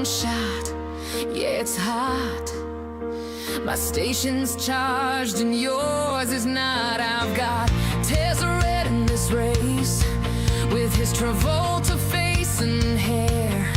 one shot. Yeah, it's hot. My station's charged and yours is not. I've got Tezzeret in this race with his Travolta face and hair.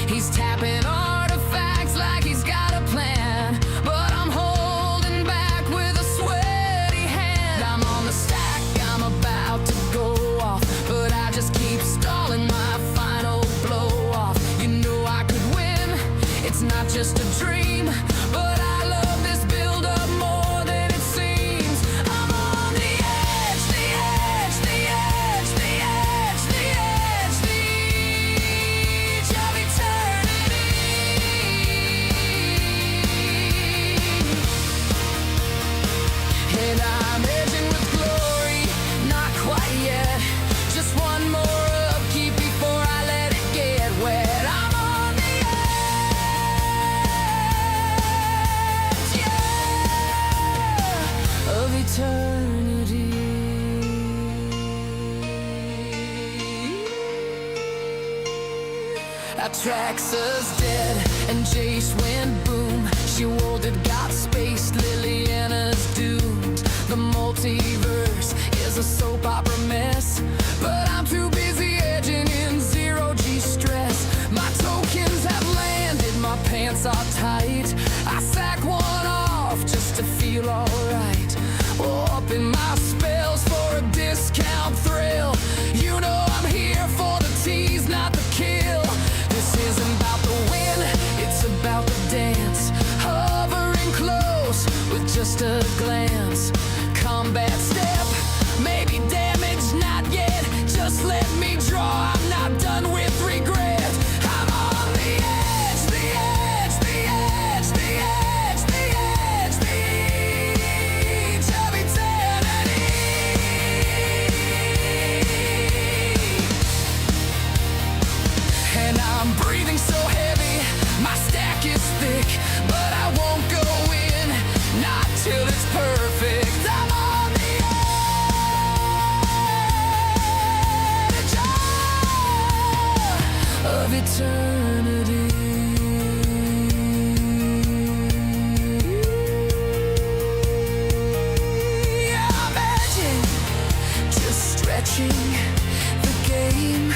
He's tapping artifacts like he's got a plan, but I'm holding back with a sweaty hand. I'm on the stack, I'm about to go off, but I just keep stalling my final blow off. You know I could win, it's not just a dream, but I love this build up more than it seems. I'm on the edge, the edge, the edge, the edge, the edge, the edge of eternity. And I'm edging with glory, not quite yet. Just one more upkeep before I let it get wet. I'm on the edge, yeah, of eternity. Atraxa's dead and Jace went boom. She wolded, got spaced, Liliana's doomed. The multiverse is a soap opera mess, but I'm too busy edging in zero-G stress. My tokens have landed, my pants are tight. I sack one off just to feel alright. Upping my spells for a discount thrill. You know I'm here for the tease, not the kill. This isn't about the win, it's about the dance. Hovering close with just a glance. Combat step, maybe damage, not yet. Just let me draw, I'm not done with regret. I'm on the edge, the edge, the edge, the edge, the edge, the edge of eternity. And I'm breathing so heavy, my stack is thick, but I won't go in, not till it's perfect. I'm on the edge of eternity. Yeah, I'm edging, just stretching the game.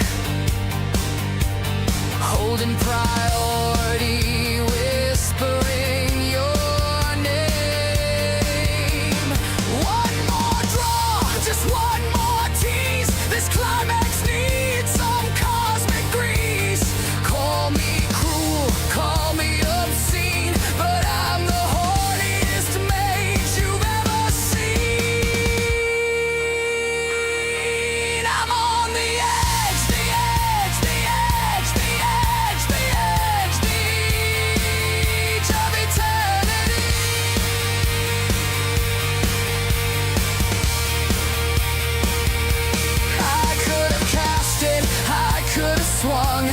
Holding priority, whispering your name. One more draw, just one more tease. This climax needs some cosmic grease. Call me cruel, call me obscene, but I'm the horniest mage you've ever seen. I'm on the edge, the edge, the edge, the edge, the edge, the edge of eternity. I could have cast it, I could have swung,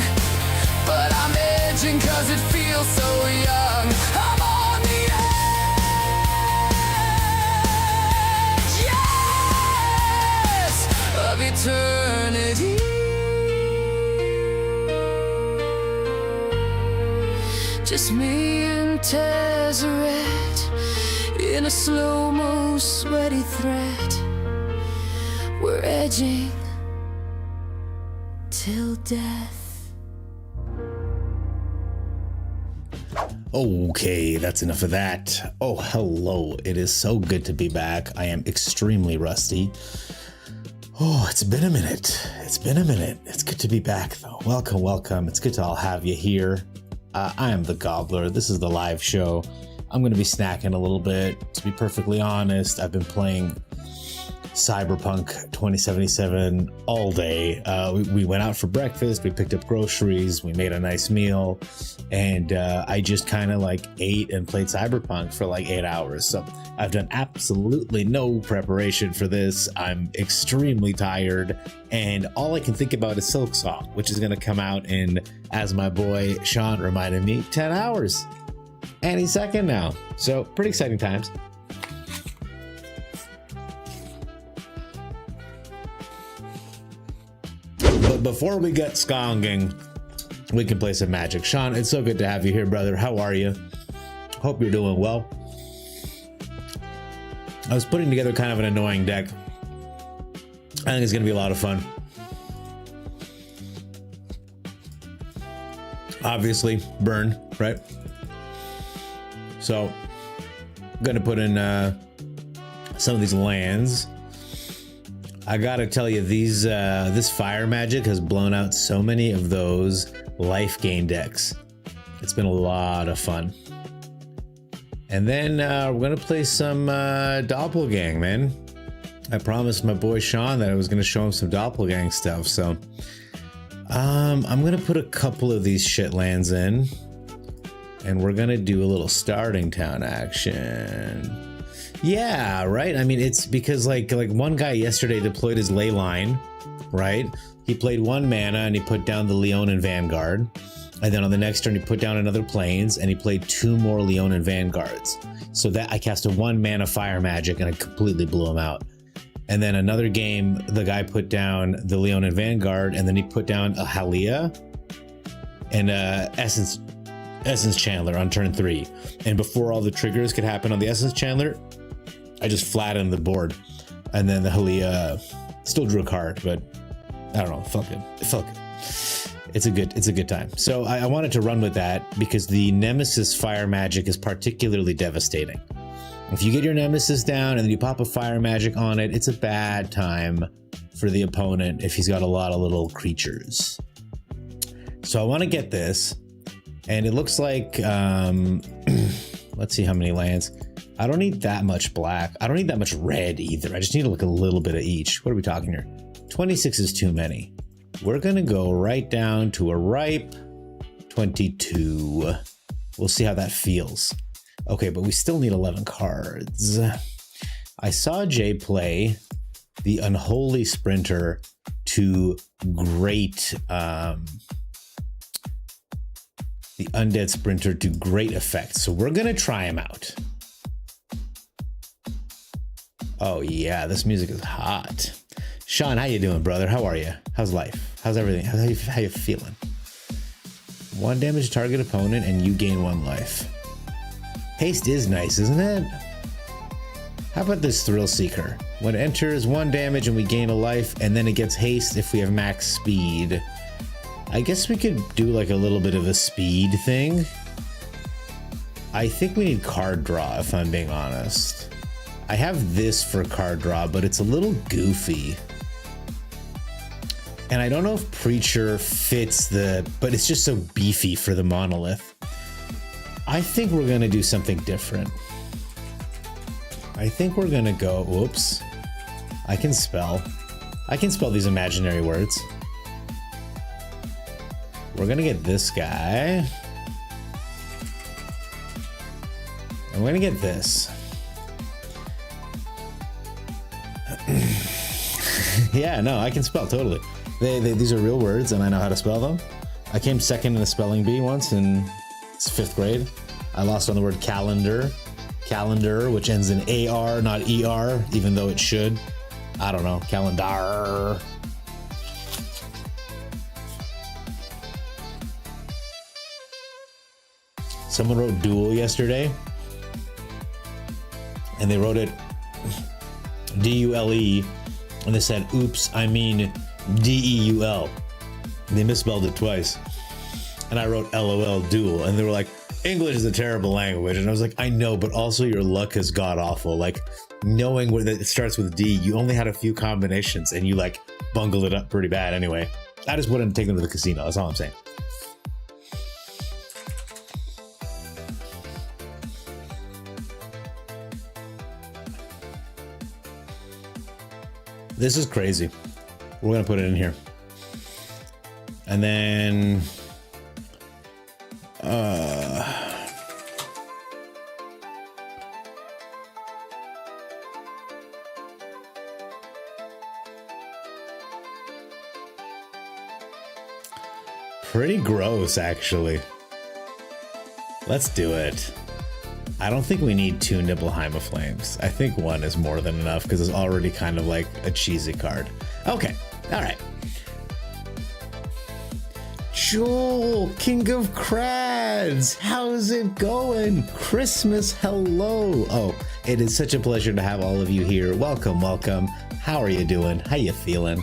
but I'm edging cause it feels so young. I'm on the edge, yes, of eternity. Just me and Tezzeret in a slow-mo sweaty thread. We're edging till death. Okay, that's enough of that. Oh, hello. It is so good to be back. I am extremely rusty. Oh, it's been a minute. It's been a minute. It's good to be back, though. Welcome, welcome. It's good to all have you here. I am the Gobbler. This is the live show. I'm going to be snacking a little bit. To be perfectly honest, I've been playing Cyberpunk 2077 all day. We went out for breakfast, we picked up groceries, we made a nice meal, and I just kind of like ate and played Cyberpunk for like 8 hours. So I've done absolutely no preparation for this. I'm extremely tired, and all I can think about is Silksong, which is going to come out in, as my boy Sean reminded me, 10 hours. Any second now. So pretty exciting times. But before we get skonging, we can play some Magic. Sean, it's so good to have you here, brother. How are you? Hope you're doing well. I was putting together kind of an annoying deck. I think it's going to be a lot of fun. Obviously, burn, right? So, I'm going to put in some of these lands. I got to tell you, this Fire Magic has blown out so many of those life gain decks. It's been a lot of fun. And then we're going to play some Doppelgang, man. I promised my boy Sean that I was going to show him some Doppelgang stuff. So I'm going to put a couple of these shit lands in. And we're going to do a little starting town action. Yeah, right? I mean, it's because like one guy yesterday deployed his ley line, right? He played 1 mana and he put down the Leonin Vanguard. And then on the next turn, he put down another Plains and he played 2 more Leonin Vanguards. So that I cast a 1 mana Fire Magic and I completely blew him out. And then another game, the guy put down the Leonin Vanguard and then he put down a Halia and Essence Chandler on turn 3. And before all the triggers could happen on the Essence Chandler, I just flattened the board. And then the Halia still drew a card, but I don't know, fuck it. It felt good. It's a good time. So I wanted to run with that because the Nemesis Fire Magic is particularly devastating. If you get your Nemesis down and then you pop a Fire Magic on it, it's a bad time for the opponent if he's got a lot of little creatures. So I want to get this, and it looks like, let's see how many lands. I don't need that much black. I don't need that much red either. I just need like a little bit of each. What are we talking here? 26 is too many. We're going to go right down to a ripe 22. We'll see how that feels. Okay, but we still need 11 cards. I saw Jay play the Unholy Sprinter to great... the Undead Sprinter to great effect. So we're going to try him out. Oh yeah, this music is hot. Sean, how you doing, brother? How are you? How's life? How's everything? How you feeling? 1 damage to target opponent and you gain 1 life. Haste is nice, isn't it? How about this Thrill Seeker? When it enters, 1 damage and we gain a life, and then it gets haste if we have max speed. I guess we could do like a little bit of a speed thing. I think we need card draw, if I'm being honest. I have this for card draw, but it's a little goofy. And I don't know if Preacher fits but it's just so beefy for the monolith. I think we're gonna do something different. I think we're gonna go, whoops. I can spell these imaginary words. We're gonna get this guy. And we're gonna get this. Yeah, no, I can spell totally. These are real words and I know how to spell them. I came second in a spelling bee once in 5th grade. I lost on the word calendar, which ends in AR, not ER, even though it should. I don't know, calendar. Someone wrote duel yesterday and they wrote it D-U-L-E and they said, oops, I mean D-E-U-L. They misspelled it twice. And I wrote LOL duel and they were like, English is a terrible language. And I was like, I know, but also your luck is god awful. Like knowing where it starts with D, you only had a few combinations and you like bungled it up pretty bad anyway. I just wouldn't take them to the casino. That's all I'm saying. This is crazy. We're gonna put it in here. And then pretty gross, actually. Let's do it. I don't think we need 2 Nibelheim of Flames. I think 1 is more than enough because it's already kind of like a cheesy card. Okay, all right. Joel, King of Crads, how's it going? Christmas, hello. Oh, it is such a pleasure to have all of you here. Welcome, welcome. How are you doing? How you feeling?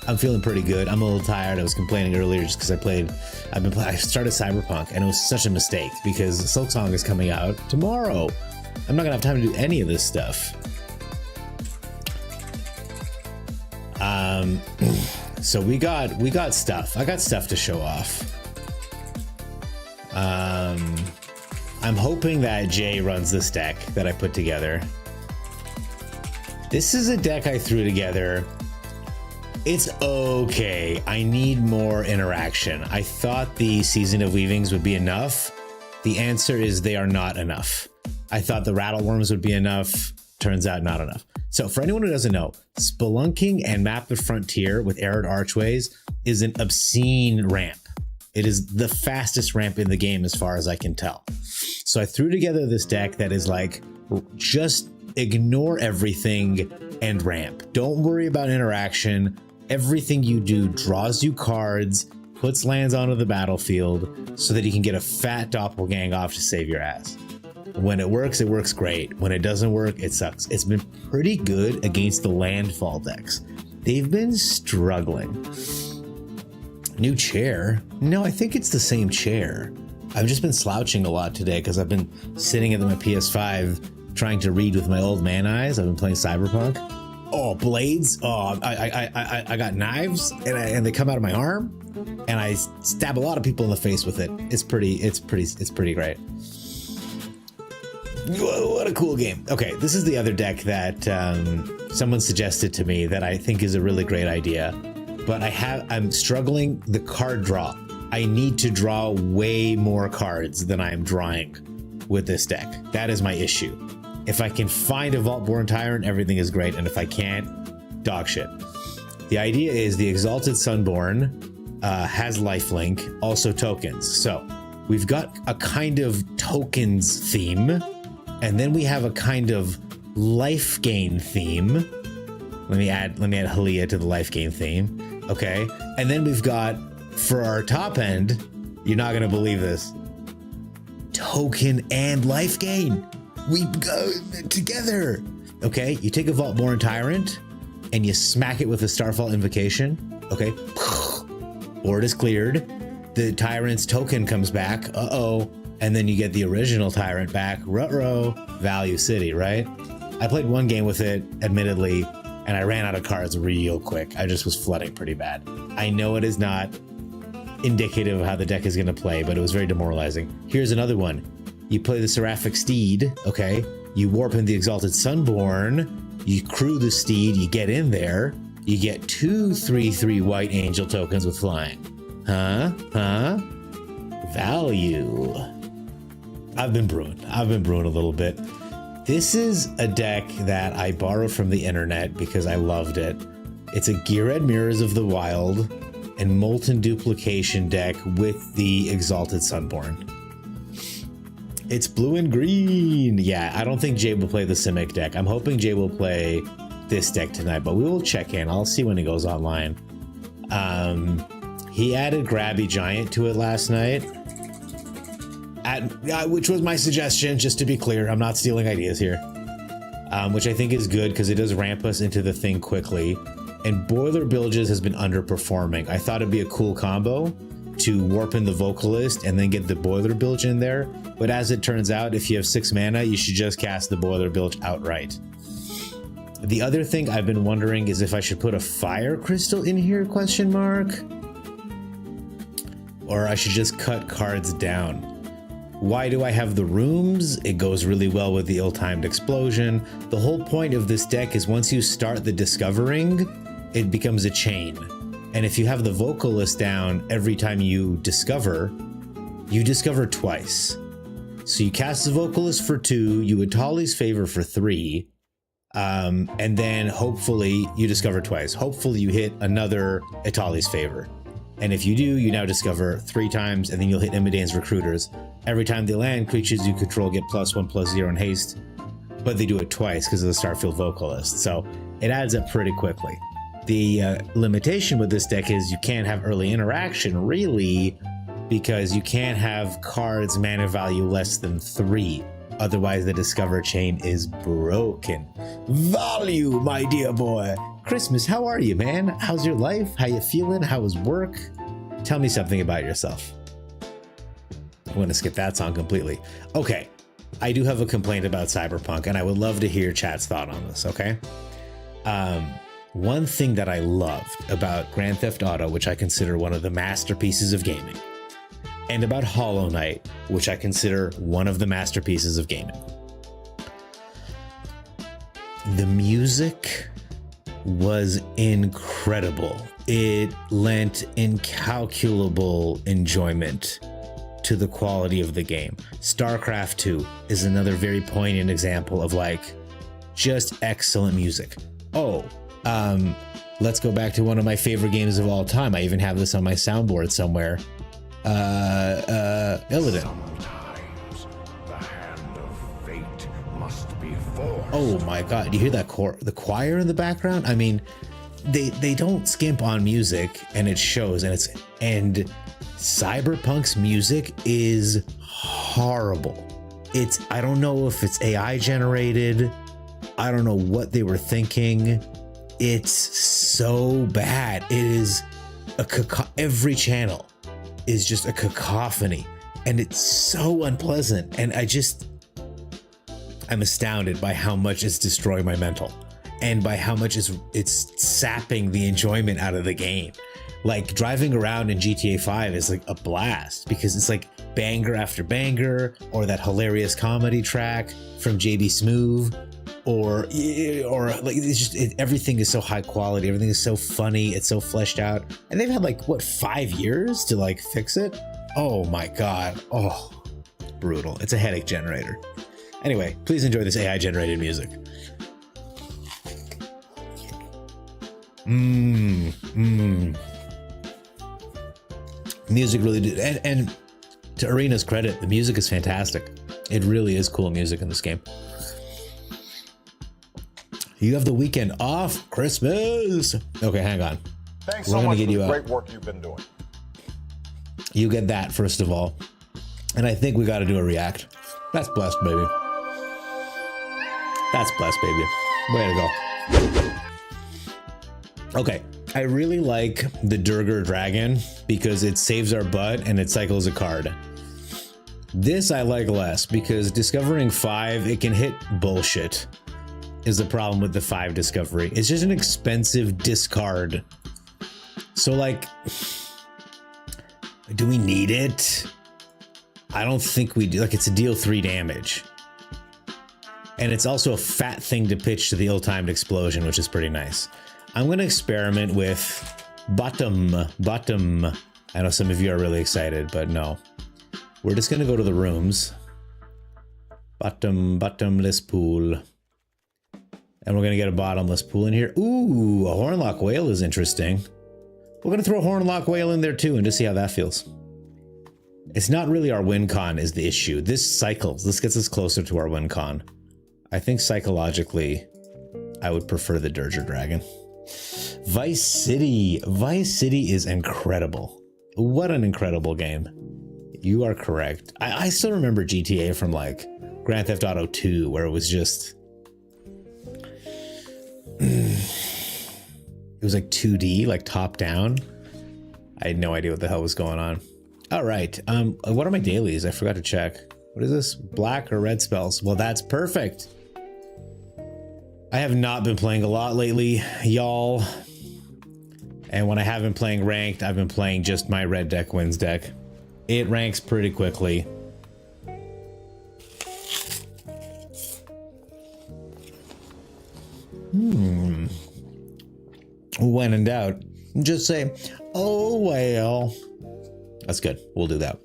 I'm feeling pretty good. I'm a little tired. I was complaining earlier just because I started Cyberpunk and it was such a mistake because Silksong is coming out tomorrow. I'm not gonna have time to do any of this stuff. So we got stuff. I got stuff to show off. I'm hoping that Jay runs this deck that I put together. This is a deck I threw together. It's okay. I need more interaction. I thought the Season of Weavings would be enough. The answer is they are not enough. I thought the Rattleworms would be enough. Turns out not enough. So for anyone who doesn't know, spelunking and Map the Frontier with Arid Archways is an obscene ramp. It is the fastest ramp in the game as far as I can tell. So I threw together this deck that is like, just ignore everything and ramp. Don't worry about interaction. Everything you do draws you cards, puts lands onto the battlefield so that you can get a fat doppelgang off to save your ass. When it works great. When it doesn't work, it sucks. It's been pretty good against the landfall decks. They've been struggling. New chair? No, I think it's the same chair. I've just been slouching a lot today because I've been sitting at my PS5 trying to read with my old man eyes. I've been playing Cyberpunk. Oh, blades. Oh, I got knives and they come out of my arm and I stab a lot of people in the face with it. It's pretty great. What a cool game. Okay, this is the other deck that someone suggested to me that I think is a really great idea, but I'm struggling the card draw. I need to draw way more cards than I am drawing with this deck. That is my issue. If I can find a Vault-Born Tyrant, everything is great, and if I can't, dog shit. The idea is the Exalted Sunborn has lifelink, also tokens. So we've got a kind of tokens theme, and then we have a kind of life gain theme. Let me add Halia to the life gain theme. Okay. And then we've got, for our top end, you're not gonna believe this, token and life gain. We go together. Okay. You take a Vault-Born Tyrant and you smack it with a Starfall Invocation. Okay. Board is cleared. The Tyrant's token comes back. Uh-oh. And then you get the original Tyrant back, ruh-roh, Value City, right? I played one game with it, admittedly, and I ran out of cards real quick. I just was flooding pretty bad. I know it is not indicative of how the deck is going to play, but it was very demoralizing. Here's another one. You play the Seraphic Steed, okay? You warp in the Exalted Sunborn, you crew the Steed, you get in there, you get 2 3/3 White Angel tokens with flying. Huh? Value. I've been brewing a little bit. This is a deck that I borrowed from the internet because I loved it. It's a Gearhead Mirrors of the Wild and Molten Duplication deck with the Exalted Sunborn. It's blue and green. Yeah, I don't think Jay will play the Simic deck. I'm hoping Jay will play this deck tonight, but we will check in. I'll see when he goes online. He added Grabby Giant to it last night. Which was my suggestion, just to be clear. I'm not stealing ideas here. Which I think is good because it does ramp us into the thing quickly. And Boiler Bilges has been underperforming. I thought it'd be a cool combo to warp in the Vocalist and then get the Boiler Bilge in there. But as it turns out, if you have 6 mana, you should just cast the Boiler Bilge outright. The other thing I've been wondering is if I should put a Fire Crystal in here, question mark? Or I should just cut cards down. Why do I have the Rooms? It goes really well with the Ill-Timed Explosion. The whole point of this deck is once you start the discovering, it becomes a chain. And if you have the Vocalist down every time you discover twice. So you cast the Vocalist for 2, you Atali's Favor for 3, and then hopefully you discover twice. Hopefully you hit another Atali's Favor. And if you do, you now discover 3 times, and then you'll hit Imidane's Recruiters. Every time they land, creatures you control get +1/+0 in haste, but they do it twice because of the Starfield Vocalist. So it adds up pretty quickly. The limitation with this deck is you can't have early interaction, really, because you can't have cards mana value less than 3. Otherwise, the Discover chain is broken. Value, my dear boy. Christmas, how are you, man? How's your life? How you feeling? How was work? Tell me something about yourself. I'm going to skip that song completely. Okay, I do have a complaint about Cyberpunk, and I would love to hear chat's thought on this, okay? One thing that I loved about Grand Theft Auto, which I consider one of the masterpieces of gaming, and about Hollow Knight, which I consider one of the masterpieces of gaming. The music was incredible. It lent incalculable enjoyment to the quality of the game. StarCraft 2 is another very poignant example of like just excellent music. Oh, let's go back to one of my favorite games of all time. I even have this on my soundboard somewhere. Illidan. Sometimes the hand of fate must be forced. Oh my god, do you hear that the choir in the background? I mean, they don't skimp on music, and it shows, and Cyberpunk's music is horrible. I don't know if it's AI generated. I don't know what they were thinking. It's so bad. It is every channel is just a cacophony, and it's so unpleasant. And I'm astounded by how much it's destroying my mental, and by how much it's sapping the enjoyment out of the game. Like driving around in GTA 5 is like a blast because it's like banger after banger, or that hilarious comedy track from JB Smoove, or like it's just everything is so high quality, everything is so funny, it's so fleshed out, and they've had like what 5 years to like fix it. Oh my god, oh, brutal. It's a headache generator. Anyway, please enjoy this AI generated music. Music really did, and to Arena's credit, the music is fantastic. It really is cool music in this game. You have the weekend off, Christmas. Okay, hang on. Thanks so much for the great work you've been doing. You get that first of all, and I think we got to do a react. That's blessed, baby. That's blessed, baby. Way to go. Okay, I really like the Durgar Dragon because it saves our butt and it cycles a card. This I like less because discovering 5, it can hit bullshit, is the problem with the 5 discovery. It's just an expensive discard. So like, do we need it? I don't think we do. Like, it's a deal 3 damage. And it's also a fat thing to pitch to the ill-timed explosion, which is pretty nice. I'm going to experiment with bottom. I know some of you are really excited, but no. We're just going to go to the rooms. Bottomless pool. And we're going to get a bottomless pool in here. Ooh, a Hornlock Whale is interesting. We're going to throw a Hornlock Whale in there too and just see how that feels. It's not really our win con is the issue. This cycles. This gets us closer to our win con. I think psychologically, I would prefer the Durgar Dragon. Vice City. Vice City is incredible. What an incredible game. You are correct. I still remember GTA from like Grand Theft Auto 2, where it was just... it was like 2D, like top down. I had no idea what the hell was going on. All right. What are my dailies? I forgot to check. What is this? Black or red spells? Well, that's perfect. I have not been playing a lot lately, y'all. And when I have been playing ranked, I've been playing just my red deck wins deck. It ranks pretty quickly. When in doubt, just say, oh well. That's good. We'll do that.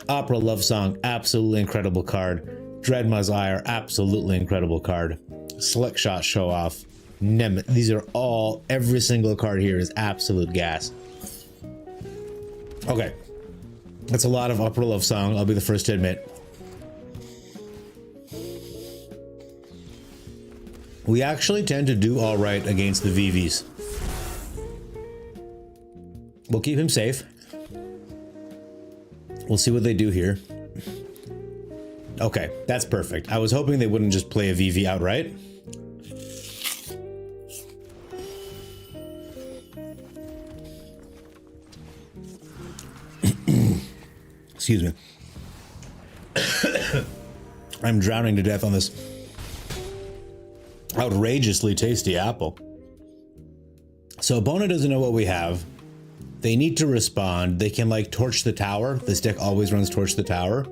Opera Love Song, absolutely incredible card. Dreadma's Ire, absolutely incredible card. Select Shot Show Off. These are all, every single card here is absolute gas. Okay. That's a lot of Opera Love Song, I'll be the first to admit. We actually tend to do all right against the VVs. We'll keep him safe. We'll see what they do here. Okay, that's perfect. I was hoping they wouldn't just play a VV outright. Excuse me. I'm drowning to death on this outrageously tasty apple. So opponent doesn't know what we have. They need to respond. They can like torch the tower. This deck always runs torch the tower.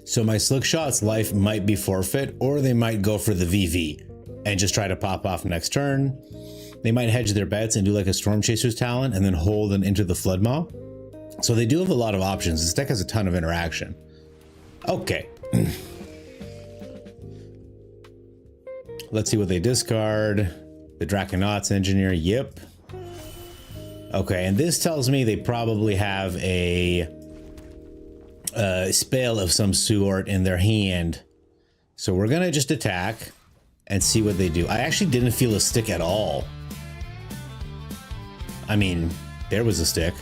So my slick shot's life might be forfeit, or they might go for the VV and just try to pop off next turn. They might hedge their bets and do like a Storm Chaser's Talon and then hold them into the Flood Maw. So they do have a lot of options. This deck has a ton of interaction. Okay. Let's see what they discard. The Draconauts Engineer, yep. Okay, and this tells me they probably have a spell of some sort in their hand. So we're gonna just attack and see what they do. I actually didn't feel a stick at all. I mean, there was a stick.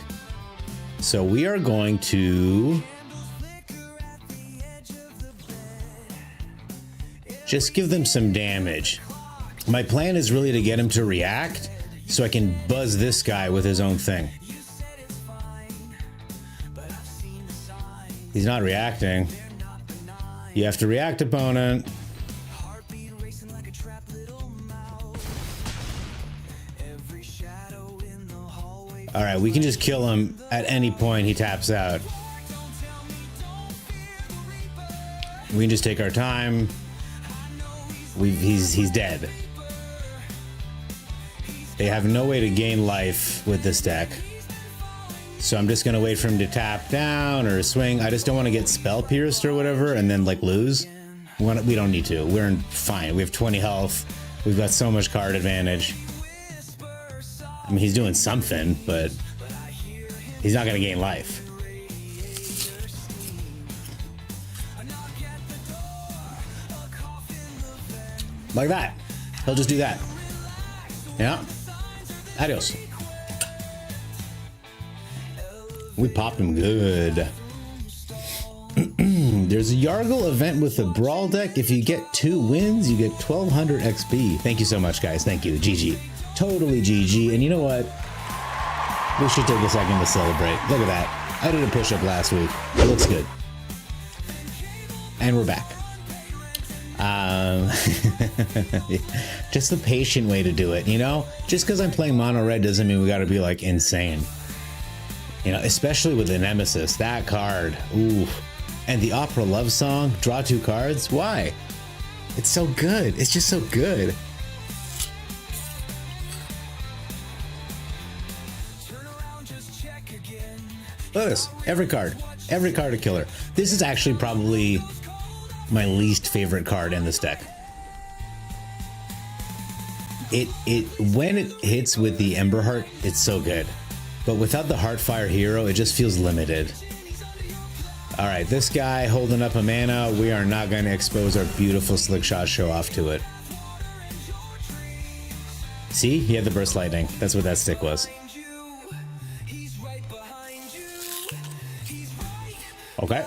So we are going to just give them some damage. My plan is really to get him to react so I can buzz this guy with his own thing. He's not reacting. You have to react, opponent. All right, we can just kill him at any point he taps out. We can just take our time. He's dead. They have no way to gain life with this deck. So I'm just gonna wait for him to tap down or swing. I just don't want to get spell pierced or whatever and then like lose. We don't need to. We're fine. We have 20 health. We've got so much card advantage. I mean, he's doing something, but he's not gonna gain life. Like that. He'll just do that. Yeah. Adios. We popped him good. There's a Yargle event with the Brawl deck. If you get 2 wins, you get 1200 XP. Thank you so much, guys. Thank you. GG. Totally GG. And you know what? We should take a second to celebrate. Look at that. I did a push-up last week. It looks good. And we're back. Just the patient way to do it, you know? Just because I'm playing mono red doesn't mean we gotta be like insane. You know, especially with the Nemesis, that card, ooh. And the Opera Love Song, draw 2 cards, why? It's so good, it's just so good. Look at this, every card a killer. This is actually probably my least favorite card in this deck. When it hits with the Emberheart, it's so good. But without the Heartfire hero, it just feels limited. All right, this guy holding up a mana, we are not going to expose our beautiful slick shot show off to it. See, he had the burst lightning. That's what that stick was. Okay.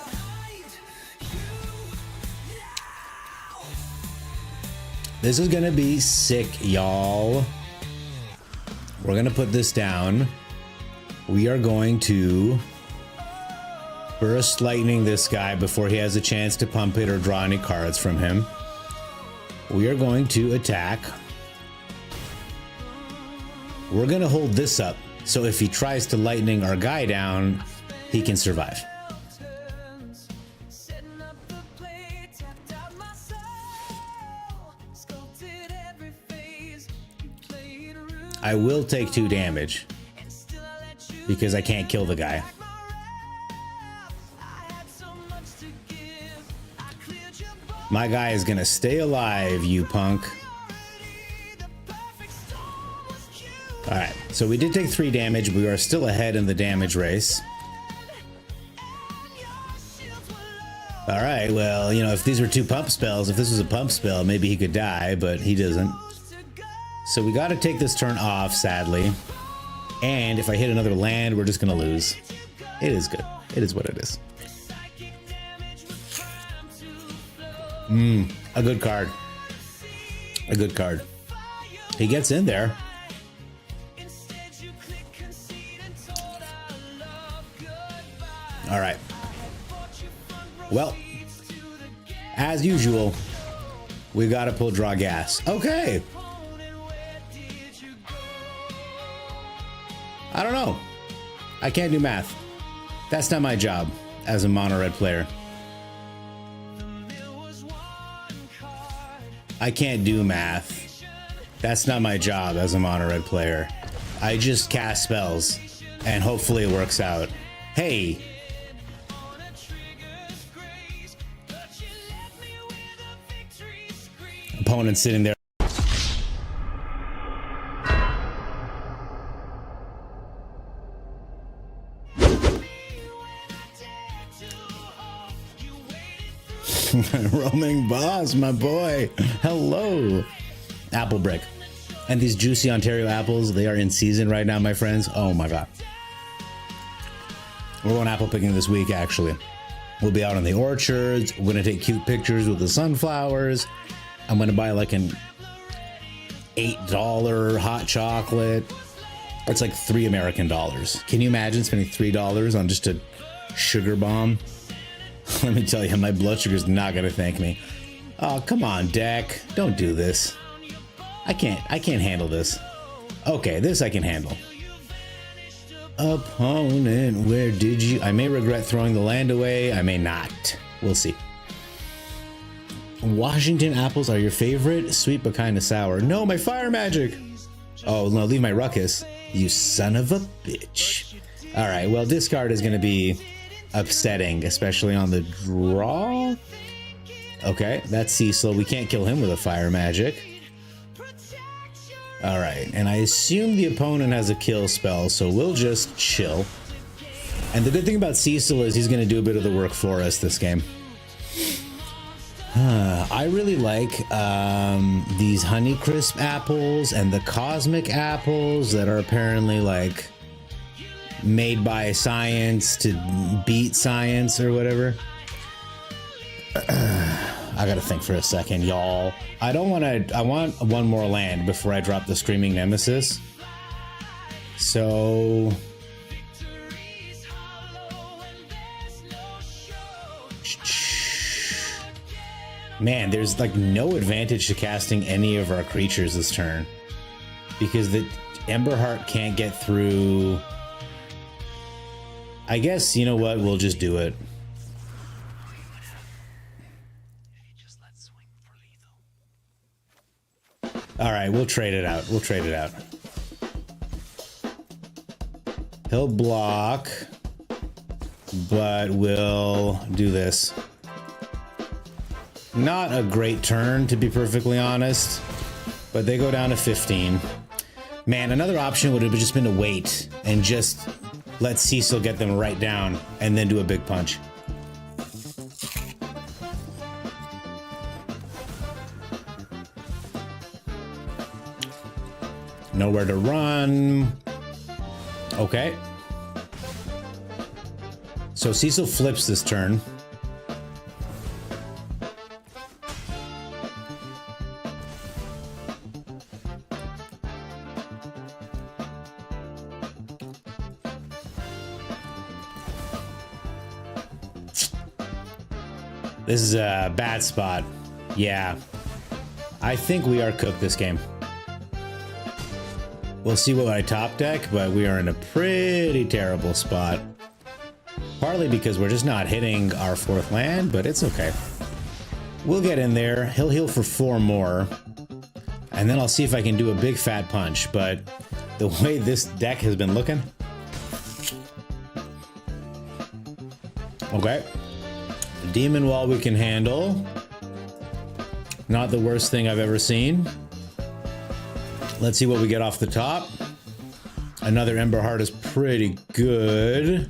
This is gonna be sick, y'all. We're gonna put this down. We are going to burst lightning this guy before he has a chance to pump it or draw any cards from him. We are going to attack. We're gonna hold this up, so if he tries to lightning our guy down, he can survive. I will take 2 damage because I can't kill the guy. My guy is gonna stay alive, you punk. Alright, so we did take 3 damage. We are still ahead in the damage race. All right, well, you know, if these were two pump spells, if this was a pump spell, maybe he could die, but he doesn't. So we got to take this turn off, sadly. And if I hit another land, we're just going to lose. It is good. It is what it is. A good card. A good card. He gets in there. All right. Well, as usual, we got to pull draw gas. Okay. I don't know. I can't do math. That's not my job as a mono red player. I can't do math. That's not my job as a mono red player. I just cast spells and hopefully it works out. Hey. Opponent sitting there. Roaming boss, my boy. Hello. Apple brick. And these juicy Ontario apples, they are in season right now, my friends. Oh my God. We're going apple picking this week, actually. We'll be out in the orchards. We're going to take cute pictures with the sunflowers. I'm going to buy like an $8 hot chocolate. It's like $3 American. Can you imagine spending $3 on just a sugar bomb? Let me tell you, my blood sugar's not going to thank me. Oh, come on, deck. Don't do this. I can't handle this. Okay, this I can handle. Opponent, where did you? I may regret throwing the land away. I may not. We'll see. Washington apples are your favorite? Sweet but kind of sour. No, my fire magic. Oh, no, leave my ruckus. You son of a bitch. All right, well, discard is going to be upsetting, especially on the draw. Okay, that's Cecil. We can't kill him with a fire magic. All right, and I assume the opponent has a kill spell, so we'll just chill. And the good thing about Cecil is he's going to do a bit of the work for us this game. I really like these Honeycrisp apples and the Cosmic apples that are apparently like made by science to beat science or whatever. I gotta think for a second, y'all. I want one more land before I drop the Screaming Nemesis. So man, there's like no advantage to casting any of our creatures this turn because the Emberheart can't get through. I guess, you know what, we'll just do it. All right, we'll trade it out. We'll trade it out. He'll block, but we'll do this. Not a great turn, to be perfectly honest, but they go down to 15. Man, another option would have just been to wait and just let Cecil get them right down and then do a big punch. Nowhere to run. Okay. So Cecil flips this turn. This is a bad spot. Yeah. I think we are cooked this game. We'll see what I top deck, but we are in a pretty terrible spot. Partly because we're just not hitting our fourth land, but it's okay. We'll get in there. He'll heal for 4 more. And then I'll see if I can do a big fat punch. But the way this deck has been looking. Okay. Demon Wall we can handle. Not the worst thing I've ever seen. Let's see what we get off the top. Another Emberheart is pretty good.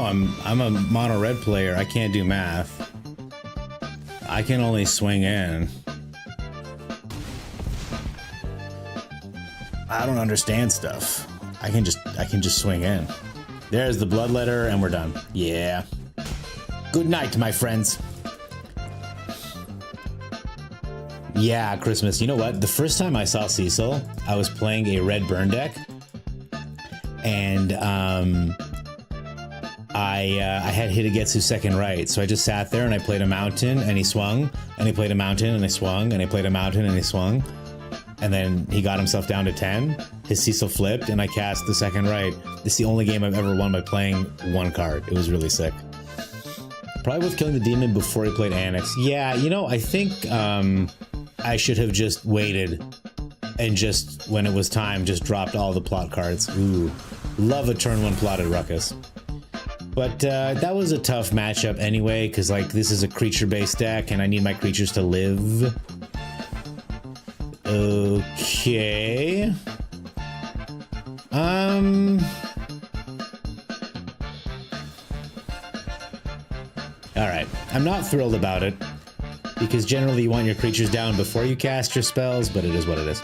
I'm a mono red player. I can't do math. I can only swing in. I don't understand stuff. I can just swing in. There's the bloodletter, and we're done. Yeah. Good night, my friends. Yeah, Christmas. You know what? The first time I saw Cecil, I was playing a red burn deck, and I had Hitagetsu second right, so I just sat there and I played a mountain, and he swung, and he played a mountain, and I swung, and he played a mountain, and he swung, and then he got himself down to 10. His Cecil flipped, and I cast the second right. It's the only game I've ever won by playing one card. It was really sick. Probably with killing the demon before he played Annex. Yeah, you know, I think I should have just waited and just, when it was time, just dropped all the plot cards. Ooh, love a turn one plotted ruckus. But that was a tough matchup anyway, because like this is a creature-based deck, and I need my creatures to live. Okay. Alright, I'm not thrilled about it, because generally you want your creatures down before you cast your spells, but it is what it is.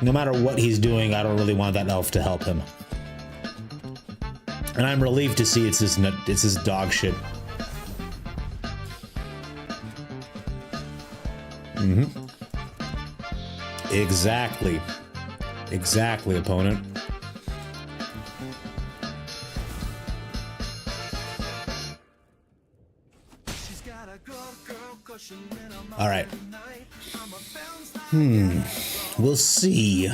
No matter what he's doing, I don't really want that elf to help him. And I'm relieved to see it's this dog shit. Exactly. Exactly, opponent. All right. We'll see.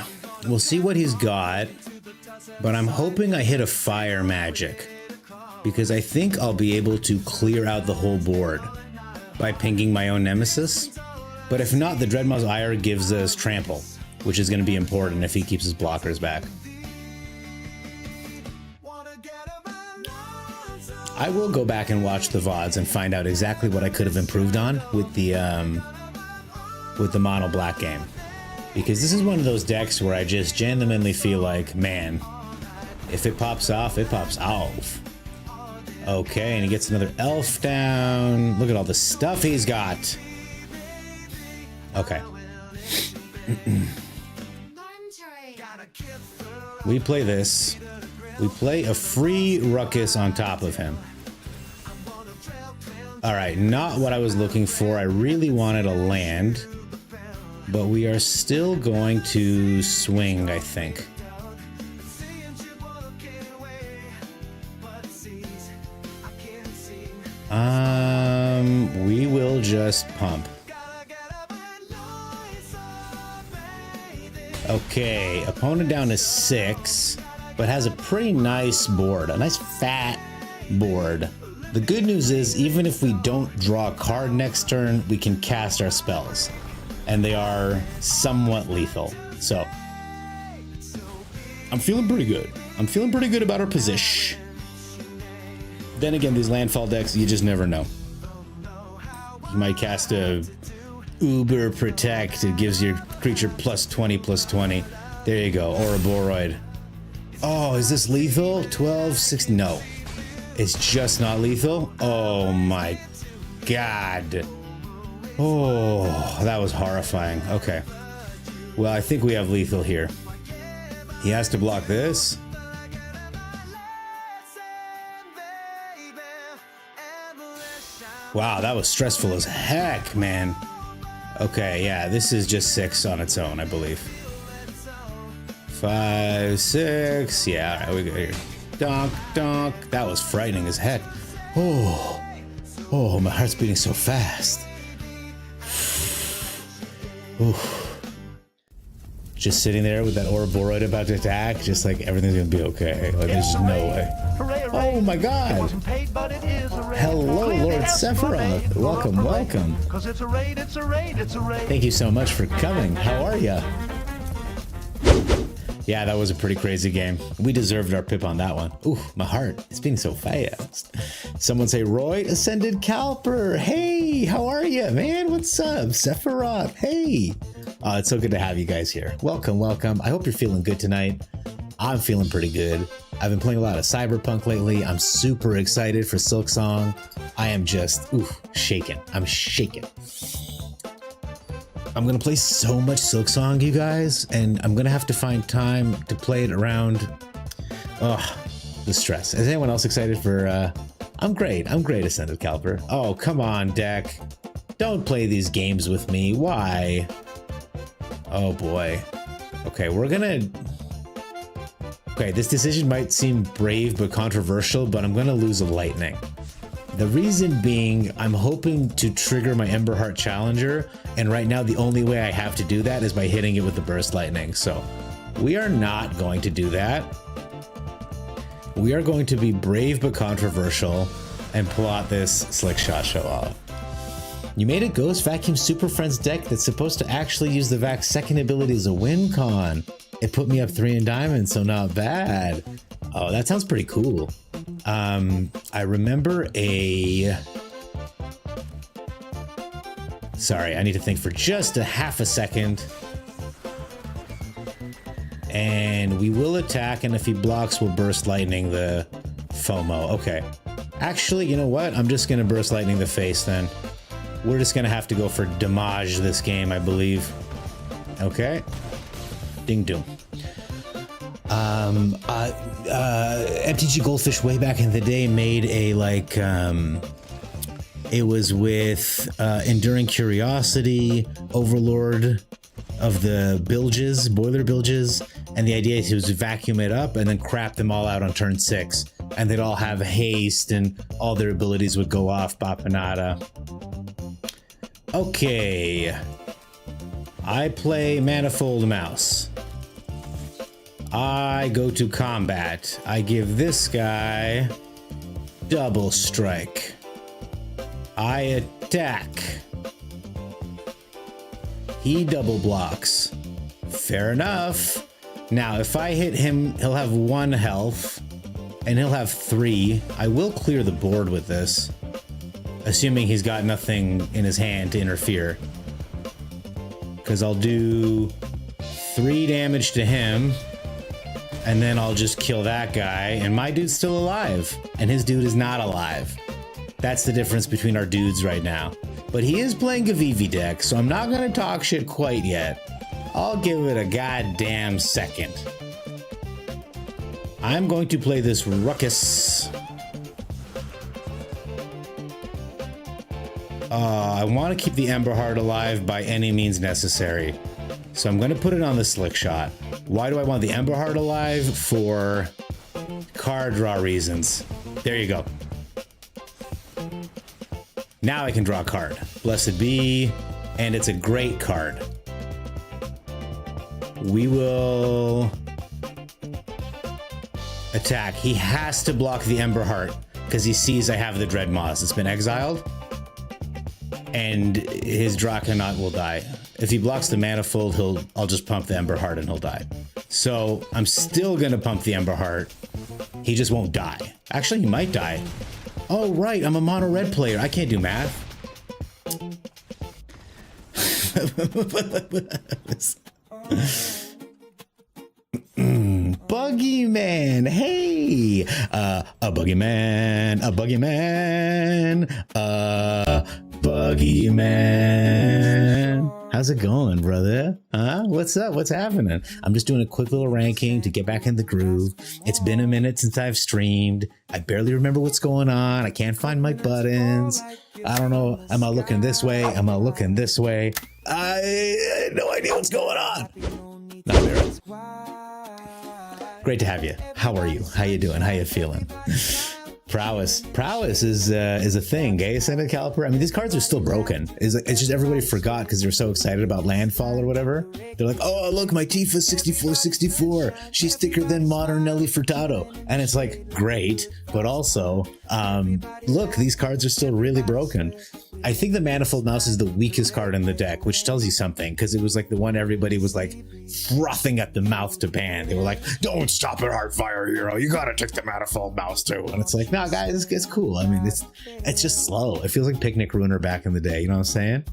We'll see what he's got. But I'm hoping I hit a fire magic, because I think I'll be able to clear out the whole board by pinging my own nemesis. But if not, the Dreadmaw's Ire gives us trample, which is going to be important if he keeps his blockers back. I will go back and watch the VODs and find out exactly what I could have improved on with the mono black game. Because this is one of those decks where I just genuinely feel like, man, if it pops off, it pops off. Okay, and he gets another elf down. Look at all the stuff he's got. Okay. We play this. We play a free ruckus on top of him. Alright, not what I was looking for. I really wanted a land. But we are still going to swing, I think. We will just pump. Okay, opponent down to 6, but has a pretty nice board, a nice fat board. The good news is, even if we don't draw a card next turn, we can cast our spells, and they are somewhat lethal. So, I'm feeling pretty good. I'm feeling pretty good about our position. Then again, these landfall decks, you just never know. You might cast a Uber Protect. It gives your creature +20/+20. There you go. Ouroboros. Oh, is this lethal? 12, 6. No. It's just not lethal? Oh my god. Oh, that was horrifying. Okay. Well, I think we have lethal here. He has to block this. Wow, that was stressful as heck, man. Okay, yeah, this is just 6 on its own, I believe. 5, 6. Yeah, all right, we go here. Donk, donk. That was frightening as heck. Oh, oh, my heart's beating so fast. Just sitting there with that Ouroboros about to attack, just like everything's gonna be okay. Like there's just no way. Oh my god! Hello, Lord Sephiroth. Welcome, welcome. Thank you so much for coming. How are ya? Yeah, that was a pretty crazy game. We deserved our pip on that one. Ooh, my heart. It's beating so fast. Someone say, Roy Ascended Calper. Hey, how are you, man? What's up? Sephiroth. Hey. It's so good to have you guys here. Welcome, welcome. I hope you're feeling good tonight. I'm feeling pretty good. I've been playing a lot of Cyberpunk lately. I'm super excited for Silksong. I am just, shaking. I'm shaking. I'm gonna play so much Silksong, you guys, and I'm gonna have to find time to play it around. The stress. Is anyone else excited for, I'm great, Ascended Caliper. Oh, come on, Deck. Don't play these games with me. Why? Oh boy. Okay, okay, this decision might seem brave but controversial, but I'm gonna lose a lightning. The reason being, I'm hoping to trigger my Emberheart Challenger, and right now the only way I have to do that is by hitting it with the Burst Lightning. So we are not going to do that. We are going to be brave but controversial and pull out this Slick Shot show off. You made a Ghost Vacuum Super Friends deck that's supposed to actually use the Vac's second ability as a win con. It put me up 3 in diamonds, so not bad. Oh, that sounds pretty cool. I remember Sorry, I need to think for just a half a second. And we will attack, and if he blocks, we'll Burst Lightning the FOMO. Okay. Actually, you know what? I'm just gonna Burst Lightning the face then. We're just gonna have to go for damage this game, I believe. Okay. Ding doom. MTG Goldfish way back in the day made a it was with Enduring Curiosity, Overlord of the Bilges, Boiler Bilges, and the idea is to vacuum it up and then crap them all out on turn 6. And they'd all have haste and all their abilities would go off Bapanada. Okay. I play Manifold Mouse. I go to combat. I give this guy double strike. I attack. He double blocks. Fair enough. Now, if I hit him, he'll have 1 health and he'll have 3. I will clear the board with this, assuming he's got nothing in his hand to interfere. Because I'll do 3 damage to him. And then I'll just kill that guy, and my dude's still alive, and his dude is not alive. That's the difference between our dudes right now. But he is playing Gavivi deck, so I'm not gonna talk shit quite yet. I'll give it a goddamn second. I'm going to play this Ruckus. I want to keep the Emberheart alive by any means necessary. So I'm going to put it on the Slick Shot. Why do I want the Emberheart alive? For card draw reasons. There you go. Now I can draw a card. Blessed be. And it's a great card. We will attack. He has to block the Emberheart because he sees I have the Dread Moss. It's been exiled. And his Draconaut will die. If he blocks the Manifold, I'll just pump the Emberheart and he'll die. So I'm still gonna pump the Emberheart. He just won't die. Actually, he might die. Oh, right, I'm a mono red player. I can't do math. Buggy Man, hey! A Buggy Man, a Buggy Man, Buggy Man. How's it going, brother? Huh? What's up? What's happening? I'm just doing a quick little ranking to get back in the groove. It's been a minute since I've streamed. I barely remember what's going on. I can't find my buttons. I don't know. Am I looking this way? Am I looking this way? I have no idea what's going on. Not there. Great to have you. How are you? How you doing? How you feeling? Prowess is a thing, eh? Ascended Caliper. I mean, these cards are still broken. It's just everybody forgot because they're so excited about Landfall or whatever. They're like, oh, look, my Tifa 6464. She's thicker than modern Nelly Furtado. And it's like, great. But also, look, these cards are still really broken. I think the Manifold Mouse is the weakest card in the deck, which tells you something, because it was like the one everybody was like frothing at the mouth to ban. They were like, don't stop at Heartfire Hero. You gotta take the Manifold Mouse too. And it's like, no, guys, it's cool. I mean, it's just slow. It feels like Picnic Ruiner back in the day. You know what I'm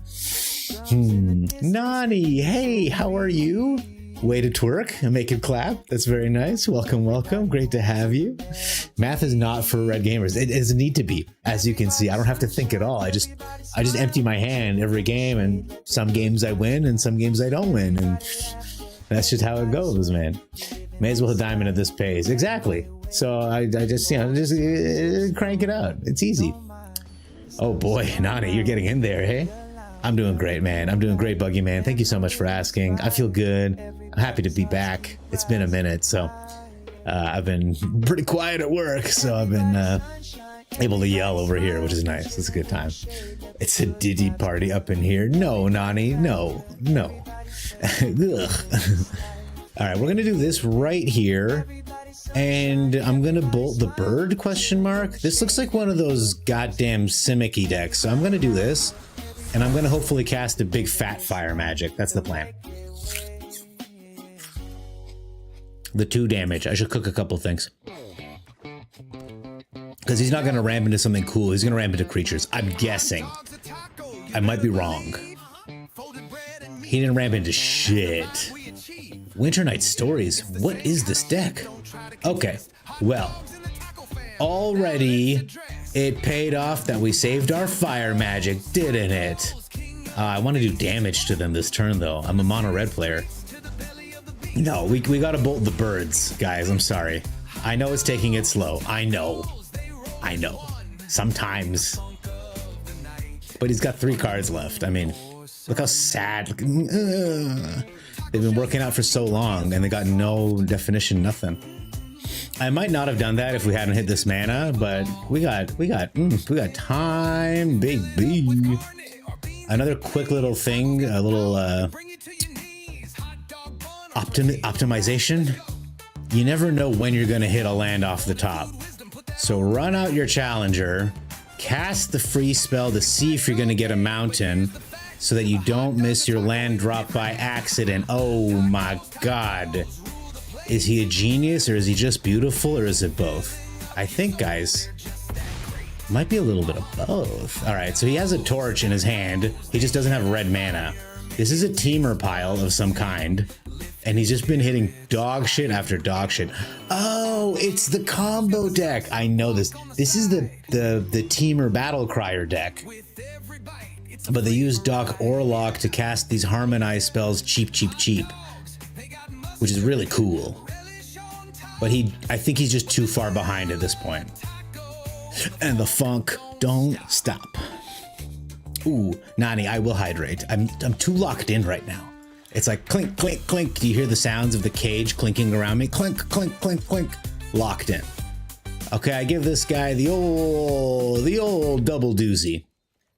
saying? Nani, hey, how are you? Way to twerk and make it clap. That's very nice. Welcome, welcome. Great to have you. Math is not for red gamers. It doesn't need to be. As you can see, I don't have to think at all. I just empty my hand every game, and some games I win and some games I don't win, and that's just how it goes, man. May as well a diamond at this pace. Exactly. So I just crank it out. It's easy. Oh boy, Nani, you're getting in there, hey? I'm doing great, man. I'm doing great, Buggy Man. Thank you so much for asking. I feel good. I'm happy to be back. It's been a minute, so I've been pretty quiet at work, so I've been able to yell over here, which is nice. It's a good time. It's a Diddy party up in here. No, Nani, no. Ugh. All right, we're gonna do this right here, and I'm gonna bolt the bird, question mark. This looks like one of those goddamn Simic decks, so I'm gonna do this. And I'm going to hopefully cast a big fat fire magic. That's the plan. The 2 damage. I should cook a couple things. Because he's not going to ramp into something cool. He's going to ramp into creatures. I'm guessing. I might be wrong. He didn't ramp into shit. Winter Night Stories. What is this deck? Okay. Well. Already... it paid off that we saved our fire magic, didn't it? I want to do damage to them this turn, though. I'm a mono red player. No, we gotta bolt the birds, guys. I'm sorry. I know it's taking it slow. I know. Sometimes. But he's got 3 cards left. I mean, look how sad. They've been working out for so long, and they got no definition, nothing. I might not have done that if we hadn't hit this mana, but we got time, baby. Another quick little thing, a little optimization. You never know when you're gonna hit a land off the top. So run out your challenger, cast the free spell to see if you're gonna get a mountain, so that you don't miss your land drop by accident. Oh my god. Is he a genius, or is he just beautiful, or is it both? I think, guys, might be a little bit of both. All right, so he has a torch in his hand. He just doesn't have red mana. This is a teamer pile of some kind, and he's just been hitting dog shit after dog shit. Oh, it's the combo deck. I know this. This is the teamer battle crier deck. But they use Doc Orlok to cast these harmonized spells cheap, which is really cool. But I think he's just too far behind at this point. And the funk don't stop. Ooh, Nani, I will hydrate. I'm too locked in right now. It's like clink, clink, clink. Do you hear the sounds of the cage clinking around me? Clink, clink, clink, clink. Locked in. Okay, I give this guy the old double doozy.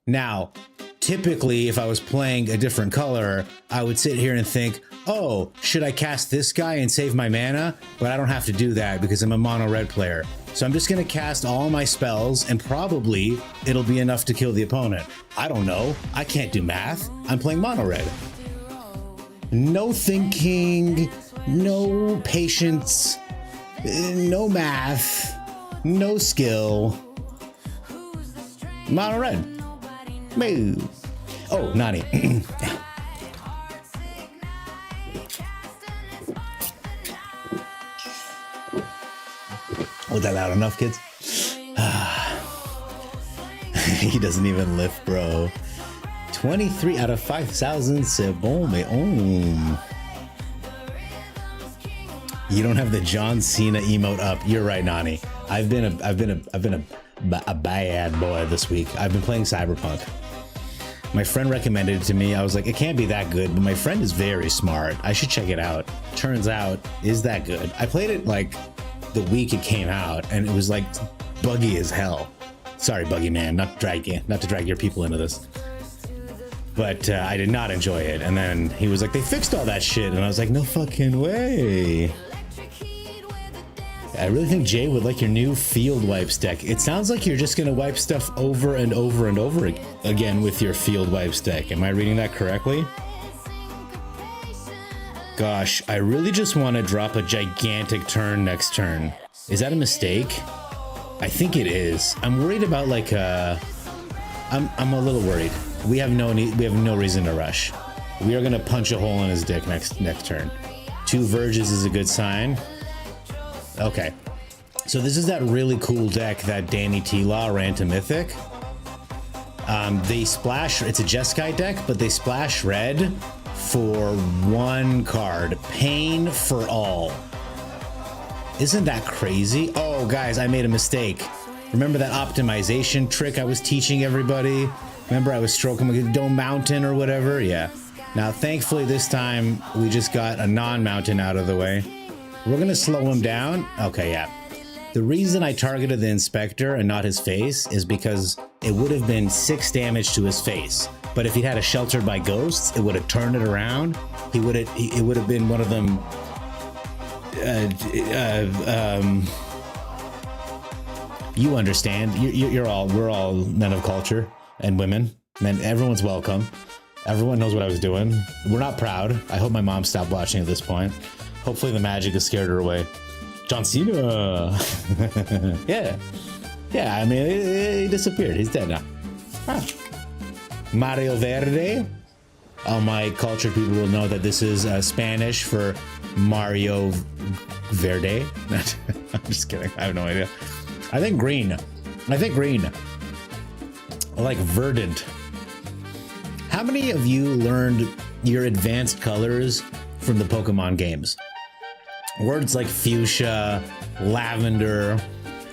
Now, typically, if I was playing a different color, I would sit here and think, oh, should I cast this guy and save my mana? But I don't have to do that because I'm a mono red player. So I'm just gonna cast all my spells, and probably it'll be enough to kill the opponent. I don't know. I can't do math. I'm playing mono red. No thinking, no patience, no math, no skill. Mono red. Move. Oh, Nani. Was that loud enough, kids? He doesn't even lift, bro. 23 out of 5,000. C'est bon, mais You don't have the John Cena emote up. You're right, Nani. I've been a bad boy this week. I've been playing Cyberpunk. My friend recommended it to me. I was like, it can't be that good, but my friend is very smart. I should check it out. Turns out, is that good? I played it like the week it came out, and it was like buggy as hell. Sorry, Buggy Man, not to drag your people into this. But I did not enjoy it. And then he was like, they fixed all that shit, and I was like, no fucking way. I really think Jay would like your new field wipes deck. It sounds like you're just gonna wipe stuff over and over and over again with your field wipes deck. Am I reading that correctly? Gosh, I really just want to drop a gigantic turn next turn. Is that a mistake? I think it is. I'm worried about like I'm a little worried. We have no reason to rush. We are gonna punch a hole in his dick next turn. 2 verges is a good sign. Okay. So this is that really cool deck that Danny T-Law ran to Mythic. They splash, it's a Jeskai deck, but they splash red for 1 card. Pain for all. Isn't that crazy? Oh, guys, I made a mistake. Remember that optimization trick I was teaching everybody? Remember I was stroking my Dome Mountain or whatever? Yeah. Now, thankfully, this time, we just got a non-mountain out of the way. We're going to slow him down. Okay, yeah. The reason I targeted the Inspector and not his face is because it would have been 6 damage to his face. But if he'd had a Sheltered by Ghosts, it would have turned it around. It would have been one of them... you understand. We're all men of culture and women. Men, everyone's welcome. Everyone knows what I was doing. We're not proud. I hope my mom stopped watching at this point. Hopefully the magic has scared her away. John Cena. Yeah. Yeah, I mean, he disappeared. He's dead now. Huh. Mario Verde. All my cultured people will know that this is Spanish for Mario Verde. I'm just kidding. I have no idea. I think green. Like verdant. How many of you learned your advanced colors from the Pokemon games? Words like fuchsia, lavender,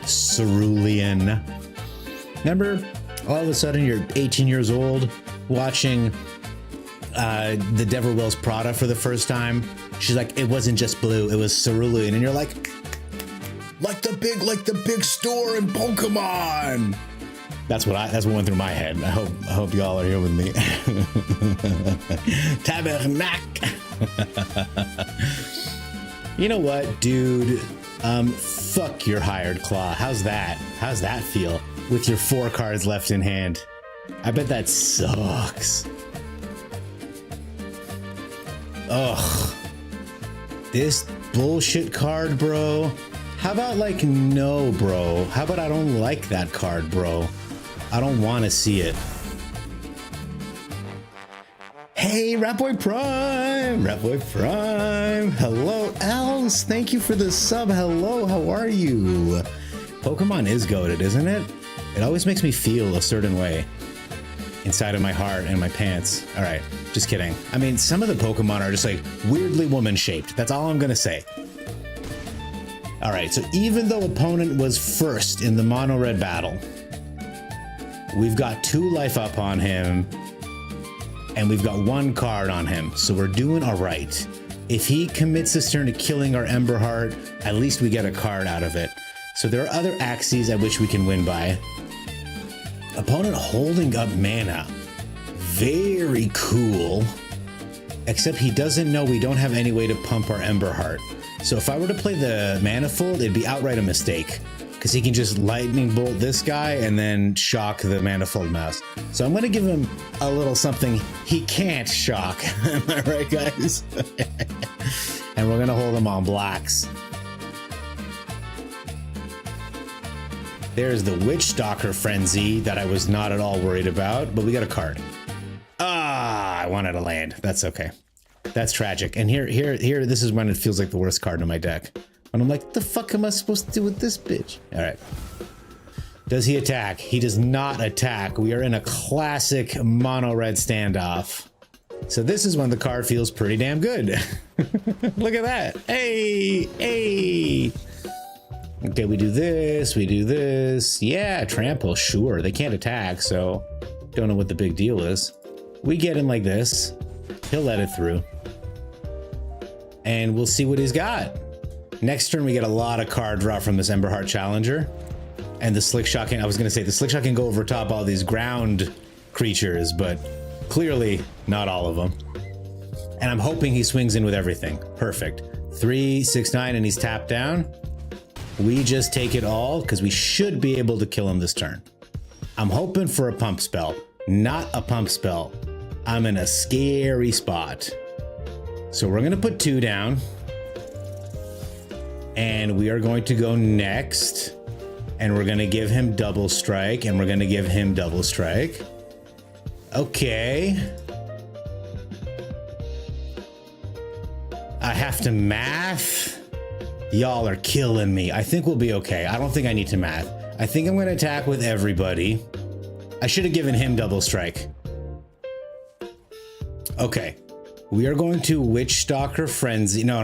cerulean. Remember, all of a sudden you're 18 years old watching the Deborah Wells Prada for the first time. She's like, it wasn't just blue, it was cerulean. And you're like the big store in Pokemon. That's what went through my head. I hope y'all are here with me. Tabernac. You know what, dude? Fuck your hired claw. How's that? How's that feel? With your 4 cards left in hand. I bet that sucks. Ugh. This bullshit card, bro. How about like, no, bro? How about I don't like that card, bro? I don't want to see it. Hey, Ratboy Prime! Ratboy Prime! Hello, Els! Thank you for the sub. Hello, how are you? Pokemon is goated, isn't it? It always makes me feel a certain way inside of my heart and my pants. All right, just kidding. I mean, some of the Pokemon are just like weirdly woman-shaped. That's all I'm gonna say. All right, so even though opponent was first in the mono-red battle, we've got 2 life up on him, and we've got 1 card on him, so we're doing all right. If he commits his turn to killing our Emberheart, at least we get a card out of it. So there are other axes at which we can win by. Opponent holding up mana. Very cool. Except he doesn't know we don't have any way to pump our Emberheart. So if I were to play the Manifold, it'd be outright a mistake. Because he can just lightning bolt this guy and then shock the Manifold Mouse. So I'm going to give him a little something he can't shock. Am I right, guys? And we're going to hold him on blacks. There's the Witch Stalker Frenzy that I was not at all worried about, but we got a card. Ah, I wanted to land. That's okay. That's tragic. And here, this is when it feels like the worst card in my deck. And I'm like, the fuck am I supposed to do with this bitch? All right. Does he attack? He does not attack. We are in a classic mono-red standoff. So this is when the card feels pretty damn good. Look at that. Hey, hey. Okay, we do this. Yeah, trample, sure. They can't attack, so don't know what the big deal is. We get him like this. He'll let it through. And we'll see what he's got. Next turn, we get a lot of card draw from this Emberheart Challenger. And the Slick Shot can, I was going to say, the Slick Shot can go over top all these ground creatures, but clearly not all of them. And I'm hoping he swings in with everything. Perfect. 3, 6, 9, and he's tapped down. We just take it all, because we should be able to kill him this turn. I'm hoping for a pump spell. Not a pump spell. I'm in a scary spot. So we're going to put 2 down. And we are going to go next. And we're going to give him double strike. And we're going to give him double strike. Okay. I have to math? Y'all are killing me. I think we'll be okay. I don't think I need to math. I think I'm going to attack with everybody. I should have given him double strike. Okay. We are going to Witch Stalker Frenzy. No.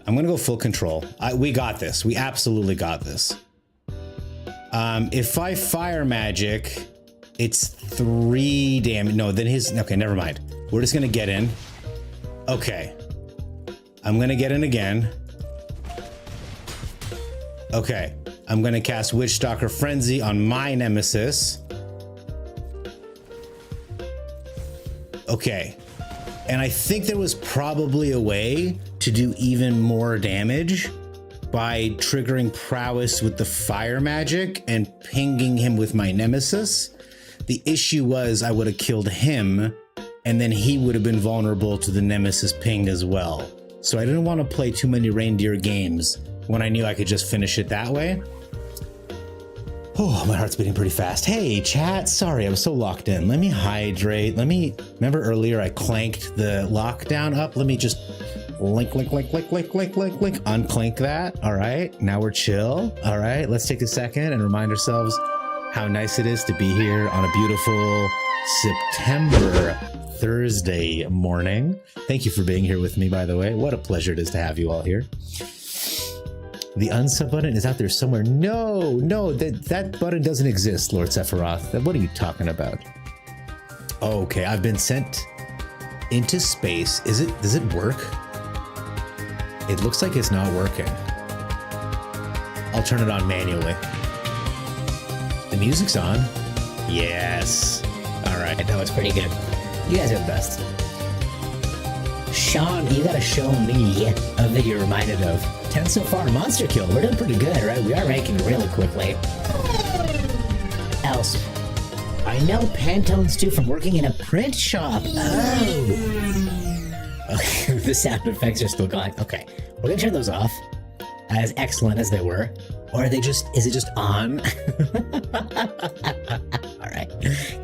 I'm going to go full control. We got this. We absolutely got this. If I fire magic, it's 3 damage. No, then his... Okay, never mind. We're just going to get in. Okay. I'm going to get in again. Okay. I'm going to cast Witch Stalker Frenzy on my nemesis. Okay. And I think there was probably a way to do even more damage by triggering prowess with the fire magic and pinging him with my nemesis. The issue was I would have killed him and then he would have been vulnerable to the nemesis ping as well. So I didn't want to play too many reindeer games when I knew I could just finish it that way. Oh, my heart's beating pretty fast. Hey, chat. Sorry, I was so locked in. Let me hydrate. Remember earlier I clanked the lockdown up? Let me just unclink that. All right, now we're chill. All right, let's take a second and remind ourselves how nice it is to be here on a beautiful September Thursday morning. Thank you for being here with me, by the way. What a pleasure it is to have you all here. The unsub button is out there somewhere. No, that button doesn't exist, Lord Sephiroth. What are you talking about? Okay, I've been sent into space. Does it work? It looks like it's not working. I'll turn it on manually. The music's on. Yes. All right, that was pretty good. You guys are the best. Sean, you gotta show me a video reminded of 10 so far. Monster kill. We're doing pretty good, right? We are ranking really quickly. Else. I know Pantones too from working in a print shop. Oh. Okay, the sound effects are still going. Okay, we're gonna turn those off. As excellent as they were. Or is it just on? Alright.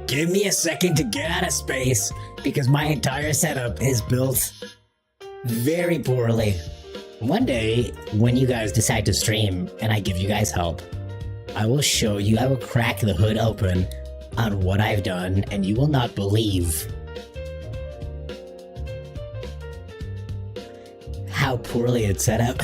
Give me a second to get out of space because my entire setup is built very poorly. One day, when you guys decide to stream and I give you guys help, I will show you, I will crack the hood open on what I've done and you will not believe how poorly it's set up.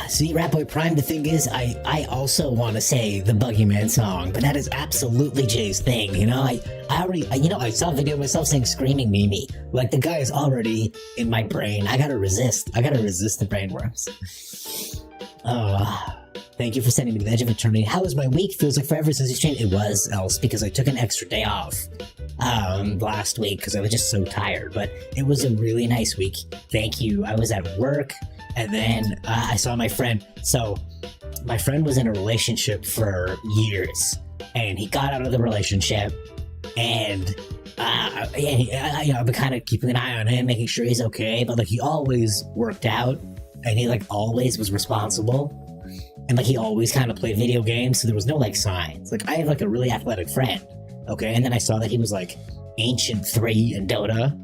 See, Ratboy Prime, the thing is, I also want to say the Boogeyman song, but that is absolutely Jay's thing, you know? I saw a video of myself saying Screaming Mimi. Like, the guy is already in my brain. I gotta resist the brainworms. Thank you for sending me to the edge of eternity. How was my week? Feels like forever since you streamed. It was, Else, because I took an extra day off last week because I was just so tired, but it was a really nice week. Thank you. I was at work. And then I saw my friend. So my friend was in a relationship for years and he got out of the relationship and I've been kind of keeping an eye on him, making sure he's okay. But like he always worked out and he like always was responsible and like he always kind of played video games. So there was no like signs. Like I have like a really athletic friend. Okay. And then I saw that he was like Ancient 3 in Dota.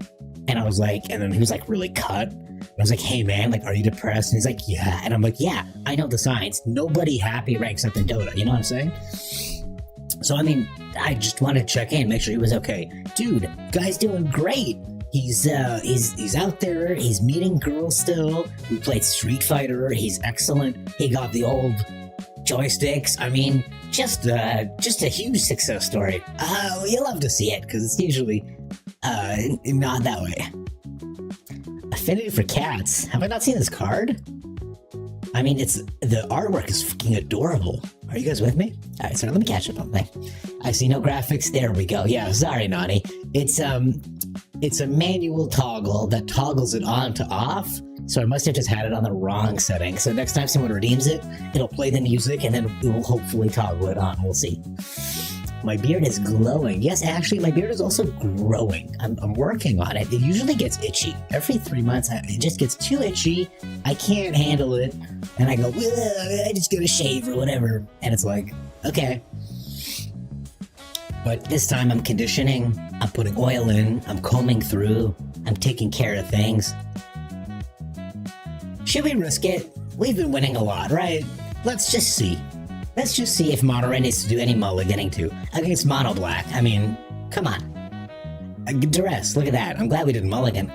And I was like, and then he was like really cut. I was like, hey man, like, are you depressed? And he's like, yeah. And I'm like, yeah, I know the signs. Nobody happy ranks up in Dota. You know what I'm saying? So, I mean, I just wanted to check in, make sure he was okay. Dude, guy's doing great. He's out there. He's meeting girls still. We played Street Fighter. He's excellent. He got the old joysticks. I mean, just a huge success story. You love to see it because it's usually not that way. Affinity for cats. Have I not seen this card? I mean, the artwork is fucking adorable. Are you guys with me? All right, sorry, let me catch up on that. I see no graphics. There we go. Yeah, sorry, Nani. It's a manual toggle that toggles it on to off. So I must have just had it on the wrong setting. So next time someone redeems it, it'll play the music and then it will hopefully toggle it on. We'll see. My beard is glowing. Yes, actually, my beard is also growing. I'm working on it. It usually gets itchy. Every 3 months, it just gets too itchy. I can't handle it. And I go, I just get a shave or whatever. And it's like, okay. But this time I'm conditioning, I'm putting oil in, I'm combing through, I'm taking care of things. Should we risk it? We've been winning a lot, right? Let's just see. Let's just see if Monterey needs to do any mulliganing too against Mono Black. I mean, come on. Duress, look at that. I'm glad we didn't mulligan.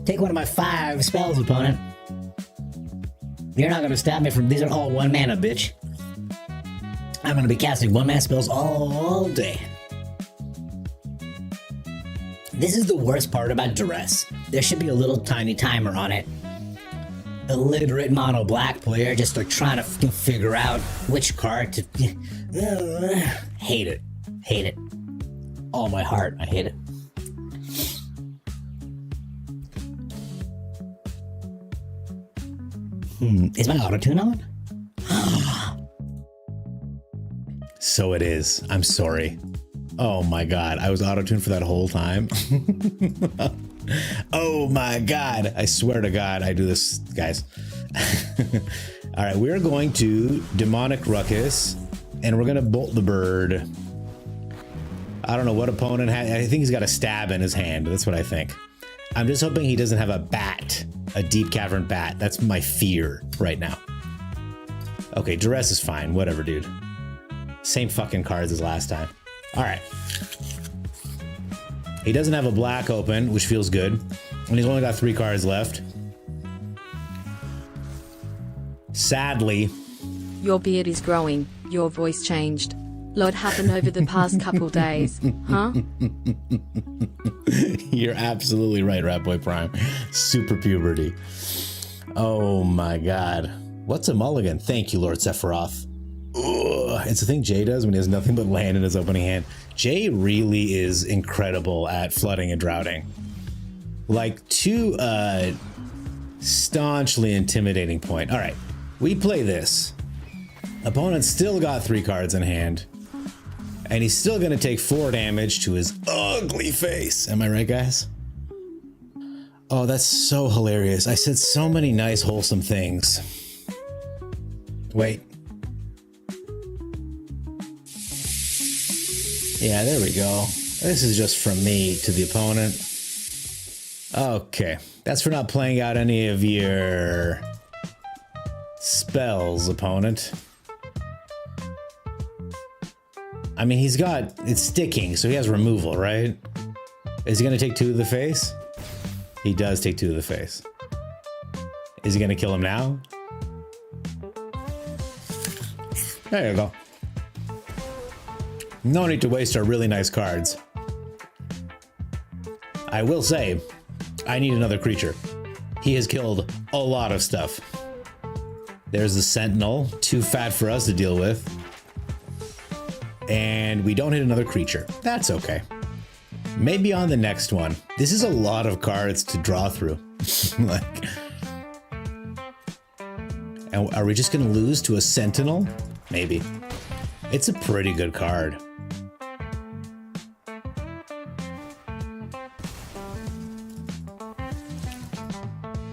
Take one of my 5 spells, opponent. You're not gonna stop me from. These are all 1 mana, bitch. I'm gonna be casting 1 mana spells all day. This is the worst part about Duress. There should be a little tiny timer on it. Illiterate Mono Black player just like trying to figure out which card to. Hate it. Hate it. All my heart, I hate it. Is my auto-tune on? So it is. I'm sorry. Oh my god, I was auto-tuned for that whole time. Oh my god, I swear to god I do this, guys. All right, we're going to Demonic Ruckus, and we're gonna bolt the bird. I don't know what opponent had. I think he's got a stab in his hand. That's what I think. I'm just hoping he doesn't have a bat, a deep cavern bat. That's my fear right now. Okay, Duress is fine. Whatever, dude. Same fucking cards as last time. All right. He doesn't have a black open, which feels good. And he's only got 3 cards left. Sadly. Your beard is growing. Your voice changed. Lot happened over the past couple days, huh? You're absolutely right, Ratboy Prime. Super puberty. Oh my god. What's a mulligan? Thank you, Lord Sephiroth. Ugh. It's the thing Jay does when he has nothing but land in his opening hand. Jay really is incredible at flooding and droughting. Like, to a staunchly intimidating point. All right, we play this. Opponent still got 3 cards in hand. And he's still gonna take 4 damage to his ugly face. Am I right, guys? Oh, that's so hilarious. I said so many nice, wholesome things. Wait. Yeah, there we go. This is just from me to the opponent. Okay. That's for not playing out any of your spells, opponent. I mean, he's got, it's sticking, so he has removal, right? Is he gonna take 2 to the face? He does take 2 to the face. Is he gonna kill him now? There you go. No need to waste our really nice cards. I will say, I need another creature. He has killed a lot of stuff. There's the Sentinel, too fat for us to deal with. And we don't hit another creature. That's okay. Maybe on the next one. This is a lot of cards to draw through. Like, and are we just gonna lose to a Sentinel? Maybe. It's a pretty good card.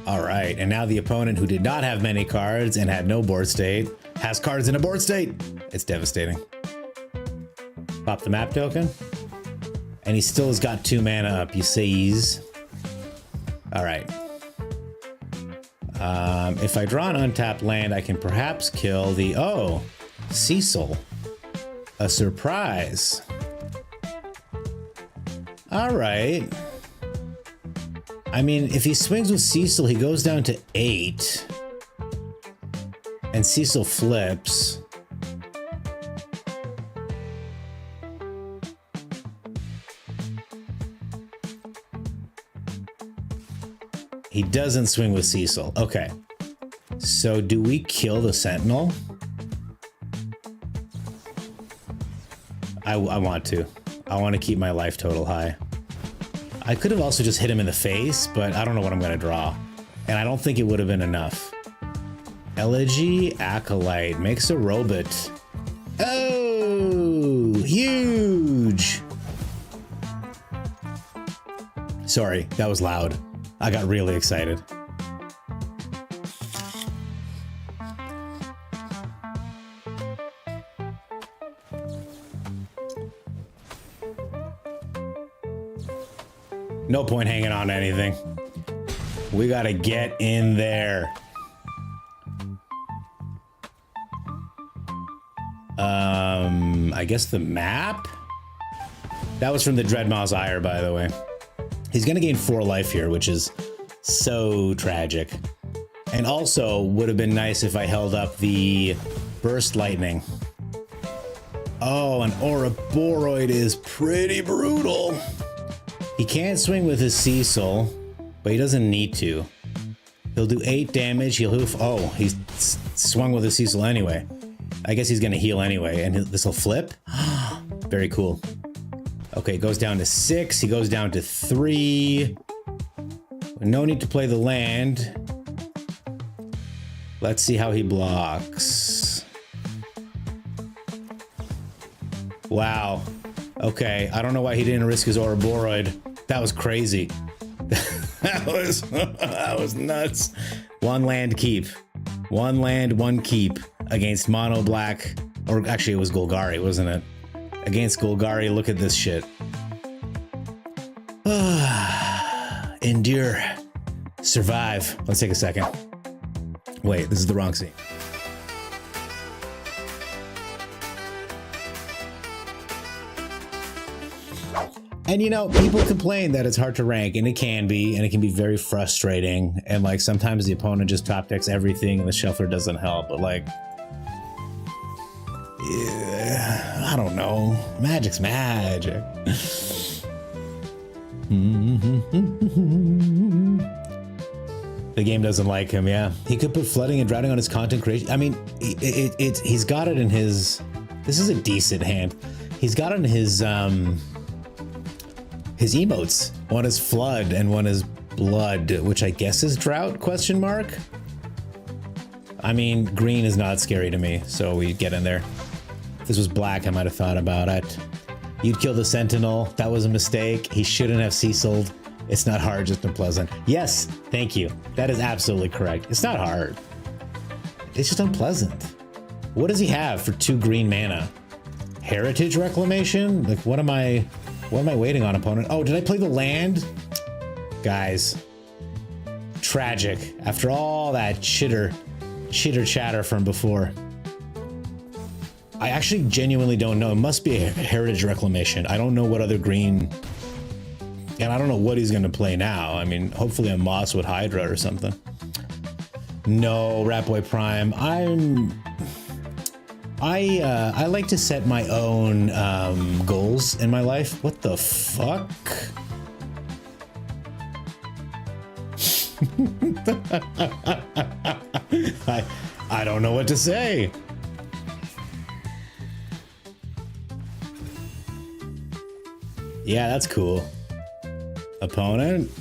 All right, and now the opponent who did not have many cards and had no board state has cards in a board state. It's devastating. Pop the map token. And he still has got 2 mana up, you sees. All right. If I draw an untapped land, I can perhaps kill the, oh, Cecil. A surprise. All right. I mean, if he swings with Cecil, he goes down to 8. And Cecil flips. He doesn't swing with Cecil. Okay. So do we kill the Sentinel? I want to. I want to keep my life total high. I could have also just hit him in the face, but I don't know what I'm going to draw. And I don't think it would have been enough. Elegy Acolyte makes a robot. Oh, huge. Sorry, that was loud. I got really excited. No point hanging on to anything. We gotta get in there. I guess the map? That was from the Dreadmaw's Ire, by the way. He's gonna gain 4 life here, which is so tragic. And also, would have been nice if I held up the Burst Lightning. Oh, an Ouroboros is pretty brutal. He can't swing with his Cecil, but he doesn't need to. He'll do 8 damage. Oh, he's swung with his Cecil anyway. I guess he's gonna heal anyway, and this will flip. Very cool. Okay, goes down to 6. He goes down to 3. No need to play the land. Let's see how he blocks. Wow. Okay, I don't know why he didn't risk his Ouroboros. That was crazy. that was nuts. 1 land keep. 1 land, 1 keep against mono black. Or actually, it was Golgari, wasn't it? Against Golgari, look at this shit. Endure. Survive. Let's take a second. Wait, this is the wrong scene. And you know, people complain that it's hard to rank, and it can be very frustrating. And like sometimes the opponent just top decks everything and the shuffler doesn't help. But like, yeah, I don't know. Magic's magic. The game doesn't like him, yeah. He could put flooding and drowning on his content creation. I mean, he's got it in his... This is a decent hand. He's got it in his emotes. One is flood and one is blood, which I guess is drought, question mark? I mean, green is not scary to me, so we get in there. If this was black, I might have thought about it. You'd kill the Sentinel. That was a mistake. He shouldn't have Cecil'd. It's not hard, just unpleasant. Yes, thank you. That is absolutely correct. It's not hard. It's just unpleasant. What does he have for 2 green mana? Heritage Reclamation? Like, what am I waiting on, opponent? Oh, did I play the land? Guys, tragic. After all that chitter chatter from before. I actually genuinely don't know. It must be a Heritage Reclamation. I don't know what other green... And I don't know what he's going to play now. I mean, hopefully a Mosswood Hydra or something. No, Ratboy Prime. I like to set my own goals in my life. What the fuck? I don't know what to say. Yeah, that's cool. Opponent.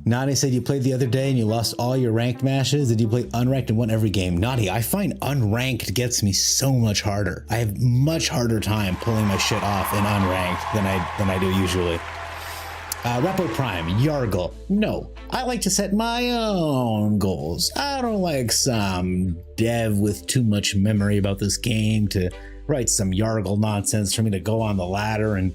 Nani said you played the other day and you lost all your ranked matches. Did you play unranked and won every game? Nani, I find unranked gets me so much harder. I have much harder time pulling my shit off in unranked than I do usually. Repo Prime, Yargle. No, I like to set my own goals. I don't like some dev with too much memory about this game to write some Yargle nonsense for me to go on the ladder and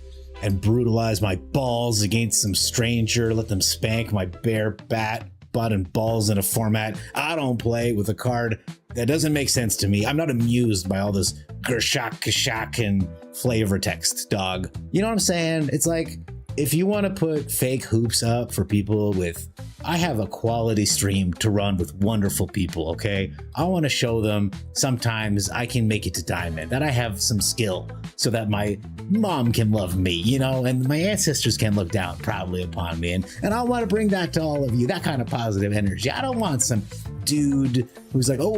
brutalize my balls against some stranger, let them spank my bare butt and balls in a format I don't play with a card that doesn't make sense to me. I'm not amused by all this gershak kashak and flavor text, dog. You know what I'm saying? It's like, if you want to put fake hoops up for people with... I have a quality stream to run with wonderful people, okay? I want to show them sometimes I can make it to Diamond, that I have some skill so that my mom can love me, you know, and my ancestors can look down proudly upon me. And I want to bring that to all of you, that kind of positive energy. I don't want some dude who's like, oh,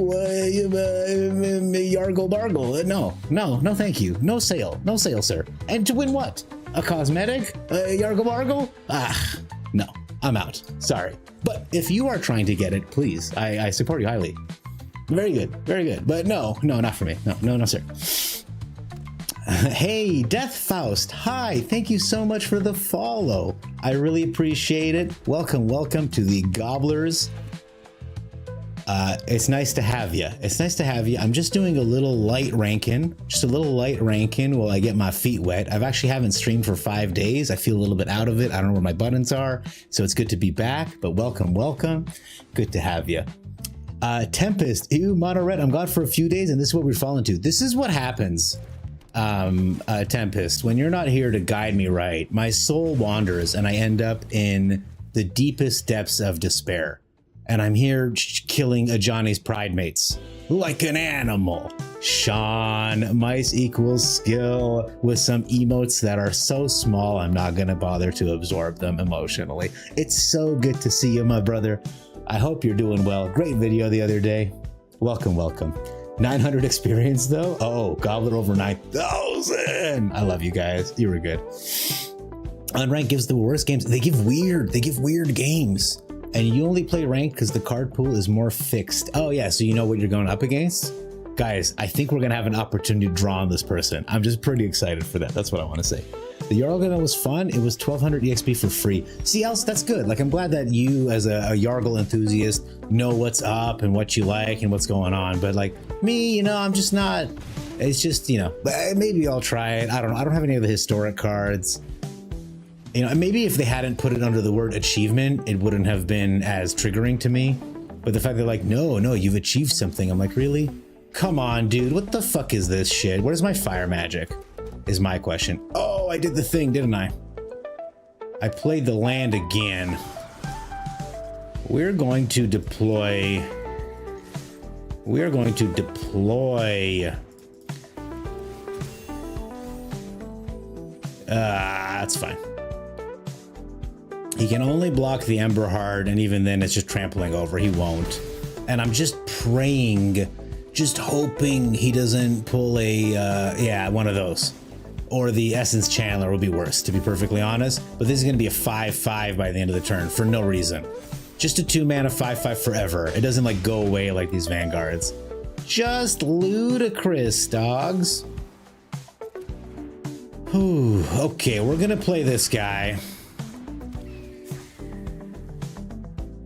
Yargle Bargle. No, thank you. No sale, sir. And to win what? A cosmetic? Yargle Bargle? No, I'm out. Sorry. But if you are trying to get it, please, I support you highly. Very good, very good. But no, not for me. No, sir. Hey, Death Faust. Hi, thank you so much for the follow. I really appreciate it. Welcome to the Gobblers. It's nice to have you. It's nice to have you. I'm just doing a little light ranking, while I get my feet wet. I've actually haven't streamed for 5 days. I feel a little bit out of it. I don't know where my buttons are, so it's good to be back. But welcome. Good to have you. Tempest, ew, mono red. I'm gone for a few days, and this is what we're falling to. This is what happens, Tempest, when you're not here to guide me right. My soul wanders, and I end up in the deepest depths of despair. And I'm here killing a Johnny's pride mates like an animal. Sean, mice equals skill with some emotes that are so small I'm not gonna bother to absorb them emotionally. It's so good to see you, my brother. I hope you're doing well. Great video the other day. Welcome. 900 experience though? Oh, Gobbler over 9,000. I love you guys. You were good. Unranked gives the worst games. They give weird games. And you only play ranked because the card pool is more fixed. Oh yeah, so you know what you're going up against? Guys, I think we're gonna have an opportunity to draw on this person. I'm just pretty excited for that. That's what I want to say. The Yargle event was fun. It was 1200 EXP for free. See, else that's good. Like, I'm glad that you as a Yargle enthusiast know what's up and what you like and what's going on. But like me, you know, I'm just not, it's just, you know, maybe I'll try it. I don't know. I don't have any of the historic cards. You know, maybe if they hadn't put it under the word achievement, it wouldn't have been as triggering to me. But the fact they're like, no, you've achieved something. I'm like, really? Come on, dude. What the fuck is this shit? Where's my fire magic? Is my question. Oh, I did the thing, didn't I? I played the land again. We're going to deploy. That's fine. He can only block the Ember Heart, and even then it's just trampling over. He won't. And I'm just praying, just hoping he doesn't pull a, one of those. Or the Essence Channeler would be worse, to be perfectly honest. But this is going to be a 5/5 by the end of the turn, for no reason. Just a 2-mana 5/5 forever. It doesn't, like, go away like these Vanguards. Just ludicrous, dogs. Whew. Okay, we're going to play this guy.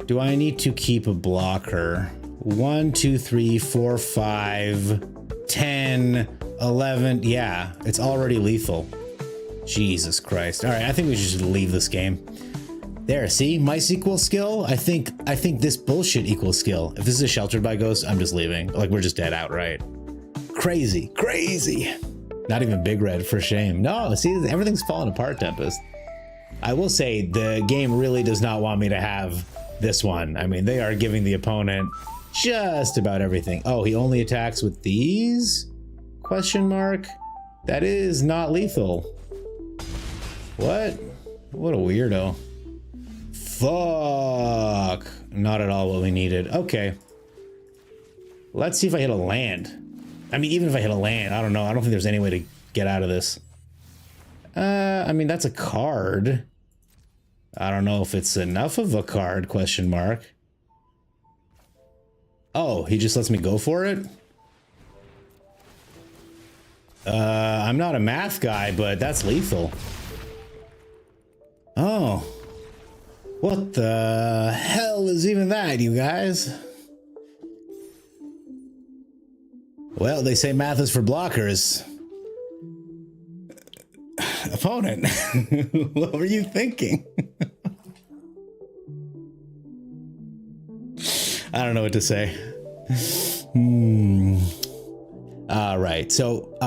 Do I need to keep a blocker? 1, 2, 3, 4, 5, 10, 11. Yeah, it's already lethal. Jesus Christ. All right, I think we should just leave this game. There, see? Mice equals skill? I think this bullshit equals skill. If this is a Sheltered by Ghost, I'm just leaving. Like, we're just dead outright. Crazy. Not even Big Red, for shame. No, see, everything's falling apart, Tempest. I will say, the game really does not want me to have this one. I mean, they are giving the opponent just about everything. Oh, he only attacks with these? Question mark? That is not lethal. What? What a weirdo. Fuck. Not at all what we needed. Okay. Let's see if I hit a land. I mean, even if I hit a land, I don't know. I don't think there's any way to get out of this. I mean, that's a card. I don't know if it's enough of a card, question mark. Oh, he just lets me go for it? I'm not a math guy, but that's lethal. Oh. What the hell is even that, you guys? Well, they say math is for blockers. Opponent, what were you thinking? I don't know what to say. All right, so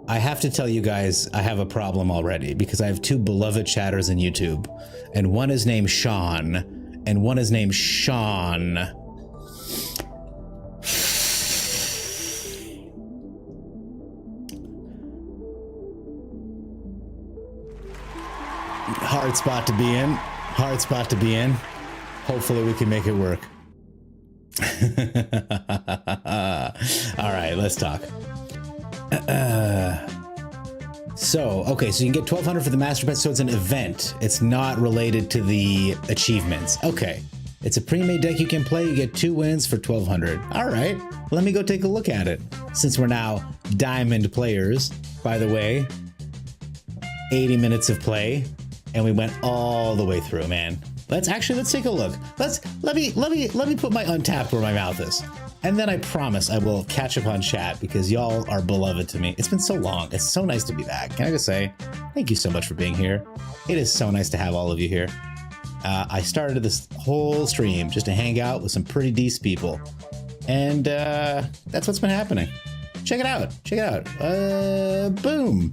I have to tell you guys I have a problem already because I have two beloved chatters in YouTube, and one is named Sean, and one is named Sean. Hard spot to be in. Hard spot to be in. Hopefully we can make it work. All right, let's talk. Okay, so you can get 1200 for the Master Pet, so it's an event. It's not related to the achievements. Okay, it's a pre-made deck you can play. You get 2 wins for 1200. All right, let me go take a look at it. Since we're now diamond players, by the way, 80 minutes of play, and we went all the way through, man. Let's take a look. Let me put my untapped where my mouth is. And then I promise I will catch up on chat because y'all are beloved to me. It's been so long. It's so nice to be back. Can I just say, thank you so much for being here. It is so nice to have all of you here. I started this whole stream just to hang out with some pretty decent people. And that's what's been happening. Check it out. Check it out. Boom.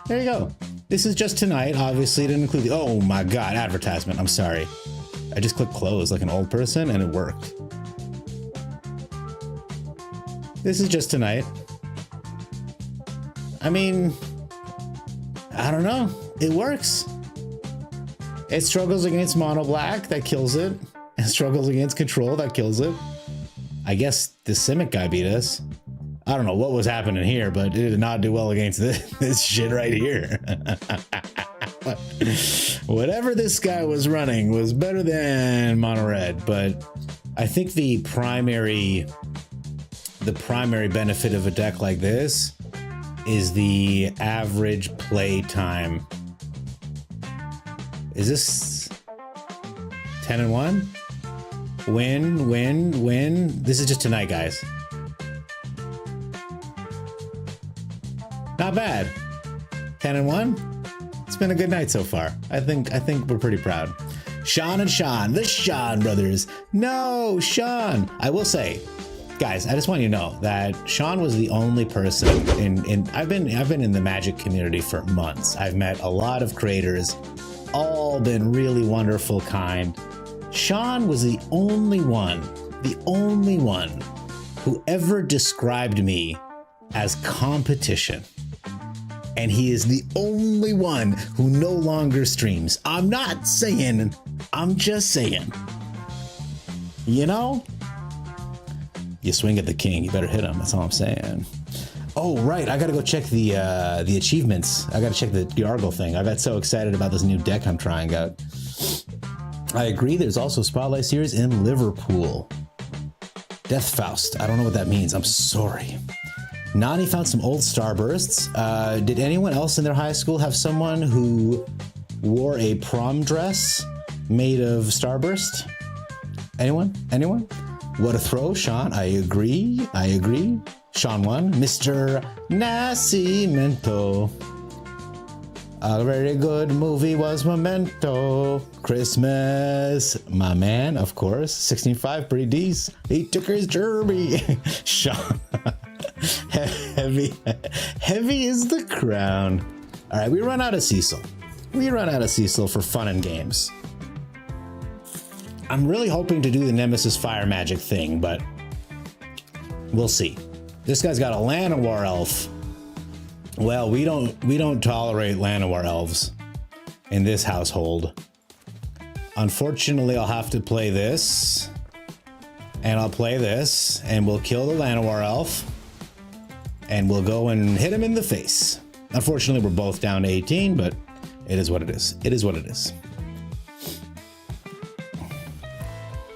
There you go. This is just tonight. Obviously, it didn't include the... Oh my God, advertisement. I'm sorry. I just clicked close like an old person and it worked. This is just tonight. I mean, I don't know. It works. It struggles against mono black. That kills it. It struggles against control. That kills it. I guess the Simic guy beat us. I don't know what was happening here, but it did not do well against this shit right here. Whatever this guy was running was better than mono red, but I think the primary benefit of a deck like this is the average play time. Is this 10-1? Win. This is just tonight, guys. Not bad. 10-1. It's been a good night so far. I think we're pretty proud. Sean and Sean, the Sean brothers. No, Sean. I will say, guys, I just want you to know that Sean was the only person in I've been in the Magic community for months. I've met a lot of creators, all been really wonderful, kind. Sean was the only one who ever described me as competition. And he is the only one who no longer streams. I'm not saying, I'm just saying. You know? You swing at the king, you better hit him. That's all I'm saying. Oh, right. I gotta go check the achievements. I gotta check the Gargle thing. I got so excited about this new deck I'm trying out. I agree. There's also a Spotlight Series in Liverpool. Death Faust. I don't know what that means. I'm sorry. Nani found some old Starbursts. Did anyone else in their high school have someone who wore a prom dress made of Starburst? Anyone? What a throw, Sean. I agree. Sean won. Mr. Nascimento. A very good movie was Memento. Christmas. My man, of course. 16.5, pretty decent. He took his derby. Sean. Heavy is the crown. All right, we run out of Cecil. For fun and games. I'm really hoping to do the Nemesis Fire Magic thing, but we'll see. This guy's got a Llanowar elf. Well, we don't tolerate Llanowar elves in this household. Unfortunately, I'll have to play this, and I'll play this, and we'll kill the Llanowar elf, and we'll go and hit him in the face. Unfortunately, we're both down to 18, but it is what it is. It is what it is.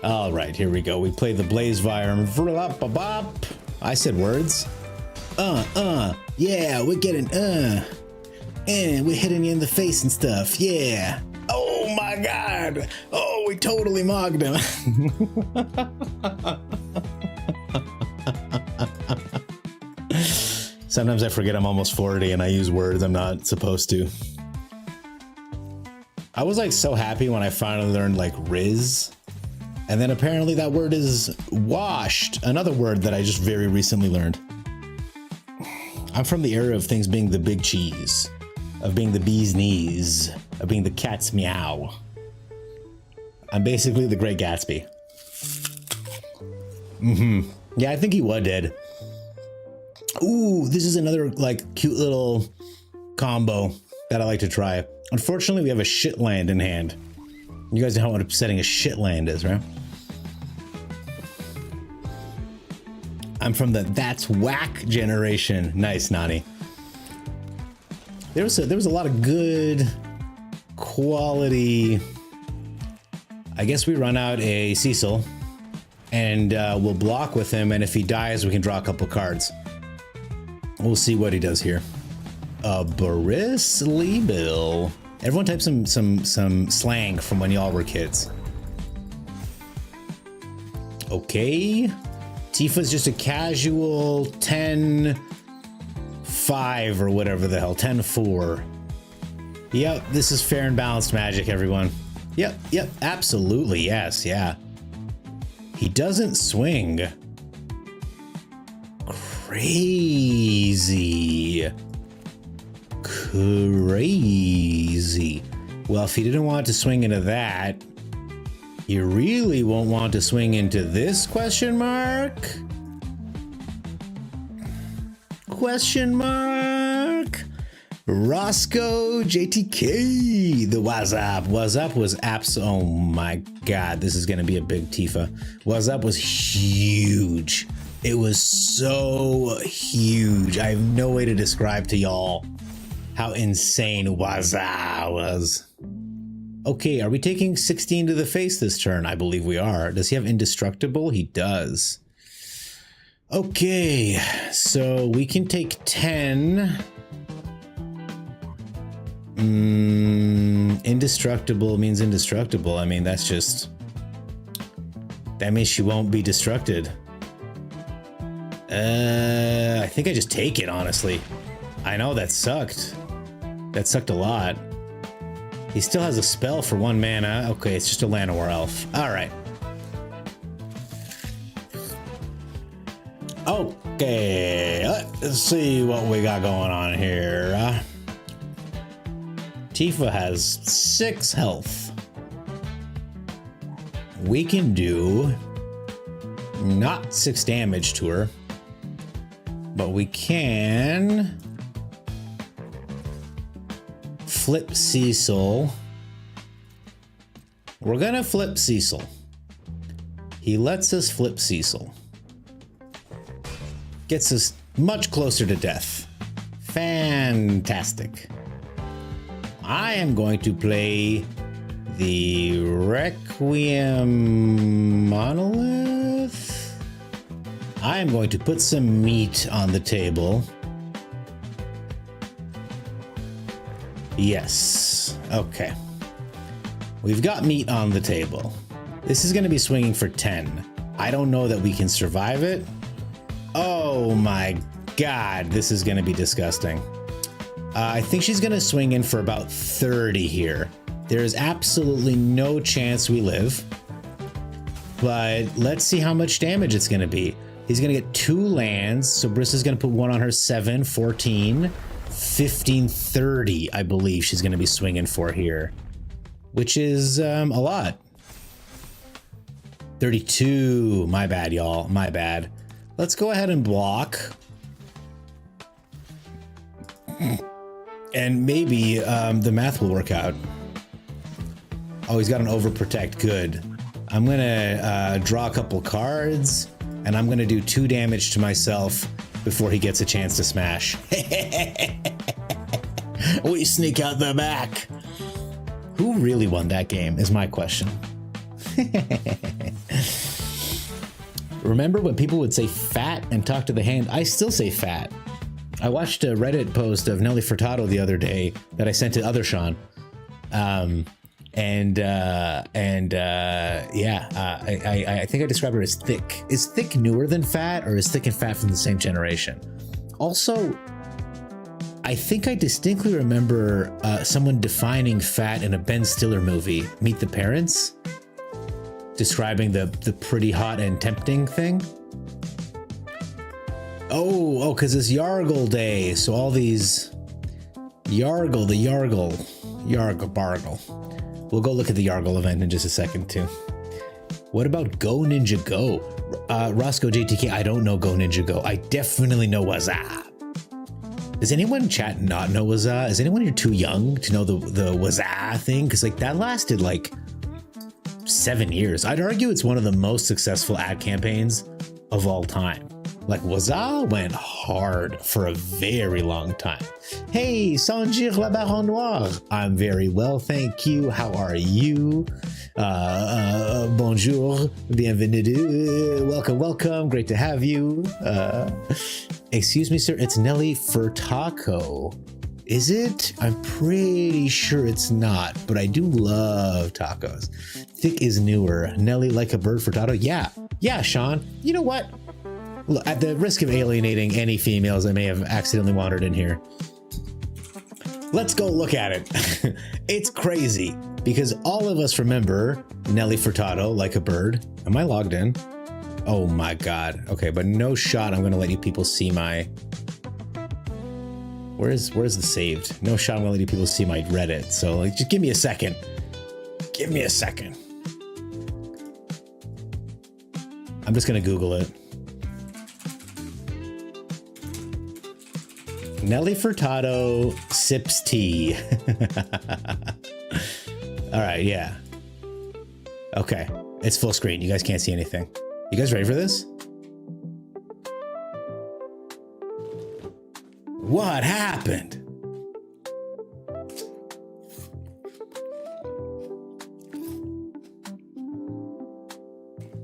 All right, here we go. We play the Blazevire. I said words. Yeah, we're getting, and we're hitting you in the face and stuff. Yeah. Oh my God. Oh, we totally mogged him. Sometimes I forget I'm almost 40 and I use words I'm not supposed to. I was like so happy when I finally learned like Riz. And then apparently that word is washed. Another word that I just very recently learned. I'm from the era of things being the big cheese, of being the bee's knees, of being the cat's meow. I'm basically the Great Gatsby. Yeah, I think he was dead. Ooh, this is another like cute little combo that I like to try. Unfortunately, we have a shit land in hand. You guys know how upsetting a shit land is, right? I'm from the that's whack generation. Nice, Nani. There was a lot of good quality. I guess we run out a Cecil and we'll block with him, and if he dies, we can draw a couple cards. We'll see what he does here. A Boris Lee Bill. Everyone type some slang from when y'all were kids. Okay. Tifa's just a casual 10-5 or whatever the hell. 10-4. Yep, this is fair and balanced magic, everyone. Yep, absolutely, yes, yeah. He doesn't swing. Crazy. Well, if he didn't want to swing into that, he really won't want to swing into this question mark? Question mark? Roscoe JTK, the WhatsApp. WhatsApp was oh my god, this is gonna be a big Tifa. WhatsApp was huge. It was so huge. I have no way to describe to y'all how insane WhatsApp was. Okay, are we taking 16 to the face this turn? I believe we are. Does he have indestructible? He does. Okay, so we can take 10. Indestructible means indestructible. I mean, that means she won't be destructed. I think I just take it, honestly. I know that sucked. That sucked a lot. He still has a spell for 1 mana. Okay, it's just a Llanowar elf. All right. Okay, let's see what we got going on here. Tifa has 6 health. We can do not 6 damage to her, but we can flip Cecil. We're gonna flip Cecil. He lets us flip Cecil. Gets us much closer to death. Fantastic. I am going to play the Requiem Monolith. I am going to put some meat on the table. Yes. Okay. We've got meat on the table. This is going to be swinging for 10. I don't know that we can survive it. Oh my god, this is going to be disgusting. I think she's going to swing in for about 30 here. There is absolutely no chance we live. But let's see how much damage it's going to be. He's going to get 2 lands. So Brissa's going to put 1 on her. 7, 14, 15, 30, I believe she's going to be swinging for here. Which is a lot. 32. My bad, y'all. My bad. Let's go ahead and block. And maybe the math will work out. Oh, he's got an overprotect. Good. I'm gonna draw a couple cards, and I'm gonna do 2 damage to myself before he gets a chance to smash. We sneak out the back. Who really won that game is my question. Remember when people would say fat and talk to the hand? I still say fat. I watched a Reddit post of Nelly Furtado the other day that I sent to other Sean. I think I described her as thick. Is thick newer than fat, or is thick and fat from the same generation? Also, I think I distinctly remember someone defining fat in a Ben Stiller movie, Meet the Parents, describing the pretty hot and tempting thing. Oh, because it's Yargle Day, so all these Yargle Bargle. We'll go look at the Yargle event in just a second too. What about Go Ninja Go? Roscoe JTK, I don't know Go Ninja Go. I definitely know Wazaa. Does anyone in chat not know Wazaa? Is anyone here too young to know the Wazaa thing? Because like that lasted like 7 years. I'd argue it's one of the most successful ad campaigns of all time. Like Wazaa went hard for a very long time. Hey, Sanjir la Baron Noir. I'm very well, thank you. How are you? Bonjour, bienvenue. Welcome. Great to have you. Excuse me, sir. It's Nelly Furtado. Is it? I'm pretty sure it's not, but I do love tacos. Thick is newer. Nelly like a bird furtado? Yeah. Yeah, Sean. You know what? Look, at the risk of alienating any females I may have accidentally wandered in here, let's go look at it. It's crazy because all of us remember Nelly Furtado like a bird. Am I logged in? Oh my God. Okay, but no shot. I'm going to let you people see my... Where's the saved? No shot. I'm gonna let you people see my Reddit. So like, just give me a second. Give me a second. I'm just gonna Google it. Nelly Furtado sips tea. All right, yeah. Okay, it's full screen. You guys can't see anything. You guys ready for this? What happened?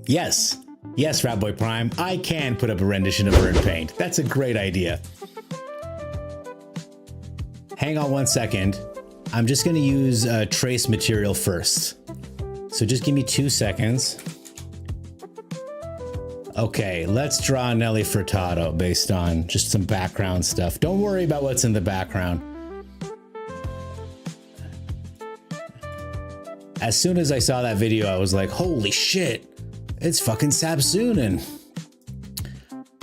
Yes. Yes, Ratboy Prime. I can put up a rendition of her in paint. That's a great idea. Hang on 1 second. I'm just going to use trace material first. So just give me 2 seconds. Okay, let's draw Nelly Furtado based on just some background stuff. Don't worry about what's in the background. As soon as I saw that video, I was like, holy shit, it's fucking Sabsunin.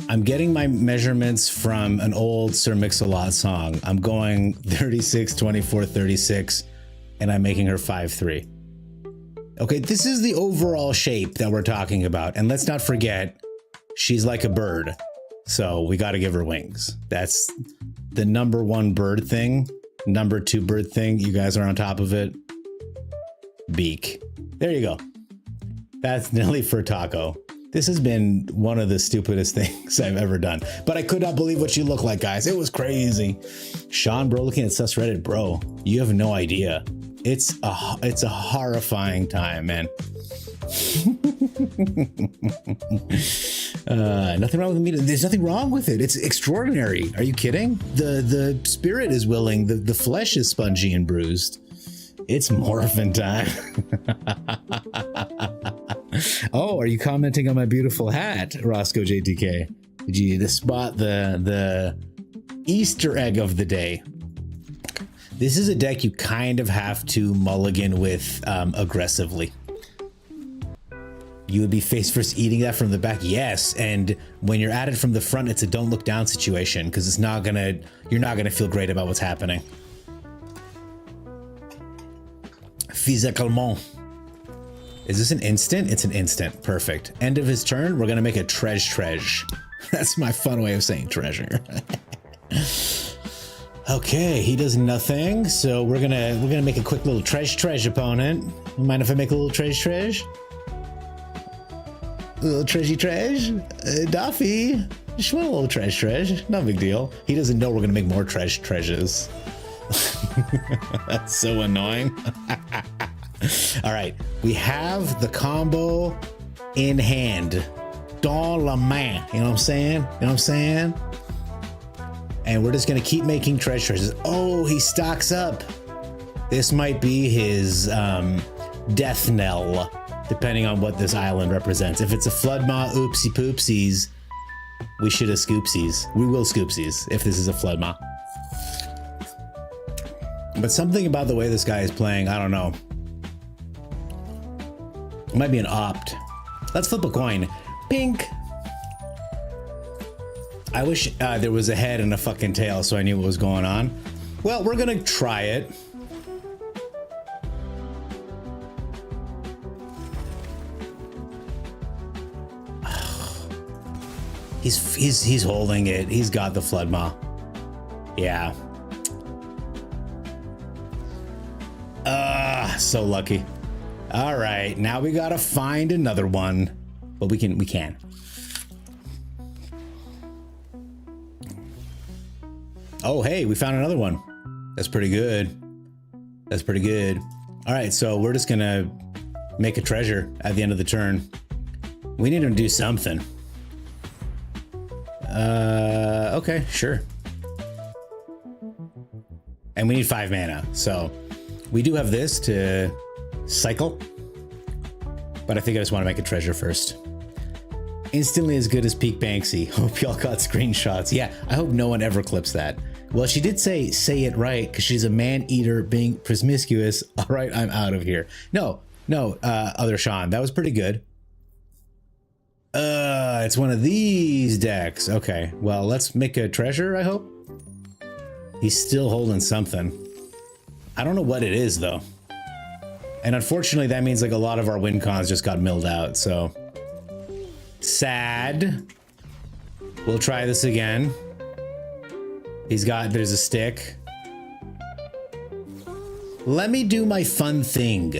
I'm getting my measurements from an old Sir Mix-a-Lot song. I'm going 36, 24, 36, and I'm making her 5'3". Okay, this is the overall shape that we're talking about. And let's not forget, she's like a bird. So we got to give her wings. That's the number 1 bird thing. Number 2 bird thing. You guys are on top of it. Beak. There you go. That's Nelly Furtado. This has been one of the stupidest things I've ever done. But I could not believe what she looked like, guys. It was crazy. Sean, bro, looking at sus Reddit, bro, you have no idea. It's a horrifying time, man. Nothing wrong with the meat. There's nothing wrong with it. It's extraordinary. Are you kidding? The spirit is willing. The flesh is spongy and bruised. It's morphin' time. Oh, are you commenting on my beautiful hat, Roscoe JTK? Did you spot the Easter egg of the day? This is a deck you kind of have to mulligan with aggressively. You would be face first eating that from the back. Yes, and when you're at it from the front, it's a don't look down situation because it's not gonna. You're not gonna feel great about what's happening. Physicalement. Is this an instant? It's an instant. Perfect. End of his turn. We're gonna make a treasure. That's my fun way of saying treasure. Okay, he does nothing, so we're gonna make a quick little treasure opponent. You mind if I make a little treasure? A little treasure? Duffy, just want a little treasure. No big deal. He doesn't know we're gonna make more treasures. That's so annoying. All right, we have the combo in hand. Dans la main. You know what I'm saying? You know what I'm saying? And we're just gonna keep making treasures. Oh, he stocks up. This might be his death knell, depending on what this island represents. If it's a flood maw, oopsie poopsies, we should have scoopsies. We will scoopsies if this is a flood maw. But something about the way this guy is playing, I don't know. It might be an opt. Let's flip a coin. Pink. I wish there was a head and a fucking tail so I knew what was going on. Well, we're gonna try it. He's holding it. He's got the flood maw. Yeah. So lucky. All right, now we gotta find another one, but we can. Oh, hey, we found another one. That's pretty good. That's pretty good. All right, so we're just gonna make a treasure at the end of the turn. We need to do something. Okay, sure. And we need 5 mana. So we do have this to cycle. But I think I just want to make a treasure first. Instantly as good as Peak Banksy. Hope y'all got screenshots. Yeah, I hope no one ever clips that. Well, she did say it right, because she's a man-eater being promiscuous. All right, I'm out of here. No, other Sean. That was pretty good. It's one of these decks. Okay, well, let's make a treasure, I hope. He's still holding something. I don't know what it is, though. And unfortunately, that means like a lot of our win cons just got milled out, so... Sad. We'll try this again. There's a stick. Let me do my fun thing.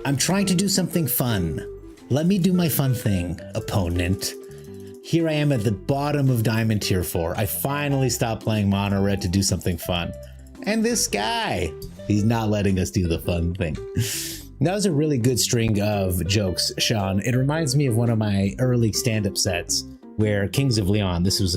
I'm trying to do something fun. Let me do my fun thing, opponent. Here I am at the bottom of Diamond Tier 4. I finally stopped playing Mono Red to do something fun. And this guy, he's not letting us do the fun thing. That was a really good string of jokes, Sean. It reminds me of one of my early stand-up sets where Kings of Leon, this was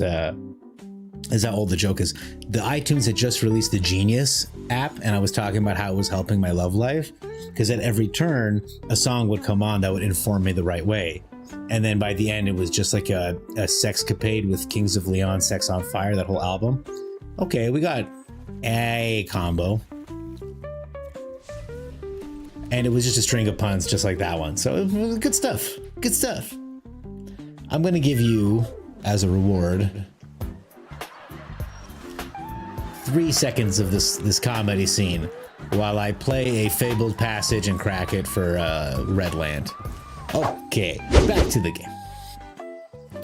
is how old the joke is. The iTunes had just released the Genius app, and I was talking about how it was helping my love life, because at every turn, a song would come on that would inform me the right way. And then by the end, it was just like a sexcapade with Kings of Leon, Sex on Fire, that whole album. Okay, we got a combo. And it was just a string of puns just like that one. So it was good stuff. Good stuff. I'm going to give you, as a reward, 3 seconds of this comedy scene while I play a fabled passage and crack it for Red Land. Okay, back to the game.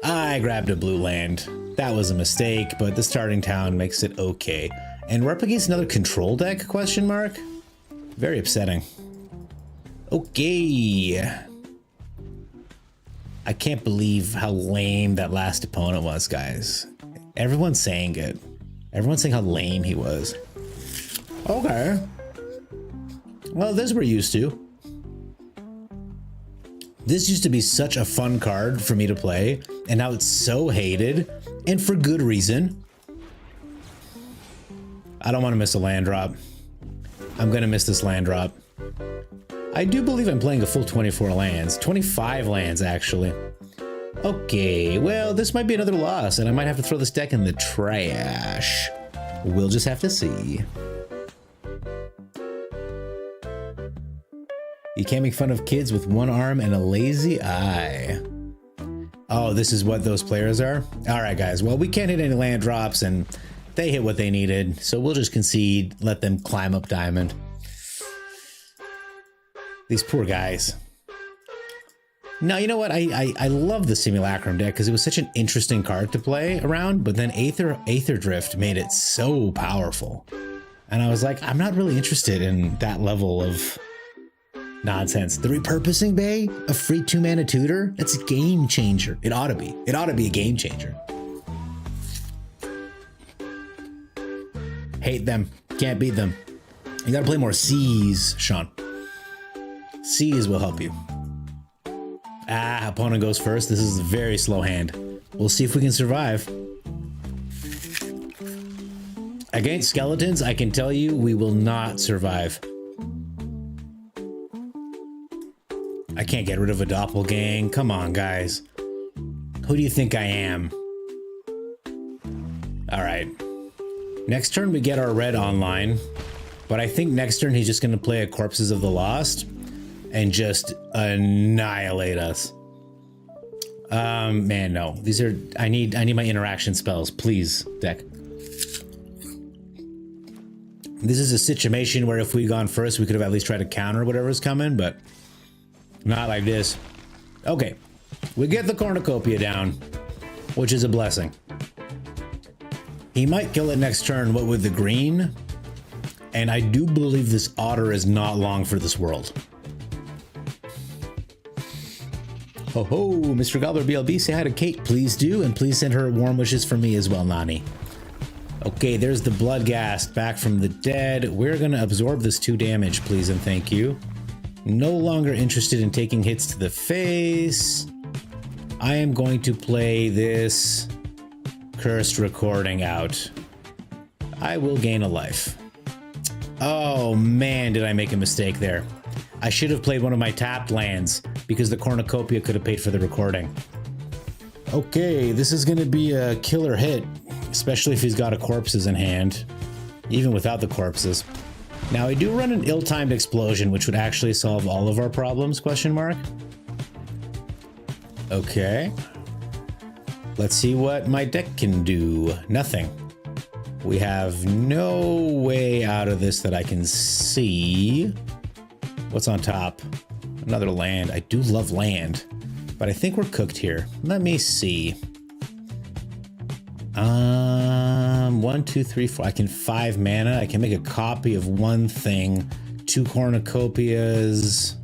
I grabbed a blue land. That was a mistake, but the starting town makes it okay. And we're up against another control deck, question mark? Very upsetting. Okay. I can't believe how lame that last opponent was, guys. Everyone's saying it. Everyone's saying how lame he was. Okay. Well, this we're used to. This used to be such a fun card for me to play, and now it's so hated, and for good reason. I don't want to miss a land drop. I'm gonna miss this land drop. I do believe I'm playing a full 24 lands. 25 lands, actually. Okay, well, this might be another loss, and I might have to throw this deck in the trash. We'll just have to see. You can't make fun of kids with one arm and a lazy eye. Oh, this is what those players are? All right, guys. Well, we can't hit any land drops, and they hit what they needed, so we'll just concede, let them climb up Diamond. These poor guys. Now, you know what? I love the Simulacrum deck because it was such an interesting card to play around, but then Aether Drift made it so powerful. And I was like, I'm not really interested in that level of nonsense. The Repurposing Bay, a free 2-mana tutor, that's a game changer. It ought to be. It ought to be a game changer. Hate them. Can't beat them. You gotta play more Seas, Sean. Seas will help you. Ah, opponent goes first. This is a very slow hand. We'll see if we can survive. Against skeletons, I can tell you we will not survive. I can't get rid of a doppelgang. Come on, guys. Who do you think I am? All right. Next turn, we get our red online. But I think next turn, he's just going to play a Corpses of the Lost and just annihilate us. Man, no. These are... I need my interaction spells, please, deck. This is a situation where if we'd gone first, we could have at least tried to counter whatever's coming, but not like this. Okay. We get the Cornucopia down, which is a blessing. He might kill it next turn, what with the green? And I do believe this Otter is not long for this world. Ho ho, Mr. Gobbler BLB, say hi to Kate, please do, and please send her warm wishes for me as well, Nani. Okay, there's the Bloodghast back from the dead. We're gonna absorb this 2 damage, please and thank you. No longer interested in taking hits to the face. I am going to play this Cursed Recording out. I will gain a life. Oh man, did I make a mistake there. I should have played one of my tapped lands because the cornucopia could have paid for the recording. Okay, this is going to be a killer hit, especially if he's got a corpses in hand, even without the corpses. Now, I do run an ill-timed explosion, which would actually solve all of our problems, question mark. Okay. Let's see what my deck can do. Nothing. We have no way out of this that I can see. What's on top? Another land. I do love land, but I think we're cooked here. Let me see. 1, 2, 3, 4. I can 5 mana. I can make a copy of one thing. 2 cornucopias.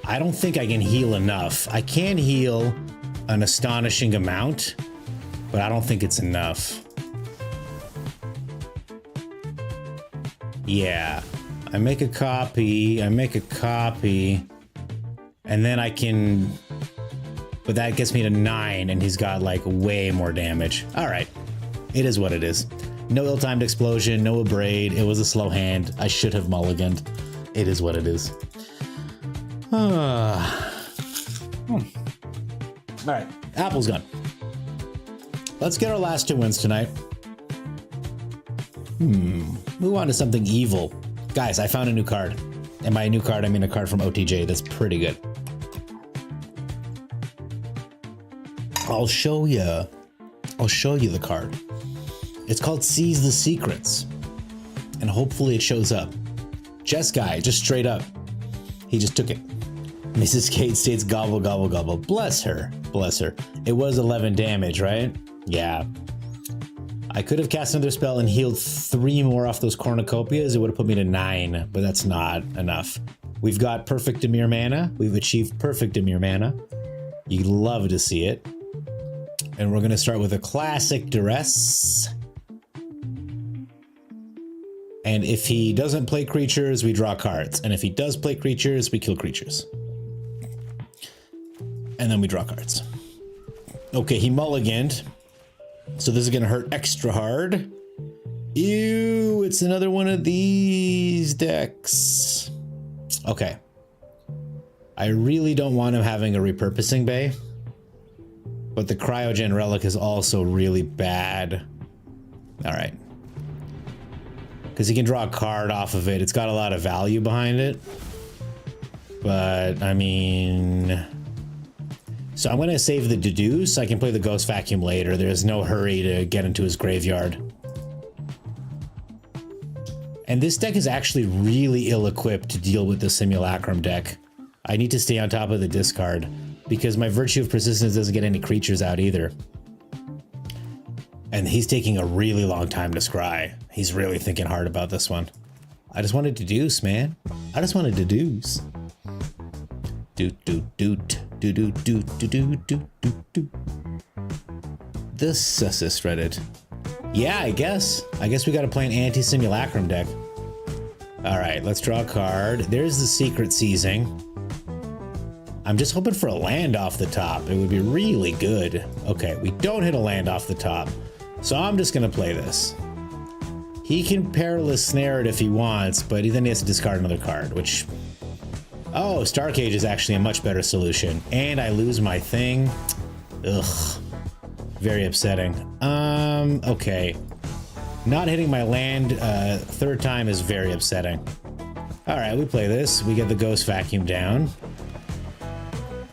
I don't think I can heal enough. I can heal an astonishing amount, but I don't think it's enough. Yeah. I make a copy, and then I can... But that gets me to 9, and he's got, like, way more damage. Alright. It is what it is. No ill-timed explosion, no abrade. It was a slow hand. I should have mulliganed. It is what it is. Alright. Apple's gone. Let's get our last 2 wins tonight. Move on to something evil. Guys, I found a new card. And by a new card, I mean a card from OTJ that's pretty good. I'll show you the card. It's called Seize the Secrets. And hopefully it shows up. Jess guy, just straight up. He just took it. Mrs. Kate states gobble, gobble, gobble. Bless her. Bless her. It was 11 damage, right? Yeah. I could have cast another spell and healed 3 more off those cornucopias. It would have put me to 9, but that's not enough. We've got perfect Dimir mana. We've achieved perfect Dimir mana. You love to see it. And we're going to start with a classic Duress. And if he doesn't play creatures, we draw cards. And if he does play creatures, we kill creatures. And then we draw cards. Okay, he mulliganed. So this is going to hurt extra hard. Ew, it's another one of these decks. Okay. I really don't want him having a repurposing bay. But the Cryogen Relic is also really bad. Alright. Because he can draw a card off of it. It's got a lot of value behind it. But, I mean... So I'm going to save the Deduce. I can play the Ghost Vacuum later. There's no hurry to get into his graveyard. And this deck is actually really ill-equipped to deal with the Simulacrum deck. I need to stay on top of the discard, because my Virtue of Persistence doesn't get any creatures out either. And he's taking a really long time to scry. He's really thinking hard about this one. I just wanted to Deduce, man. I just wanted to Deduce. Doot, doot, doot. Do, do, do, do, do, do, do, do. The Sussus Reddit. Yeah, I guess we gotta play an anti-Simulacrum deck. Alright, let's draw a card. There's the Secret Seizing. I'm just hoping for a land off the top. It would be really good. Okay, we don't hit a land off the top. So I'm just gonna play this. He can Perilous Snare it if he wants, but then he has to discard another card, which... Oh, Starcage is actually a much better solution. And I lose my thing. Ugh. Very upsetting. Okay. Not hitting my land 3rd time is very upsetting. Alright, we play this. We get the Ghost Vacuum down.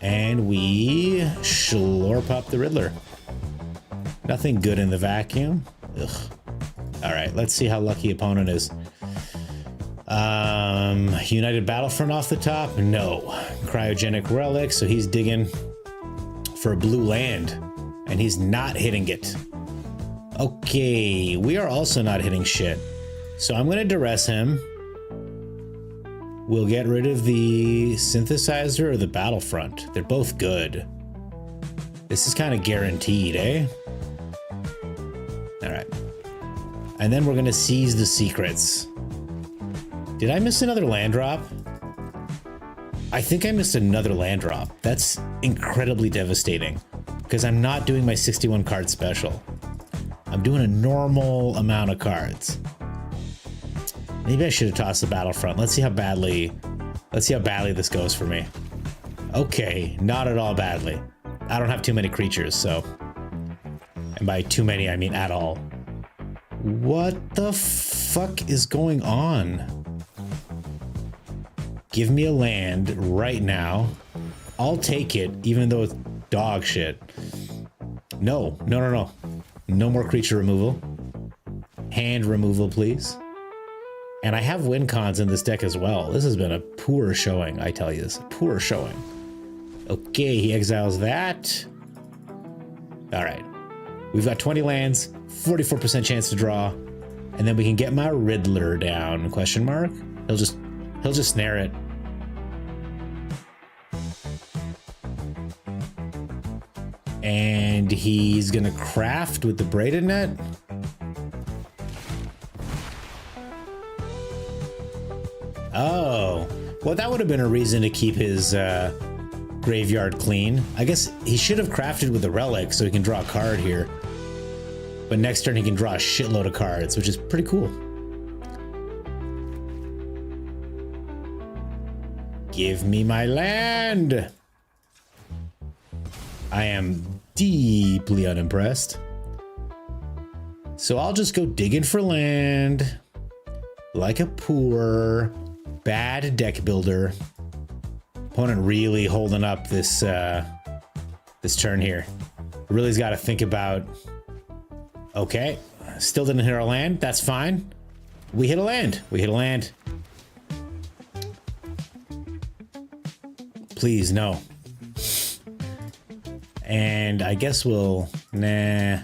And we slurp up the Riddler. Nothing good in the vacuum. Ugh. Alright, let's see how lucky opponent is. United Battlefront off the top? No. Cryogenic Relic, so he's digging for a blue land. And he's not hitting it. Okay, we are also not hitting shit. So I'm gonna Duress him. We'll get rid of the Synthesizer or the Battlefront. They're both good. This is kind of guaranteed, eh? Alright. And then we're gonna Seize the Secrets. Did I miss another land drop? I think I missed another land drop. That's incredibly devastating, because I'm not doing my 61 card special. I'm doing a normal amount of cards. Maybe I should have tossed the battlefront. Let's see how badly this goes for me. Okay, not at all badly. I don't have too many creatures, so. And by too many, I mean at all. What the fuck is going on? Give me a land right now. I'll take it, even though it's dog shit. No. No more creature removal. Hand removal, please. And I have win cons in this deck as well. This has been a poor showing, I tell you this. Poor showing. Okay, he exiles that. All right. We've got 20 lands, 44% chance to draw, and then we can get my Riddler down, question mark. He'll just snare it. And he's gonna craft with the braided net. Oh, well, that would have been a reason to keep his graveyard clean. I guess he should have crafted with the relic so he can draw a card here. But next turn he can draw a shitload of cards, which is pretty cool. Give me my land! I am deeply unimpressed. So I'll just go digging for land like a poor, bad deck builder. Opponent really holding up this this turn here. Really's got to think about. Okay, still didn't hit our land. That's fine. We hit a land. We hit a land. Please, no. And I guess we'll... Nah.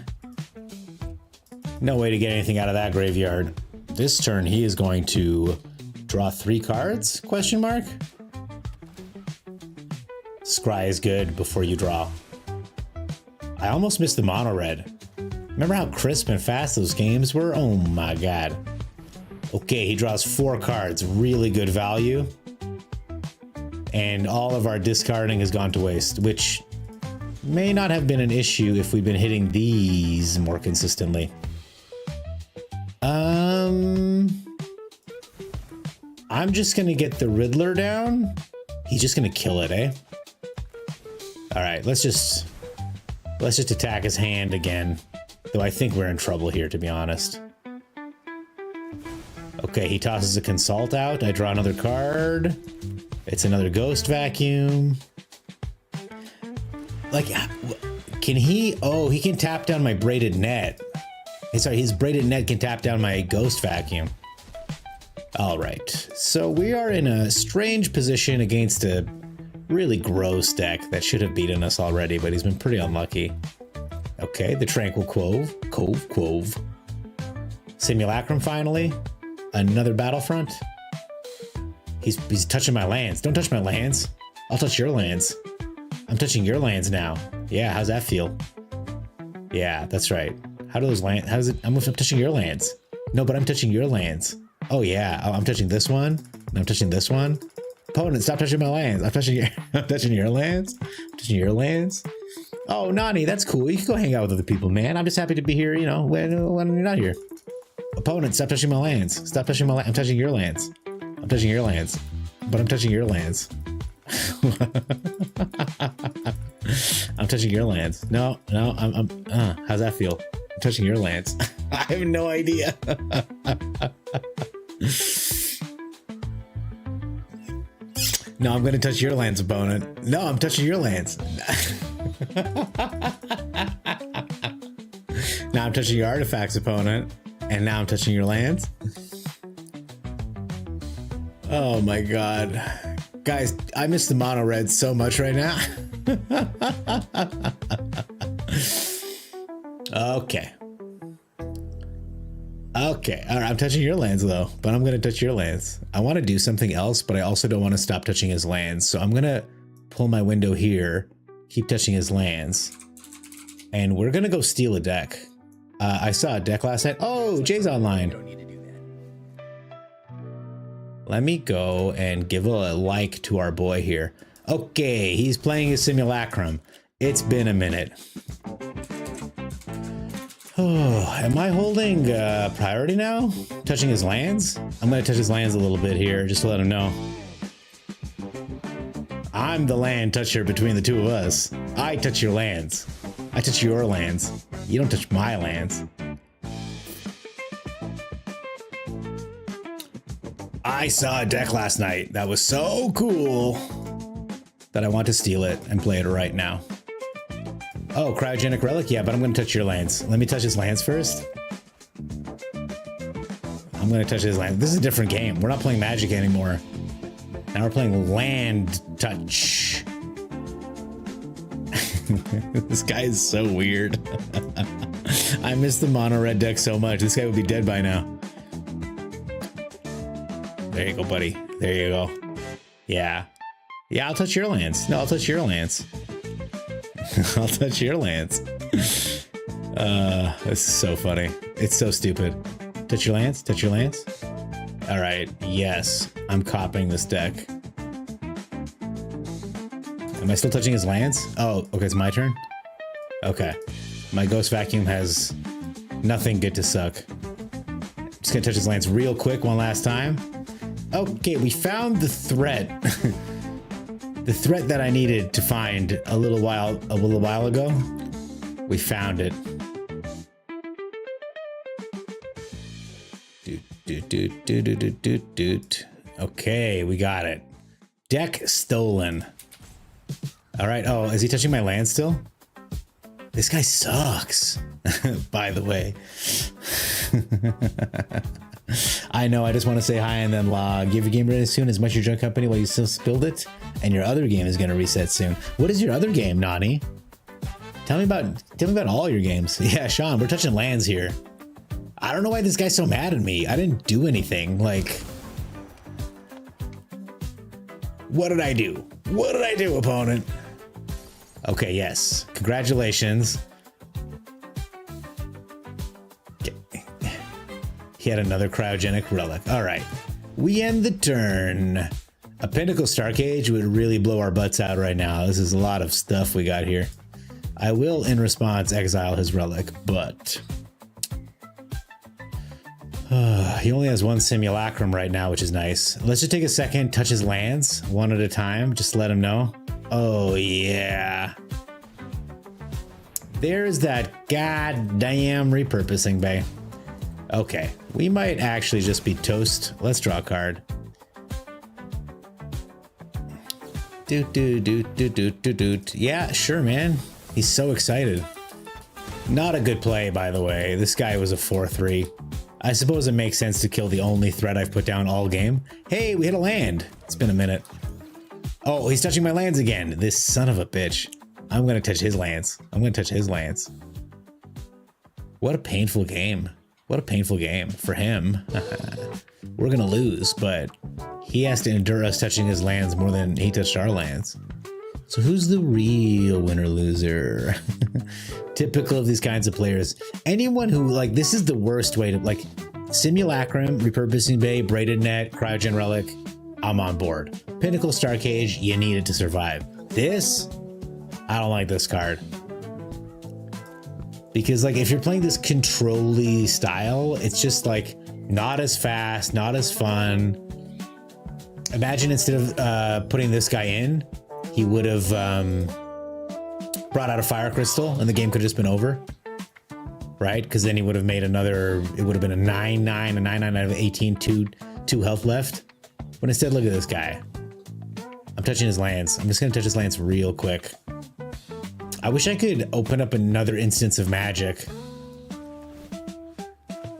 No way to get anything out of that graveyard. This turn, he is going to draw 3 cards? Question mark? Scry is good before you draw. I almost missed the mono red. Remember how crisp and fast those games were? Oh my god. Okay, he draws 4 cards. Really good value. And all of our discarding has gone to waste, which may not have been an issue if we'd been hitting these more consistently. I'm just gonna get the Riddler down. He's just gonna kill it, eh? All right, let's just attack his hand again. Though I think we're in trouble here, to be honest. Okay, he tosses a Consult out. I draw another card. It's another Ghost Vacuum. Like, can he... Oh, he can tap down my Braided Net. Hey, sorry, his Braided Net can tap down my Ghost Vacuum. All right. So we are in a strange position against a really gross deck that should have beaten us already, but he's been pretty unlucky. Okay, the Tranquil Cove. Simulacrum finally. Another Battlefront. He's touching my lands. Don't touch my lands. I'll touch your lands. I'm touching your lands now. Yeah, how's that feel? Yeah, that's right. How do those lands... How is it... I'm touching your lands. No, but I'm touching your lands. Oh, yeah. I'm touching this one. And I'm touching this one. Opponent, stop touching my lands. I'm touching your... I'm touching your lands. I'm touching your lands. Oh, Nani, that's cool. You can go hang out with other people, man. I'm just happy to be here, you know, when you're not here. Opponent, stop touching my lands. Stop touching my lands. I'm touching your lands. I'm touching your lands. But I'm touching your lands. I'm touching your lands. No, how's that feel? I'm touching your lands. I have no idea. No, I'm gonna touch your lands, opponent. No, I'm touching your lands. Now I'm touching your artifacts, opponent. And now I'm touching your lands. Oh my god. Guys, I miss the mono red so much right now. Okay. Okay, all right, I'm touching your lands though, but I'm gonna touch your lands. I wanna do something else, but I also don't wanna stop touching his lands. So I'm gonna pull my window here, keep touching his lands, and we're gonna go steal a deck. I saw a deck last night. Oh, Jay's online. Let me go and give a like to our boy here. Okay, he's playing his Simulacrum. It's been a minute. Oh, am I holding priority now? Touching his lands? I'm gonna touch his lands a little bit here, just to let him know. I'm the land toucher between the two of us. I touch your lands. I touch your lands. You don't touch my lands. I saw a deck last night that was so cool that I want to steal it and play it right now. Oh, cryogenic relic? Yeah, but I'm going to touch your lands. Let me touch his lands first. I'm going to touch his lands. This is a different game. We're not playing Magic anymore. Now we're playing land touch. This guy is so weird. I miss the mono red deck so much. This guy would be dead by now. There you go, buddy. There you go. Yeah. Yeah, I'll touch your lands. No, I'll touch your lands. I'll touch your lands. This is so funny. It's so stupid. Touch your lands? Touch your lands? All right. Yes. I'm copying this deck. Am I still touching his lands? Oh, okay. It's my turn. Okay. My ghost vacuum has nothing good to suck. Just gonna touch his lands real quick one last time. Okay, we found the threat. The threat that I needed to find a little while ago. We found it. Okay, we got it. Deck stolen. All right. Oh, is he touching my land still? This guy sucks. By the way. I know, I just want to say hi and then log. You have your game ready soon as much your junk company while you still spilled it? And your other game is going to reset soon. What is your other game, Nani? Tell me about all your games. Yeah, Sean, we're touching lands here. I don't know why this guy's so mad at me. I didn't do anything. Like, what did I do? What did I do, opponent? Okay, yes. Congratulations. He had another cryogenic relic. All right. We end the turn. A Pinnacle Starcage would really blow our butts out right now. This is a lot of stuff we got here. I will, in response, exile his relic, but he only has one simulacrum right now, which is nice. Let's just take a second, touch his lands one at a time. Just let him know. Oh, yeah. There's that goddamn repurposing bay. Okay, we might actually just be toast. Let's draw a card. Yeah, sure, man. He's so excited. Not a good play, by the way. This guy was a 4-3. I suppose it makes sense to kill the only threat I've put down all game. Hey, we hit a land. It's been a minute. Oh, he's touching my lands again. This son of a bitch. I'm going to touch his lands. I'm going to touch his lands. What a painful game. What a painful game for him. We're going to lose, but he has to endure us touching his lands more than he touched our lands. So who's the real winner-loser? Typical of these kinds of players. Anyone who, like, this is the worst way to, like, Simulacrum, Repurposing Bay, Braided Net, Cryogen Relic, I'm on board. Pinnacle Starcage, you need it to survive. This, I don't like this card. Because, like, if you're playing this control-y style, it's just, like, not as fast, not as fun. Imagine instead of putting this guy in, he would have brought out a Fire Crystal and the game could have just been over. Right? Because then he would have made another, it would have been a 9-9, a 9-9 out of 18, 2 health left. But instead, look at this guy. I'm touching his lands. I'm just going to touch his lands real quick. I wish I could open up another instance of magic.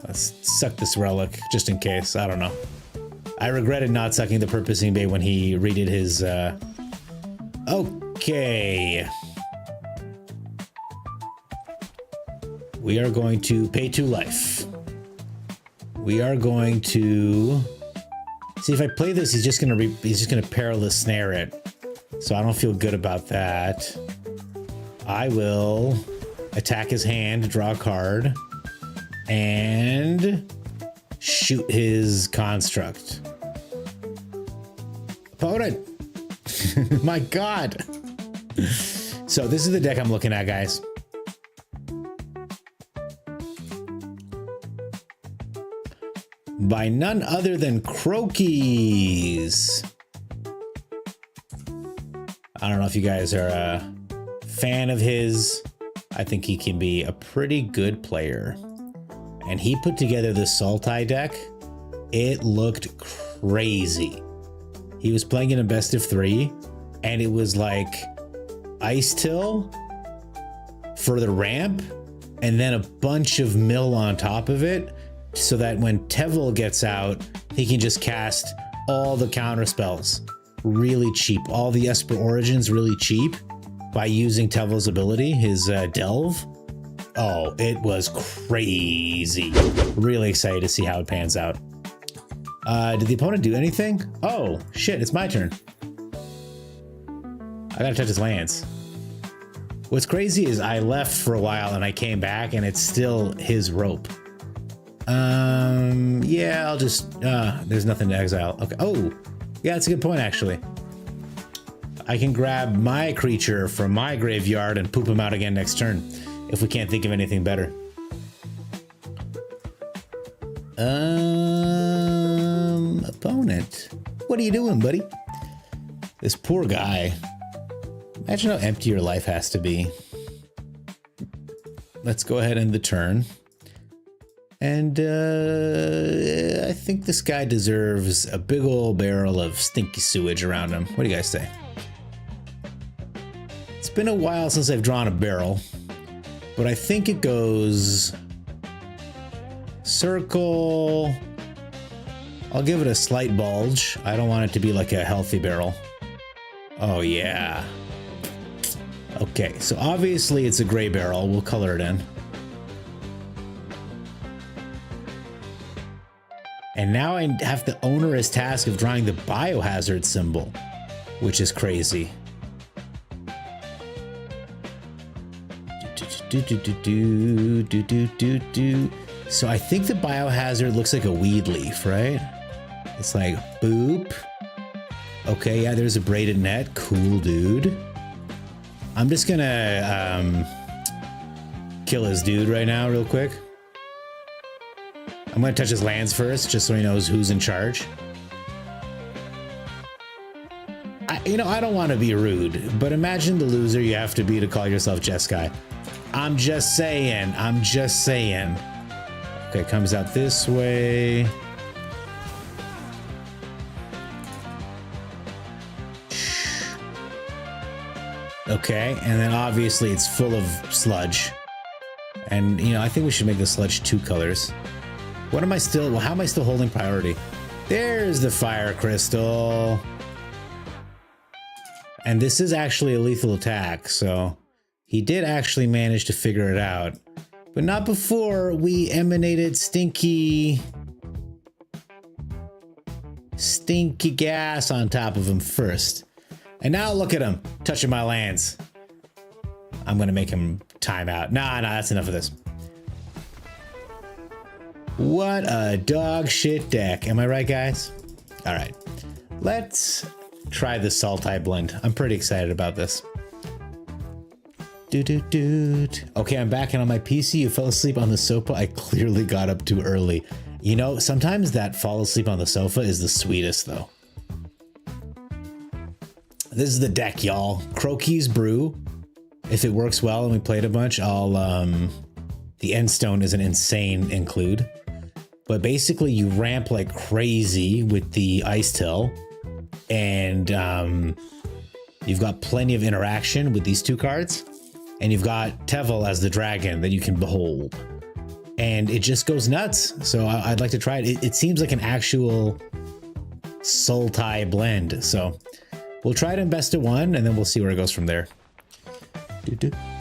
Let's suck this relic, just in case. I don't know. I regretted not sucking the Purposing Bay when he redid his... Okay. We are going to pay 2 life. We are going to... See, if I play this, he's just gonna perilous snare it. So I don't feel good about that. I will attack his hand, draw a card, and shoot his construct. Opponent! My God! So this is the deck I'm looking at, guys. by none other than Croakies. I don't know if you guys are a fan of his. I think he can be a pretty good player. And he put together this Sultai deck. It looked crazy. He was playing in a best of 3, and it was like Ice Till for the ramp, and then a bunch of mill on top of it, so that when Tevil gets out, he can just cast all the counter spells really cheap. All the Esper Origins really cheap by using Tevil's ability, his Delve. Oh, it was crazy. Really excited to see how it pans out. Did the opponent do anything? Oh, shit, it's my turn. I gotta touch his lands. What's crazy is I left for a while and I came back and it's still his rope. Yeah, I'll just, there's nothing to exile. Okay, oh, yeah, that's a good point, actually. I can grab my creature from my graveyard and poop him out again next turn, if we can't think of anything better. Opponent. What are you doing, buddy? This poor guy. Imagine how empty your life has to be. Let's go ahead and end the turn. And I think this guy deserves a big old barrel of stinky sewage around him. What do you guys say? It's been a while since I've drawn a barrel, but I think it goes circle. I'll give it a slight bulge. I don't want it to be like a healthy barrel. Oh yeah. Okay, so obviously it's a gray barrel. We'll color it in. And now I have the onerous task of drawing the biohazard symbol, which is crazy. So I think the biohazard looks like a weed leaf, right? It's like boop. Okay, yeah, there's a braided net. Cool, dude. I'm just gonna kill his dude right now real quick. I'm gonna touch his lands first, just so he knows who's in charge. I don't want to be rude, but imagine the loser you have to be to call yourself Jeskai. I'm just saying. I'm just saying. Okay, comes out this way. Okay, and then obviously it's full of sludge. And, I think we should make the sludge 2 colors. What am I still, well, how am I still holding priority? There's the fire crystal. And this is actually a lethal attack, so he did actually manage to figure it out. But not before we emanated stinky gas on top of him first. And now look at him, touching my lands. I'm gonna make him time out. Nah, that's enough of this. What a dog shit deck. Am I right, guys? All right, let's try the Sultai blend. I'm pretty excited about this. Okay, I'm back and on my PC. You fell asleep on the sofa. I clearly got up too early. Sometimes that fall asleep on the sofa is the sweetest, though. This is the deck, y'all. Croakies Brew. If it works well and we played a bunch, the end stone is an insane include. But basically you ramp like crazy with the Ice Till. And you've got plenty of interaction with these 2 cards. And you've got Tevil as the dragon that you can behold. And it just goes nuts. So I'd like to try it. It seems like an actual Sultai blend. So we'll try it in best of 1 and then we'll see where it goes from there.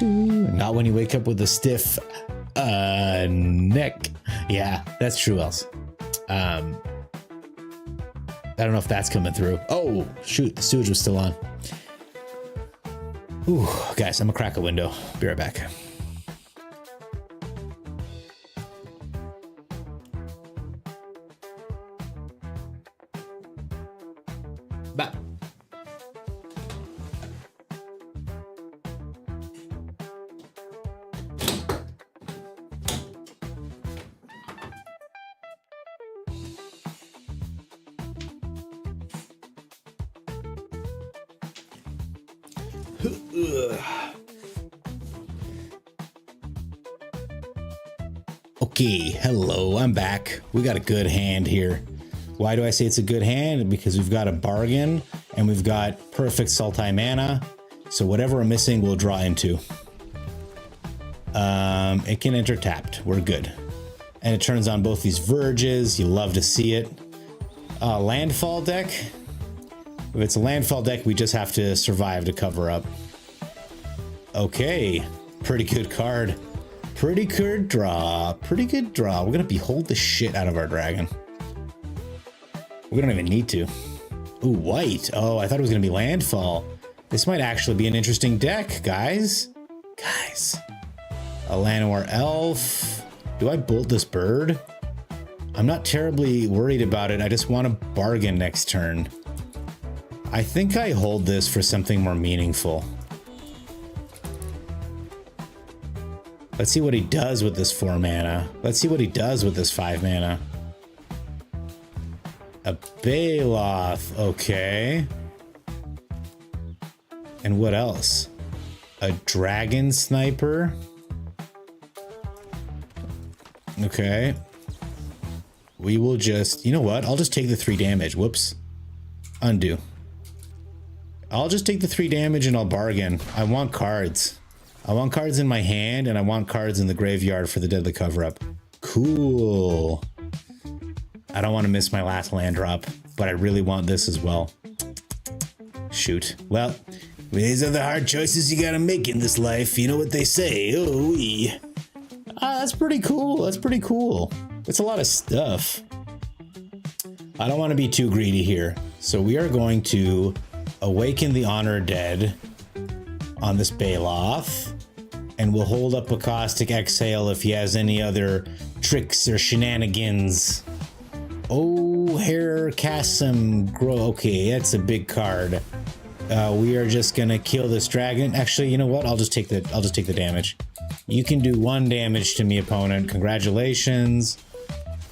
Not when you wake up with a stiff neck. Yeah, that's true, else. I don't know if that's coming through. Oh, shoot, the sewage was still on. Ooh, guys, I'm gonna crack a window. Be right back. Bye. Okay, hello, I'm back. We got a good hand here. Why do I say it's a good hand? Because we've got a bargain and we've got perfect Sultai mana. So whatever we're missing, we'll draw into. It can enter tapped. We're good. And it turns on both these verges. You love to see it. Landfall deck. If it's a landfall deck, we just have to survive to cover up. Okay, pretty good card. Pretty good draw. Pretty good draw. We're gonna behold the shit out of our dragon. We don't even need to. Ooh, white. Oh, I thought it was gonna be landfall. This might actually be an interesting deck, guys. Guys. A Llanowar elf. Do I bolt this bird? I'm not terribly worried about it. I just want to bargain next turn. I think I hold this for something more meaningful. Let's see what he does with this 4 mana. Let's see what he does with this 5 mana. A Baloth, okay. And what else? A Dragon Sniper. Okay. We will just, you know what? I'll just take the 3 damage. Whoops. Undo. I'll just take the 3 damage and I'll bargain. I want cards. I want cards in my hand and I want cards in the graveyard for the deadly cover-up. Cool. I don't want to miss my last land drop, but I really want this as well. Shoot. Well, these are the hard choices you gotta make in this life. You know what they say. Oh-wee. Ah, that's pretty cool. That's pretty cool. It's a lot of stuff. I don't want to be too greedy here. So we are going to awaken the Honored Dead on this Baloth. And we'll hold up a Caustic Exhale if he has any other tricks or shenanigans. Oh, Hair Chasm Grow. Okay, that's a big card. We are just gonna kill this dragon. Actually, you know what? I'll just take the damage. You can do 1 damage to me, opponent. Congratulations.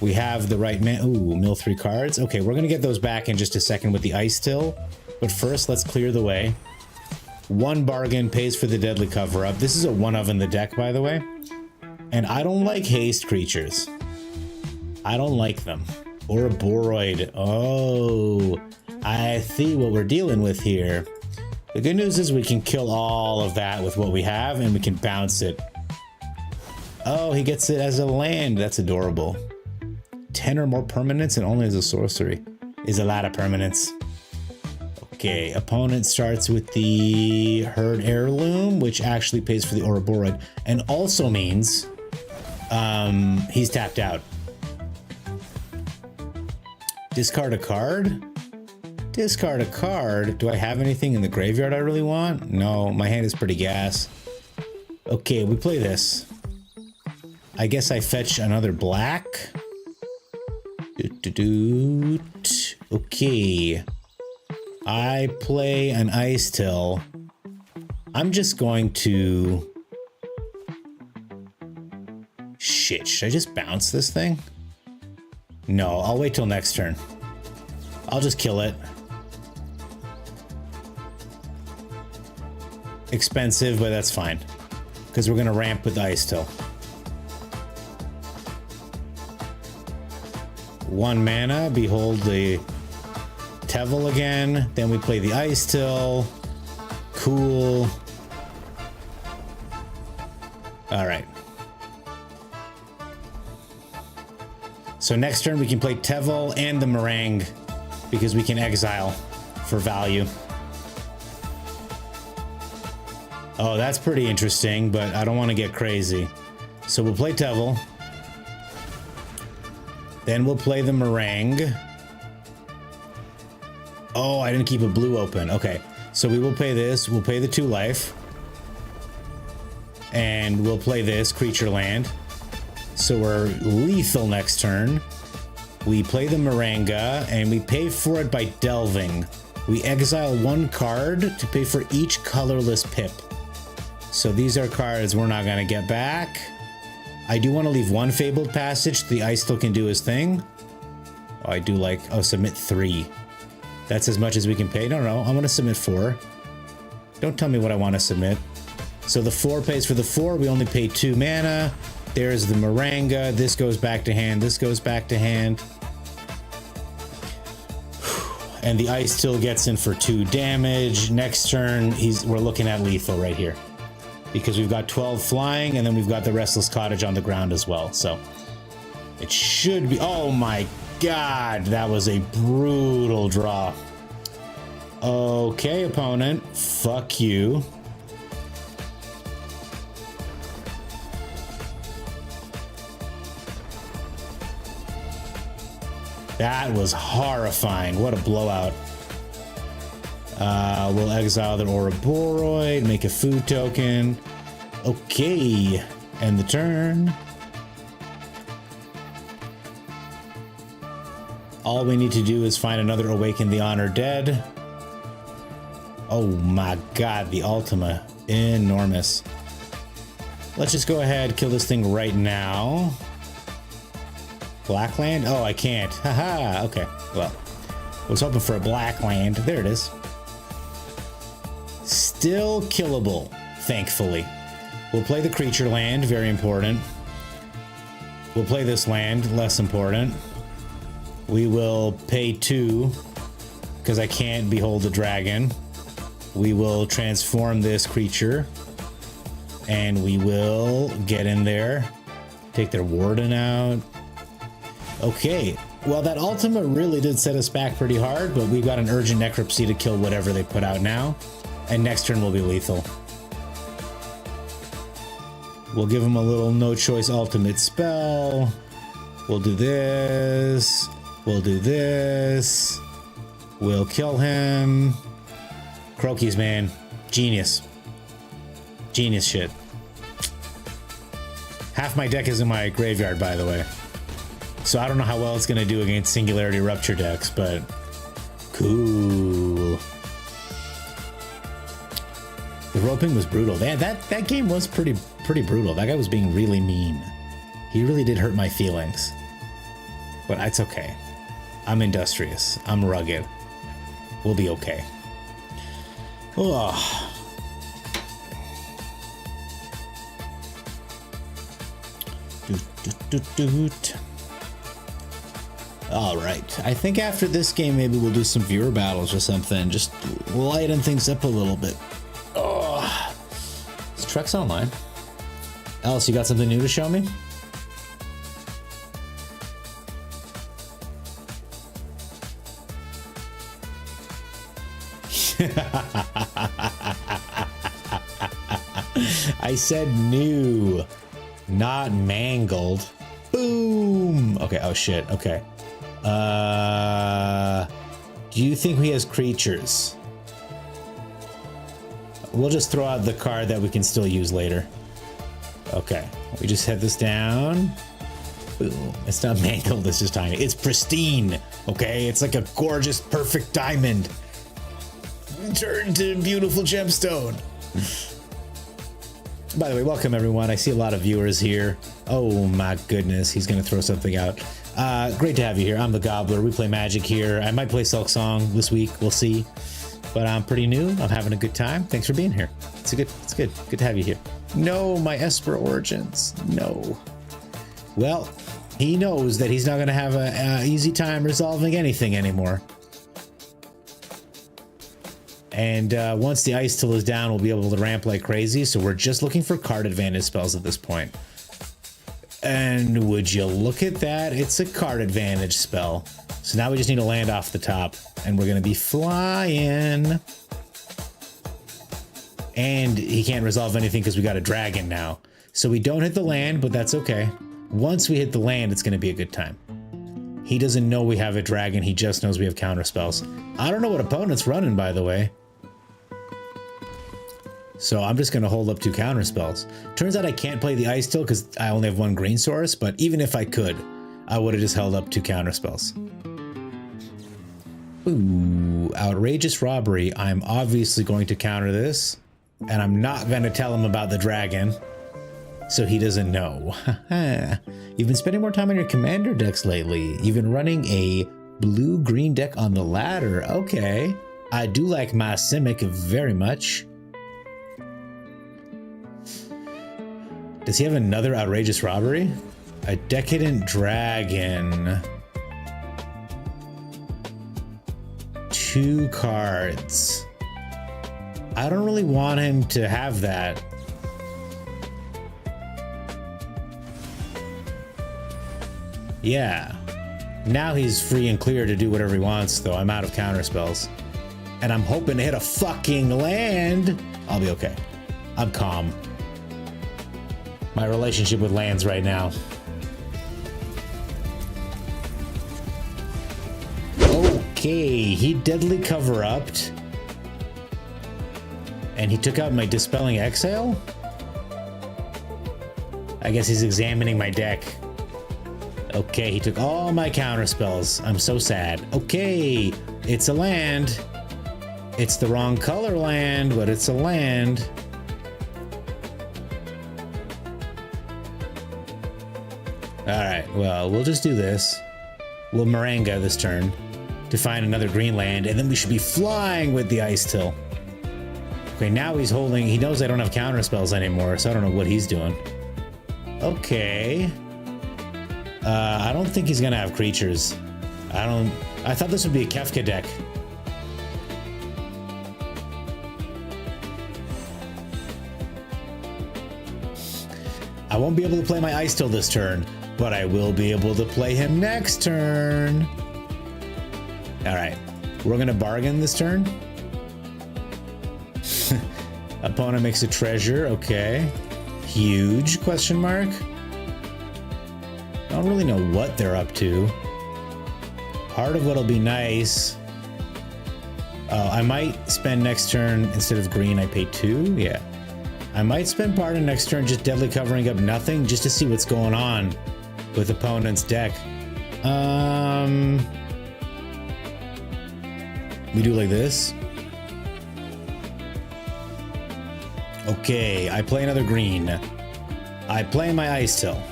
We have the right man. Ooh, mill 3 cards. Okay, we're gonna get those back in just a second with the Ice Till. But first, let's clear the way. 1 bargain pays for the deadly cover-up. This is a 1 of in the deck, by the way. And I don't like haste creatures. I don't like them. Or a Boroid. Oh, I see what we're dealing with here. The good news is we can kill all of that with what we have, and we can bounce it. Oh, he gets it as a land. That's adorable. 10 or more permanents and only as a sorcery is a lot of permanents. Okay, opponent starts with the Herd Heirloom, which actually pays for the Ouroboros, and also means he's tapped out. Discard a card? Discard a card? Do I have anything in the graveyard I really want? No, my hand is pretty gas. Okay, we play this. I guess I fetch another black. Okay. I play an Ice Till. I'm just going to... Shit, should I just bounce this thing? No, I'll wait till next turn. I'll just kill it. Expensive, but that's fine. Because we're going to ramp with the Ice Till. 1 mana, behold the Tevel again. Then we play the Ice Till. Cool. Alright. So next turn we can play Tevel and the Meringue because we can exile for value. Oh, that's pretty interesting, but I don't want to get crazy. So we'll play Tevel. Then we'll play the Meringue. Oh, I didn't keep a blue open. Okay, so we will play this. We'll play the 2 life. And we'll play this, Creature Land. So we're lethal next turn. We play the Moringa, and we pay for it by delving. We exile 1 card to pay for each colorless pip. So these are cards we're not going to get back. I do want to leave 1 Fabled Passage so the Ice Still can do his thing. Oh, I do like... Oh, submit 3. That's as much as we can pay. No, I'm going to submit 4. Don't tell me what I want to submit. So the 4 pays for the 4. We only pay 2 mana. There's the Maranga. This goes back to hand. This goes back to hand. And the ice still gets in for 2 damage. Next turn, we're looking at lethal right here. Because we've got 12 flying, and then we've got the Restless Cottage on the ground as well. So it should be... Oh my god, that was a brutal draw. Okay, opponent. Fuck you. That was horrifying. What a blowout. We'll exile the Ouroboros, make a food token. Okay, end the turn. All we need to do is find another Awaken the Honored Dead. Oh my god, the Ultima. Enormous. Let's just go ahead, kill this thing right now. Black land? Oh, I can't. Haha, okay. Well, I was hoping for a black land. There it is. Still killable, thankfully. We'll play the creature land, very important. We'll play this land, less important. We will pay 2, because I can't behold the dragon. We will transform this creature, and we will get in there, take their warden out. Okay, well, that Ultima really did set us back pretty hard, but we've got an Urgent Necropsy to kill whatever they put out now, and next turn will be lethal. We'll give him a little no-choice ultimate spell. We'll do this. We'll do this. We'll kill him. Croakies, man. Genius. Genius shit. Half my deck is in my graveyard, by the way. So I don't know how well it's going to do against Singularity Rupture decks, but cool. The roping was brutal. That game was pretty brutal. That guy was being really mean. He really did hurt my feelings. But it's okay. I'm industrious. I'm rugged. We'll be okay. Oh. All right. I think after this game, maybe we'll do some viewer battles or something. Just lighten things up a little bit. Oh. Is Trex online? Alice, you got something new to show me? I said new, not mangled. Boom. Okay. Oh shit. Okay. Do you think he has creatures? We'll just throw out the card that we can still use later. Okay. We just head this down. Boom. It's not mangled. It's just tiny. It's pristine. Okay. It's like a gorgeous, perfect diamond turned to beautiful gemstone. By the way, welcome everyone. I see a lot of viewers here. Oh my goodness, he's gonna throw something out. Great to have you here. I'm the Gobbler. We play Magic here. I might play Silk Song this week. We'll see. But I'm pretty new. I'm having a good time. Thanks for being here. It's good. Good to have you here. No, my Esper Origins. No. Well, he knows that he's not gonna have an easy time resolving anything anymore. And once the Ice Till is down, we'll be able to ramp like crazy. So we're just looking for card advantage spells at this point. And would you look at that? It's a card advantage spell. So now we just need to land off the top. And we're going to be flying. And he can't resolve anything because we got a dragon now. So we don't hit the land, but that's okay. Once we hit the land, it's going to be a good time. He doesn't know we have a dragon. He just knows we have counter spells. I don't know what opponent's running, by the way. So I'm just going to hold up 2 counter spells. Turns out I can't play the Ice Till because I only have 1 green source, but even if I could, I would have just held up 2 counter spells. Ooh, outrageous robbery. I'm obviously going to counter this, and I'm not going to tell him about the dragon, so he doesn't know. You've been spending more time on your commander decks lately. You've been running a blue-green deck on the ladder. Okay. I do like my Simic very much. Does he have another outrageous robbery? A decadent dragon. 2 cards. I don't really want him to have that. Yeah. Now he's free and clear to do whatever he wants, though. I'm out of counter spells. And I'm hoping to hit a fucking land. I'll be okay. I'm calm. My relationship with lands right now. Okay, he deadly cover-upped. And he took out my Dispelling Exhale? I guess he's examining my deck. Okay, he took all my counter spells. I'm so sad. Okay, it's a land. It's the wrong color land, but it's a land. Alright, well, we'll just do this. We'll Moringa this turn to find another green land, and then we should be flying with the Ice Till. Okay, now he's holding... He knows I don't have counter spells anymore, so I don't know what he's doing. Okay. I don't think he's gonna have creatures. I thought this would be a Kefka deck. I won't be able to play my Ice Till this turn, but I will be able to play him next turn. Alright, we're gonna bargain this turn. Opponent makes a treasure, okay. Huge, question mark. I don't really know what they're up to. Part of what'll be nice. Oh, I might spend next turn, instead of green, I pay 2, yeah. I might spend part of next turn just deadly covering up nothing, just to see what's going on with opponent's deck. We do like this. Okay, I play another green. I play my Ice Till.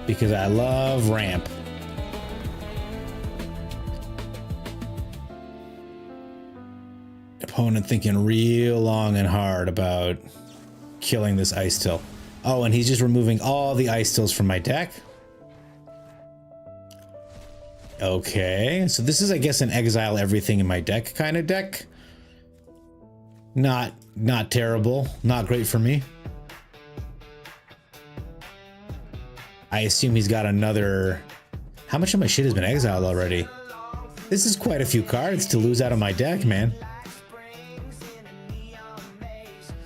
Because I love ramp. Opponent thinking real long and hard about killing this Ice Till. Oh, and he's just removing all the Ice Tills from my deck. Okay, so this is, I guess, an exile everything in my deck kind of deck. Not terrible. Not great for me. I assume he's got another... How much of my shit has been exiled already? This is quite a few cards to lose out of my deck, man.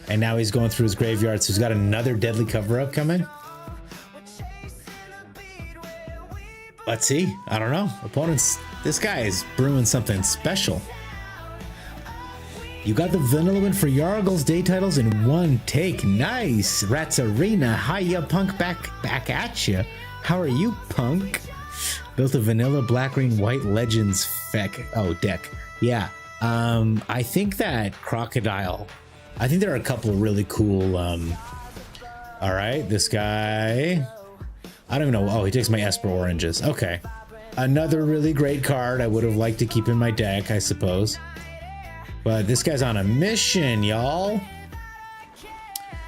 And now he's going through his graveyard, so he's got another deadly cover-up coming. Let's see. I don't know. Opponents... This guy is brewing something special. You got the vanilla win for Yargle's day titles in one take. Nice. Rats Arena. Hiya, punk, back at ya. How are you, punk? Built a vanilla black green white legends deck. Yeah. I think that crocodile. I think there are a couple of really cool. All right, this guy. I don't even know. Oh, he takes my Esper oranges. Okay. Another really great card I would have liked to keep in my deck, I suppose. But this guy's on a mission, y'all.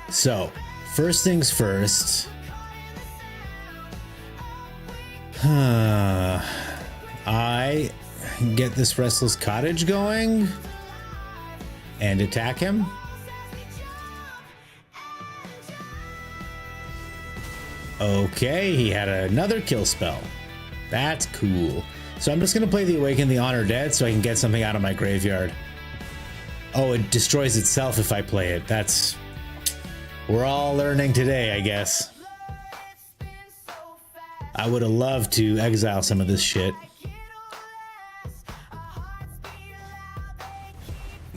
So, first things first. I get this Restless Cottage going and attack him. Okay, he had another kill spell. That's cool. So I'm just going to play the Awaken the Honor Dead so I can get something out of my graveyard. Oh, it destroys itself if I play it. That's... We're all learning today, I guess. I would have loved to exile some of this shit.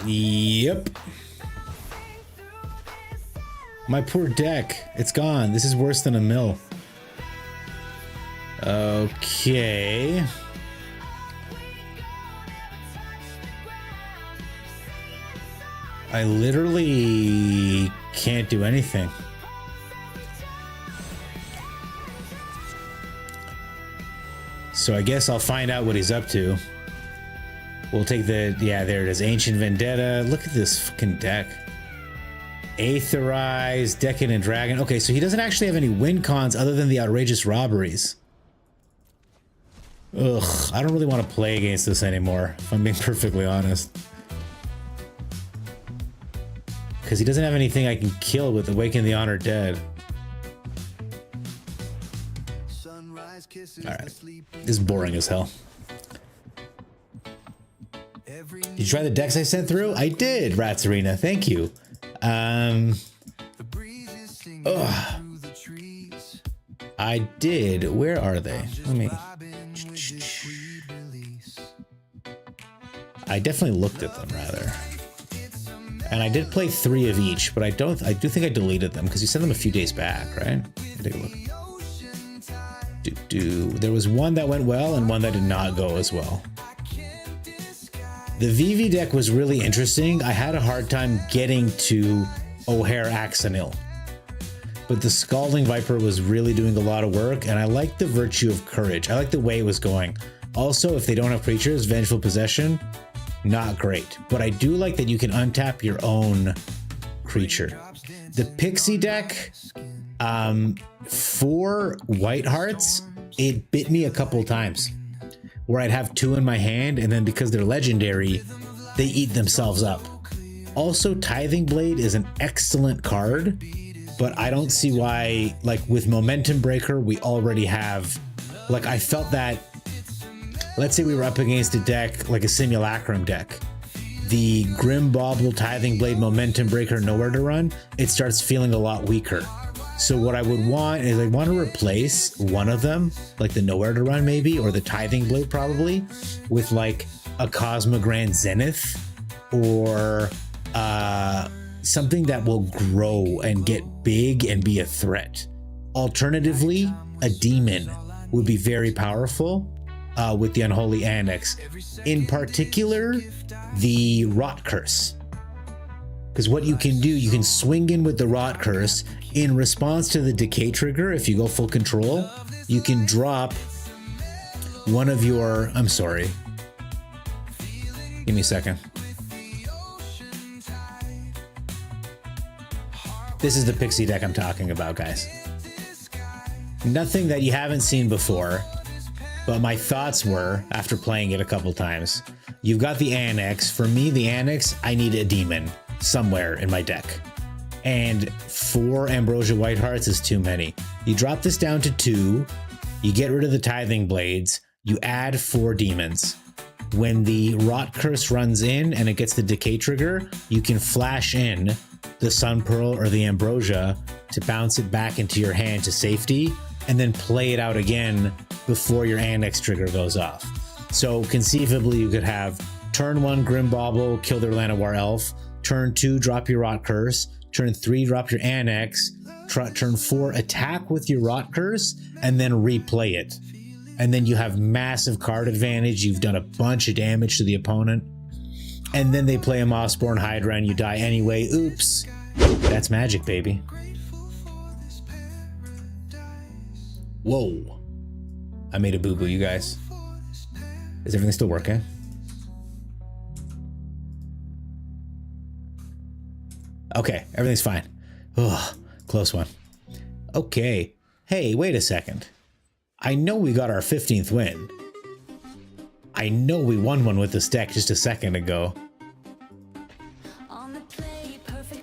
Yep. My poor deck. It's gone. This is worse than a mill. Okay. I literally can't do anything. So I guess I'll find out what he's up to. We'll take the... Yeah, there it is. Ancient Vendetta. Look at this fucking deck. Aetherized, Decadent Dragon. Okay, so he doesn't actually have any win cons other than the outrageous robberies. Ugh, I don't really want to play against this anymore, if I'm being perfectly honest. Because he doesn't have anything I can kill with Awaken the Honored Dead. Alright, this is boring as hell. Did you try the decks I sent through? I did, Rats Arena, thank you. I did. Where are they? Let me. I definitely looked at them rather. And I did play 3 of each, but I do think I deleted them because you sent them a few days back, right? Take a look. There was one that went well and one that did not go as well. The VV deck was really interesting. I had a hard time getting to O'Hare Axonil. But the Scalding Viper was really doing a lot of work, and I like the Virtue of Courage. I like the way it was going. Also, if they don't have creatures, Vengeful Possession, not great. But I do like that you can untap your own creature. The Pixie deck, 4 White Hearts, it bit me a couple times. Where I'd have 2 in my hand, and then because they're legendary, they eat themselves up. Also, Tithing Blade is an excellent card, but I don't see why, like with Momentum Breaker, we already have, like I felt that, let's say we were up against a deck, like a Simulacrum deck. The Grim Bauble, Tithing Blade, Momentum Breaker, Nowhere to Run, it starts feeling a lot weaker. So what I would want is I want to replace one of them, like the Nowhere to Run maybe, or the Tithing Blade probably, with like a Cosmogrand Zenith, or something that will grow and get big and be a threat. Alternatively, a demon would be very powerful with the Unholy Annex. In particular, the Rot Curse. Because what you can do, you can swing in with the Rot Curse. In response to the Decay trigger, if you go full control, you can drop one of your... I'm sorry. Give me a second. This is the Pixie deck I'm talking about, guys. Nothing that you haven't seen before, but my thoughts were, after playing it a couple times, you've got the Annex. For me, the Annex, I need a demon somewhere in my deck. And 4 Ambrosia White Hearts is too many. You drop this down to 2, you get rid of the Tithing Blades, you add 4 demons. When the Rot Curse runs in and it gets the Decay trigger, you can flash in the Sun Pearl or the Ambrosia to bounce it back into your hand to safety, and then play it out again before your Annex trigger goes off. So conceivably you could have turn 1 Grim Bauble, kill their Llanowar Elf, turn 2 drop your Rot Curse, turn 3 drop your Annex, turn 4 attack with your Rot Curse, and then replay it. And then you have massive card advantage, you've done a bunch of damage to the opponent, and then they play a Mossborn Hydra and you die anyway. Oops. That's magic, baby. Whoa. I made a boo-boo, you guys. Is everything still working? Okay, everything's fine. Ugh, close one. Okay. Hey, wait a second. I know we got our 15th win. I know we won one with this deck just a second ago.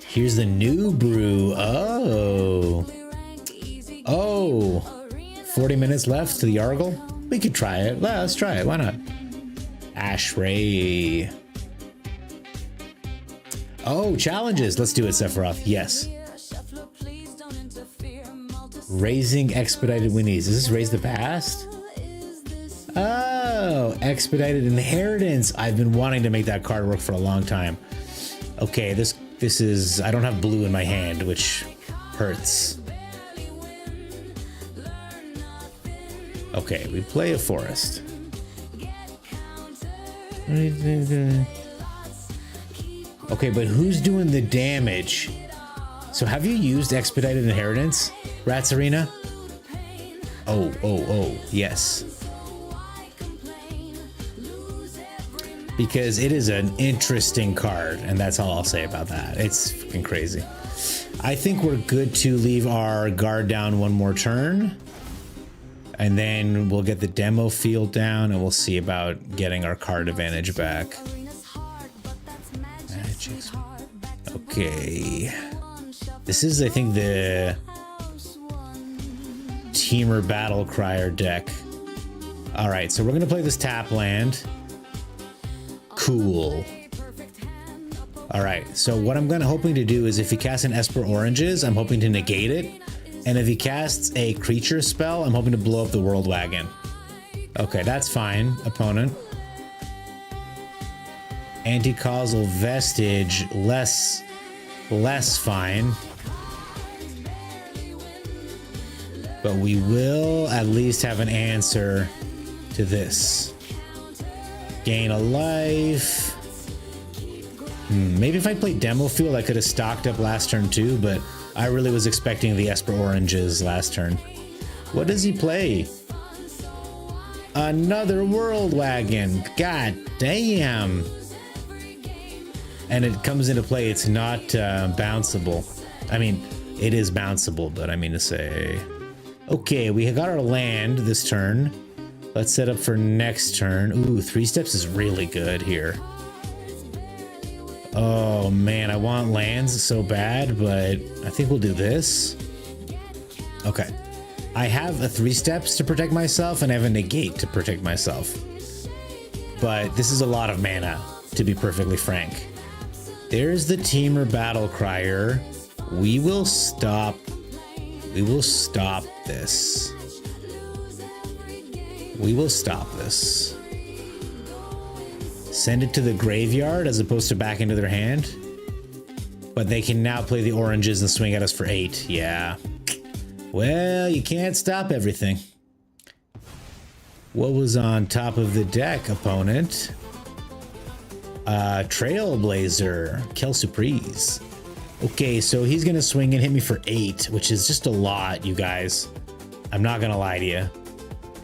Here's the new brew. Oh. Oh. 40 minutes left to the Yargle? We could try it. Well, let's try it. Why not? Ashray. Oh, challenges. Let's do it, Sephiroth. Yes. Raising Expedited Winnies. Does this raise the past? Oh, Expedited Inheritance. I've been wanting to make that card work for a long time. Okay, this is... I don't have blue in my hand, which hurts. Okay, we play a forest. Okay, but who's doing the damage? So have you used Expedited Inheritance, Rats Arena? Oh, yes. because it is an interesting card, and that's all I'll say about that. It's fucking crazy. I think we're good to leave our guard down one more turn, and then we'll get the demo field down, and we'll see about getting our card advantage back. Magic's... Okay. This is, I think, the Teamer Battle Crier deck. All right, so we're gonna play this tap land. Cool. All right, so what I'm hoping to do is if he casts an Esper Oranges, I'm hoping to negate it. And if he casts a creature spell, I'm hoping to blow up the World Wagon. Okay, that's fine, opponent. Anti-causal Vestige, less fine. But we will at least have an answer to this. Gain a life. Maybe if I played Demo Field, I could have stocked up last turn too, but I really was expecting the Esper Oranges last turn. What does he play? Another World Wagon. God damn. And it comes into play. It's not bounceable. I mean, it is bounceable, but I mean to say... Okay, we got our land this turn. Let's set up for next turn. Ooh, 3 steps is really good here. Oh man, I want lands so bad, but I think we'll do this. Okay. I have a 3 steps to protect myself, and I have a negate to protect myself. But this is a lot of mana, to be perfectly frank. There's the Teamer Battle Crier. We will stop this. We will stop this. Send it to the graveyard as opposed to back into their hand. But they can now play the oranges and swing at us for 8. Yeah. Well, you can't stop everything. What was on top of the deck, opponent? Trailblazer, Kel Surprise. Okay, so he's gonna swing and hit me for 8, which is just a lot, you guys. I'm not gonna lie to you.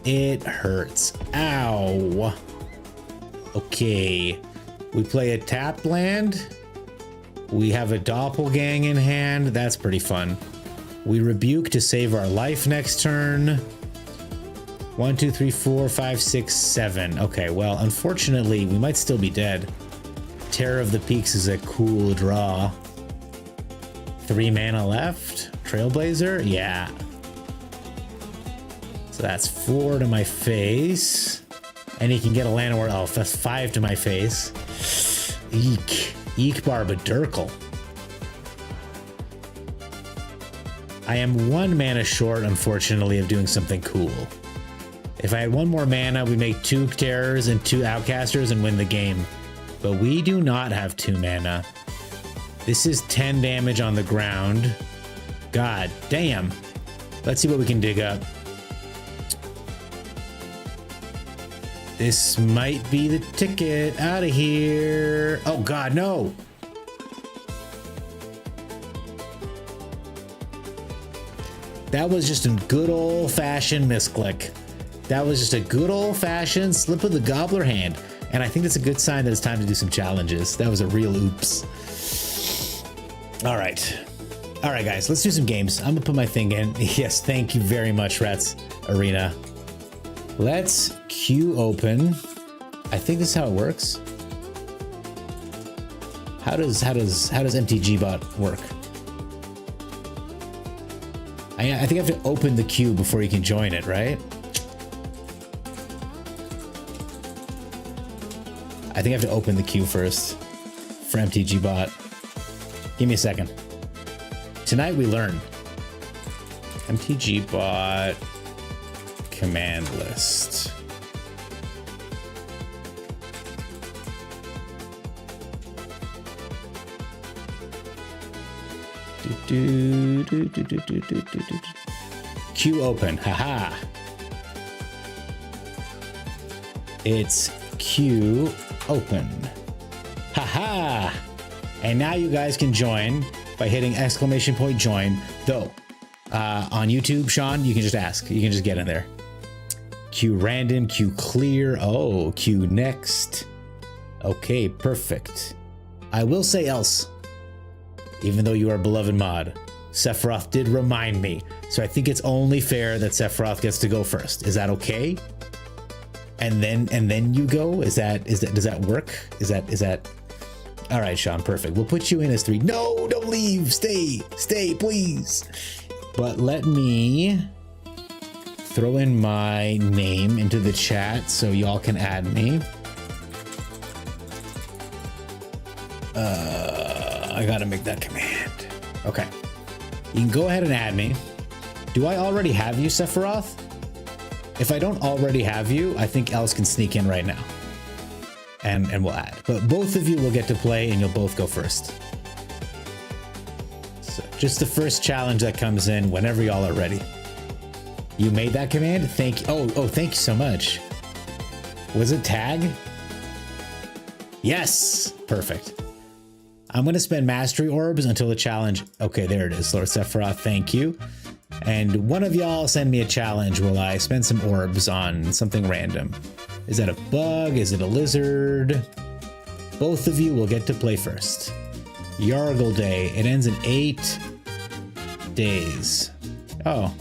It hurts. Ow. Okay, we play a tapped land. We have a Doppelgang in hand. That's pretty fun. We rebuke to save our life next turn. 1, 2, 3, 4, 5, 6, 7. Okay, well, unfortunately, we might still be dead. Terror of the Peaks is a cool draw. 3 mana left. Trailblazer? Yeah. So that's 4 to my face. And he can get a land or elf. That's 5 to my face. Eek. Eek Barbadurkle. I am 1 mana short, unfortunately, of doing something cool. If I had 1 more mana, we make 2 terrors and 2 outcasters and win the game. But we do not have 2 mana. This is 10 damage on the ground. God damn. Let's see what we can dig up. This might be the ticket out of here. Oh God, no. That was just a good old-fashioned misclick. That was just a good old-fashioned slip of the gobbler hand. And I think that's a good sign that it's time to do some challenges. That was a real oops. All right. All right, guys, let's do some games. I'm gonna put my thing in. Yes, thank you very much, Rats Arena. Let's queue open. I think this is how it works. How does MTG bot work? I think I have to open the queue before you can join it, right? I think I have to open the queue first for MTG bot. Give me a second. Tonight we learn. MTG bot command list. Queue open. Haha. It's queue open. Haha. And now you guys can join by hitting ! join. Though, on YouTube, Sean, you can just ask. You can just get in there. Queue random, queue clear. Oh, queue next. Okay, perfect. I will say else, even though you are a beloved mod, Sephiroth did remind me, so I think it's only fair that Sephiroth gets to go first. Is that okay? And then you go? Does that work? Is that all right, Sean, perfect. We'll put you in as 3. No, don't leave. Stay, please. But let me throw in my name into the chat so y'all can add me. I gotta make that command. Okay. You can go ahead and add me. Do I already have you, Sephiroth? If I don't already have you, I think Els can sneak in right now. And we'll add. But both of you will get to play and you'll both go first. So just the first challenge that comes in whenever y'all are ready. You made that command? Thank you. Oh, thank you so much. Was it tag? Yes, perfect. I'm going to spend mastery orbs until the challenge. Okay, there it is, Lord Sephiroth. Thank you. And one of y'all send me a challenge while I spend some orbs on something random. Is that a bug? Is it a lizard? Both of you will get to play first. Yargle Day. It ends in 8 days. Oh.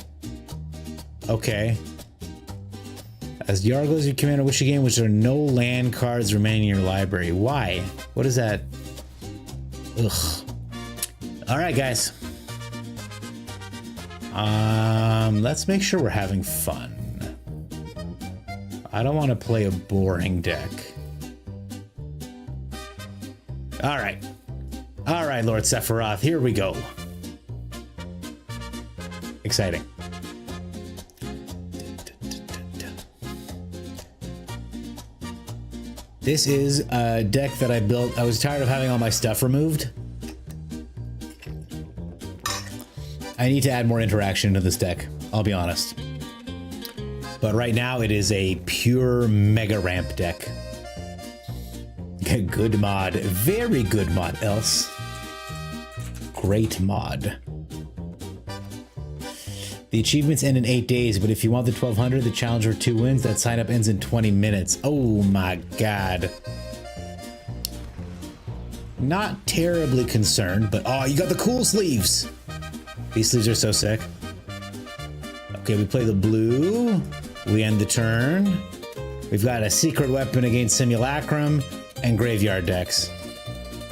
Okay. As Yargle is your commander, wish a game which there are no land cards remaining in your library. Why? What is that? Ugh. All right, guys. Let's make sure we're having fun. I don't want to play a boring deck. All right, Lord Sephiroth, here we go. Exciting. This is a deck that I built. I was tired of having all my stuff removed. I need to add more interaction to this deck, I'll be honest. But right now it is a pure mega ramp deck. Good mod, very good mod, Else. Great mod. The achievements end in 8 days, but if you want the 1200, the challenge for 2 wins, that sign up ends in 20 minutes. Oh my god. Not terribly concerned, but oh, you got the cool sleeves. These sleeves are so sick. Okay, we play the blue. We end the turn. We've got a secret weapon against Simulacrum and graveyard decks.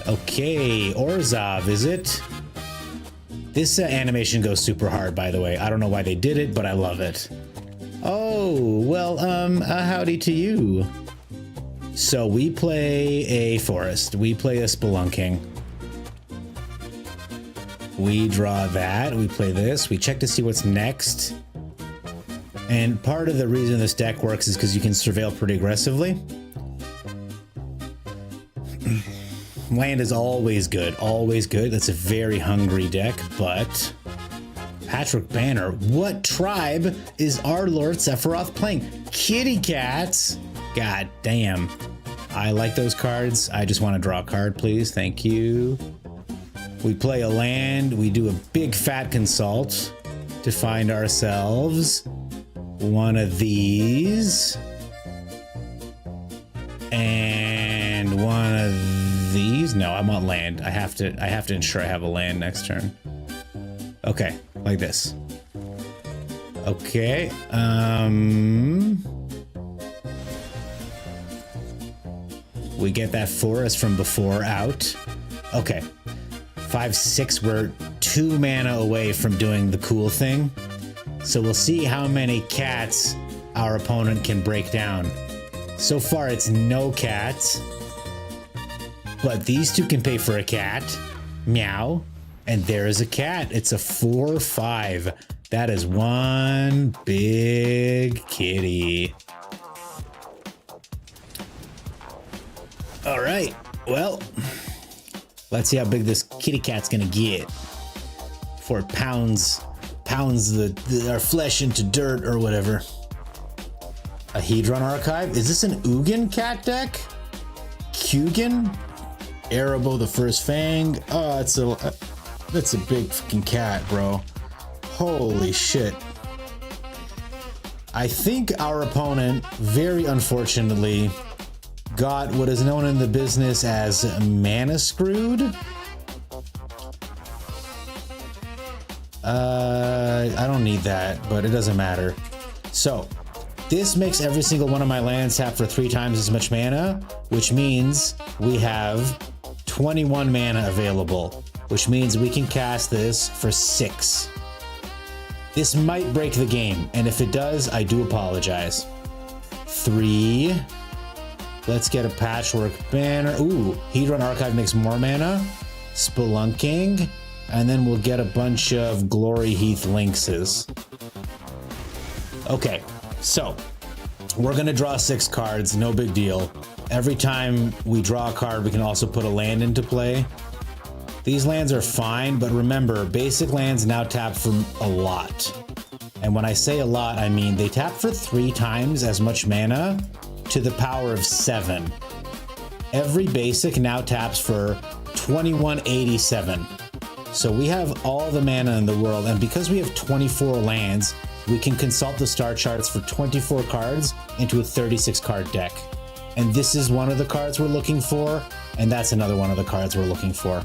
Okay, Orzhov, is it? This animation goes super hard, by the way. I don't know why they did it, but I love it. Oh, well, howdy to you. So we play a forest. We play a spelunking. We draw that. We play this. We check to see what's next. And part of the reason this deck works is because you can surveil pretty aggressively. Land is always good. Always good. That's a very hungry deck, but... Patrick Banner. What tribe is our Lord Sephiroth playing? Kitty Cats? God damn. I like those cards. I just want to draw a card, please. Thank you. We play a land. We do a big fat consult to find ourselves one of these. And one of these. No, I want land. I have to ensure I have a land next turn. Okay, like this. Okay. We get that forest from before out. Okay. 5/6, we're 2 mana away from doing the cool thing. So we'll see how many cats our opponent can break down. So far it's no cats. But these 2 can pay for a cat. Meow. And there is a cat. It's a 4/5. That is one big kitty. All right. Well, let's see how big this kitty cat's gonna get before it pounds our flesh into dirt or whatever. A Hedron Archive? Is this an Ugin cat deck? Kugin? Erebos the First Fang? Oh, that's a big fucking cat, bro. Holy shit. I think our opponent, very unfortunately, got what is known in the business as mana screwed. I don't need that, but it doesn't matter. So this makes every single one of my lands tap for 3 times as much mana, which means we have 21 mana available, which means we can cast this for 6. This might break the game, and if it does, I do apologize. 3. Let's get a Patchwork Banner. Ooh, Hedron Archive makes more mana. Spelunking. And then we'll get a bunch of Glory Heath Lynxes. Okay, so we're gonna draw 6 cards, no big deal. Every time we draw a card, we can also put a land into play. These lands are fine, but remember, basic lands now tap for a lot. And when I say a lot, I mean they tap for 3 times as much mana to the power of 7. Every basic now taps for 2187. So we have all the mana in the world, and because we have 24 lands, we can consult the star charts for 24 cards into a 36 card deck. And this is one of the cards we're looking for, and that's another one of the cards we're looking for.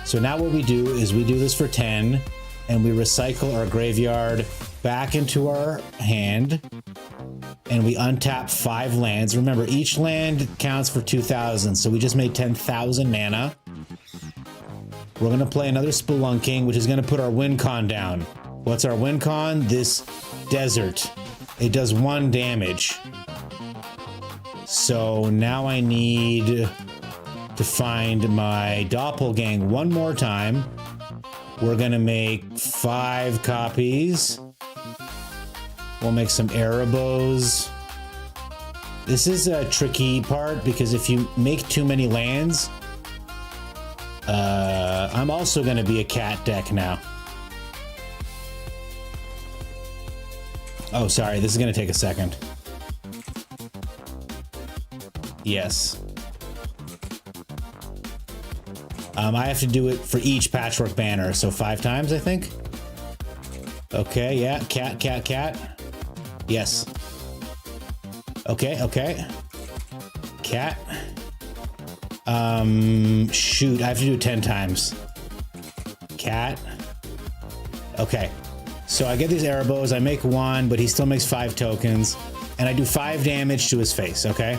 So now what we do is we do this for 10, and we recycle our graveyard back into our hand, and we untap 5 lands. Remember, each land counts for 2,000, so we just made 10,000 mana. We're gonna play another Spelunking, which is gonna put our win con down. What's our win con? This desert. It does 1 damage. So now I need to find my Doppelgang one more time. We're gonna make 5 copies. We'll make some Erebos. This is a tricky part because if you make too many lands, I'm also gonna be a cat deck now. Oh, sorry, this is gonna take a second. Yes. I have to do it for each Patchwork Banner, so 5 times, I think. Okay, yeah, cat, cat, cat. Yes. Okay, okay. Cat. Shoot, I have to do it 10 times. Cat. Okay. So I get these Erebos, I make 1, but he still makes 5 tokens, and I do 5 damage to his face, okay?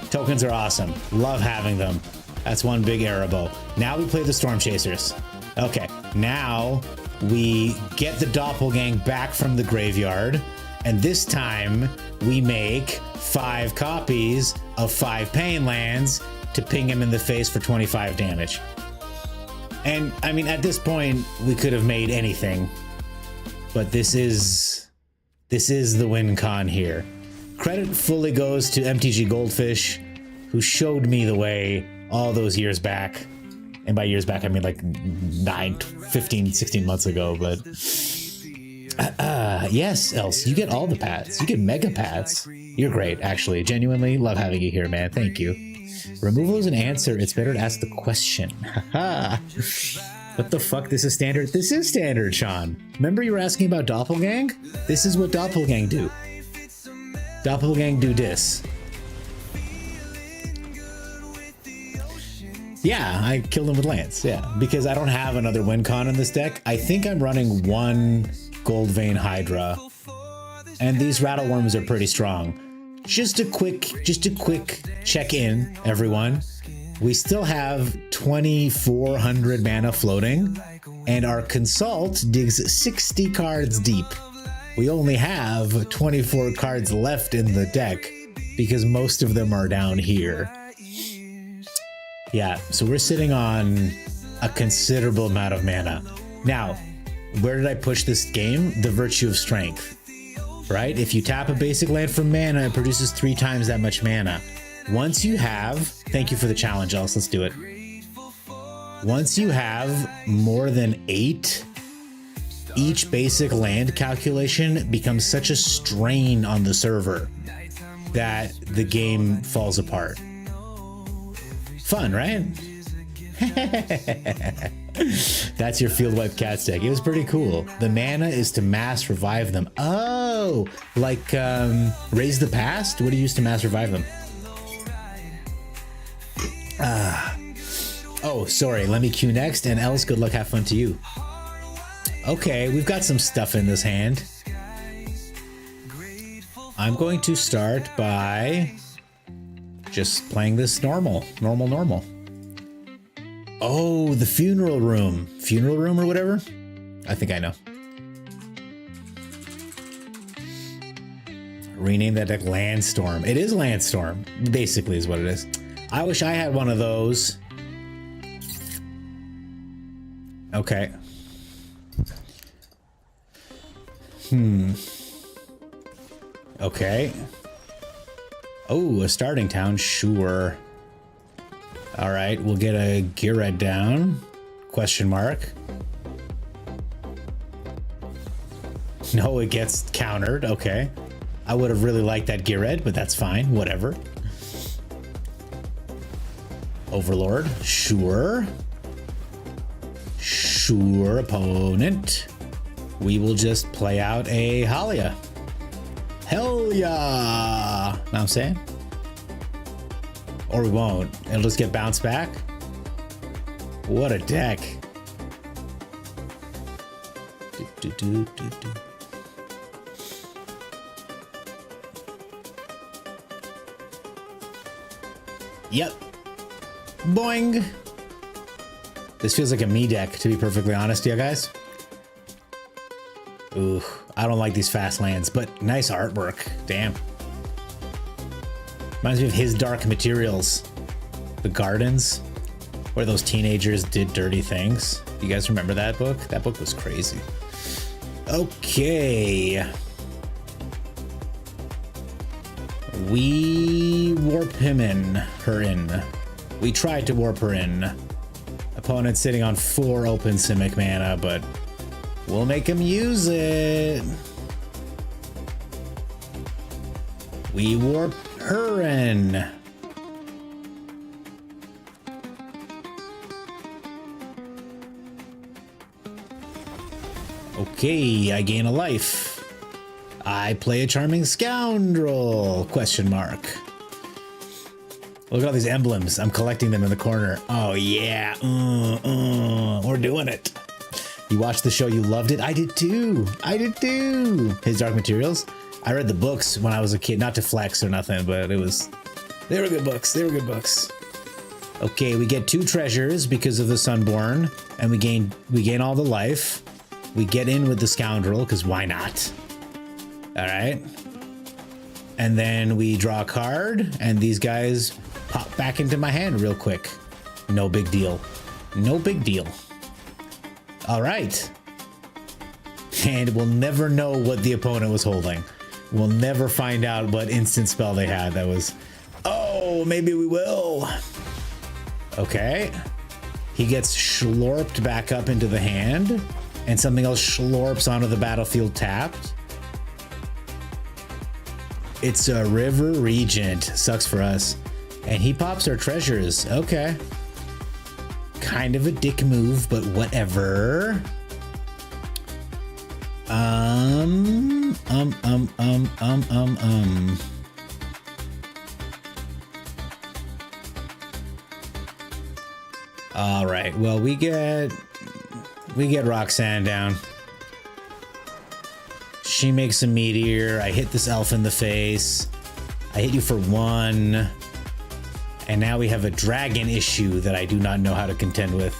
Tokens are awesome. Love having them. That's 1 big Erebo. Now we play the Storm Chasers. Okay, now we get the Doppelgang back from the graveyard, and this time we make 5 copies of 5 Pain lands to ping him in the face for 25 damage. And I mean, at this point, we could have made anything, but this is the win con here. Credit fully goes to MTG Goldfish, who showed me the way all those years back. And by years back, I mean like 9, 15, 16 months ago, but yes, Else, you get all the pats. You get mega pats. You're great, actually. Genuinely love having you here, man. Thank you. Removal is an answer. It's better to ask the question. What the fuck? This is standard? This is standard, Sean. Remember you were asking about Doppelgang? This is what Doppelgang do. Doppelgang do this. Yeah, I killed him with Lance. Yeah, because I don't have another win con in this deck. I think I'm running 1 Gold Vein Hydra, and these Rattleworms are pretty strong. Just a quick check-in, everyone. We still have 2,400 mana floating, and our Consult digs 60 cards deep. We only have 24 cards left in the deck because most of them are down here. Yeah, so we're sitting on a considerable amount of mana. Now, where did I push this game? The Virtue of Strength, right? If you tap a basic land for mana, it produces 3 times that much mana. Once you have, thank you for the challenge, Else, let's do it. Once you have more than 8, each basic land calculation becomes such a strain on the server that the game falls apart. Fun, right? That's your field wipe cat deck. It was pretty cool. The mana is to mass revive them. Oh, like Raise the Past? What do you use to mass revive them? Oh, sorry. Let me queue next. And else, good luck. Have fun to you. Okay, we've got some stuff in this hand. I'm going to start by just playing this normal. Oh, the funeral room or whatever. I think I know. Rename that deck Landstorm. It is Landstorm, basically is what it is. I wish I had one of those. Okay. Okay. Oh, a starting town, sure. All right, we'll get a Gearhead down. Question mark. No, it gets countered. Okay. I would have really liked that Gearhead, but that's fine. Whatever. Overlord, sure. Sure, opponent. We will just play out a Halia. Hell yeah! Know what I'm saying? Or we won't. It'll just get bounced back. What a deck. Yep. Boing. This feels like a me deck, to be perfectly honest, yeah, guys. Ooh, I don't like these fast lands, but nice artwork. Damn. Reminds me of His Dark Materials. The Gardens, where those teenagers did dirty things. You guys remember that book? That book was crazy. Okay. We warp her in. We tried to warp her in. Opponent sitting on 4 open Simic mana, but we'll make him use it. We warp her in. Okay, I gain a life. I play a Charming Scoundrel? Question mark. Look at all these emblems. I'm collecting them in the corner. Oh yeah, we're doing it. You watched the show, you loved it? I did too. His Dark Materials. I read the books when I was a kid, not to flex or nothing, but they were good books. Okay, we get 2 treasures because of the Sunborn, and we gain all the life. We get in with the Scoundrel, because why not? All right. And then we draw a card, and these guys pop back into my hand real quick. No big deal. All right. And we'll never know what the opponent was holding. We'll never find out what instant spell they had. That was, oh, maybe we will. Okay. He gets schlorped back up into the hand, and something else schlorps onto the battlefield tapped. It's a River Regent. Sucks for us. And he pops our treasures. Okay. Kind of a dick move, but whatever. All right. Well, we get Roxanne down. She makes a meteor. I hit this elf in the face. I hit you for 1. And now we have a dragon issue that I do not know how to contend with.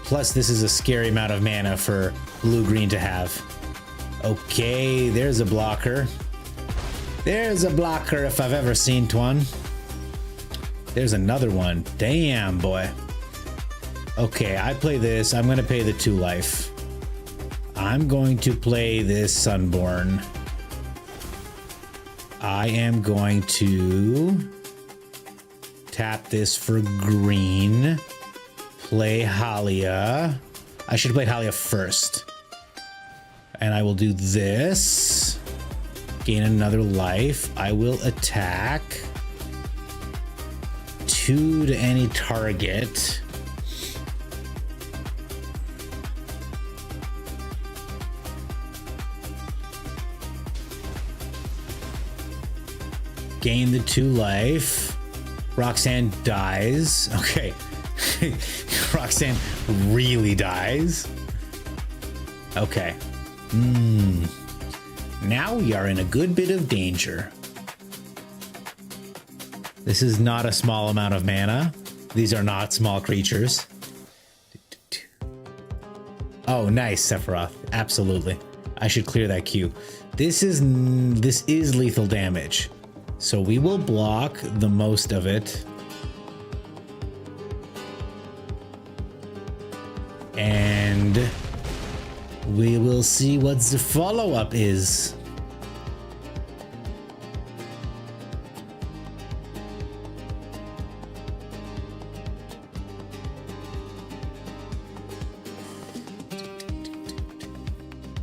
Plus, this is a scary amount of mana for blue-green to have. Okay, there's a blocker. There's a blocker if I've ever seen one. There's another one. Damn, boy. Okay, I play this. I'm going to pay the 2 life. I'm going to play this Sunborn. I am going to tap this for green. Play Halia. I should have played Halia first. And I will do this. Gain another life. I will attack. 2 to any target. Gain the 2 life. Roxanne dies. Okay. Roxanne really dies. Okay. Now we are in a good bit of danger. This is not a small amount of mana. These are not small creatures. Oh, nice, Sephiroth. Absolutely. I should clear that queue. This is lethal damage. So we will block the most of it. And we will see what the follow-up is.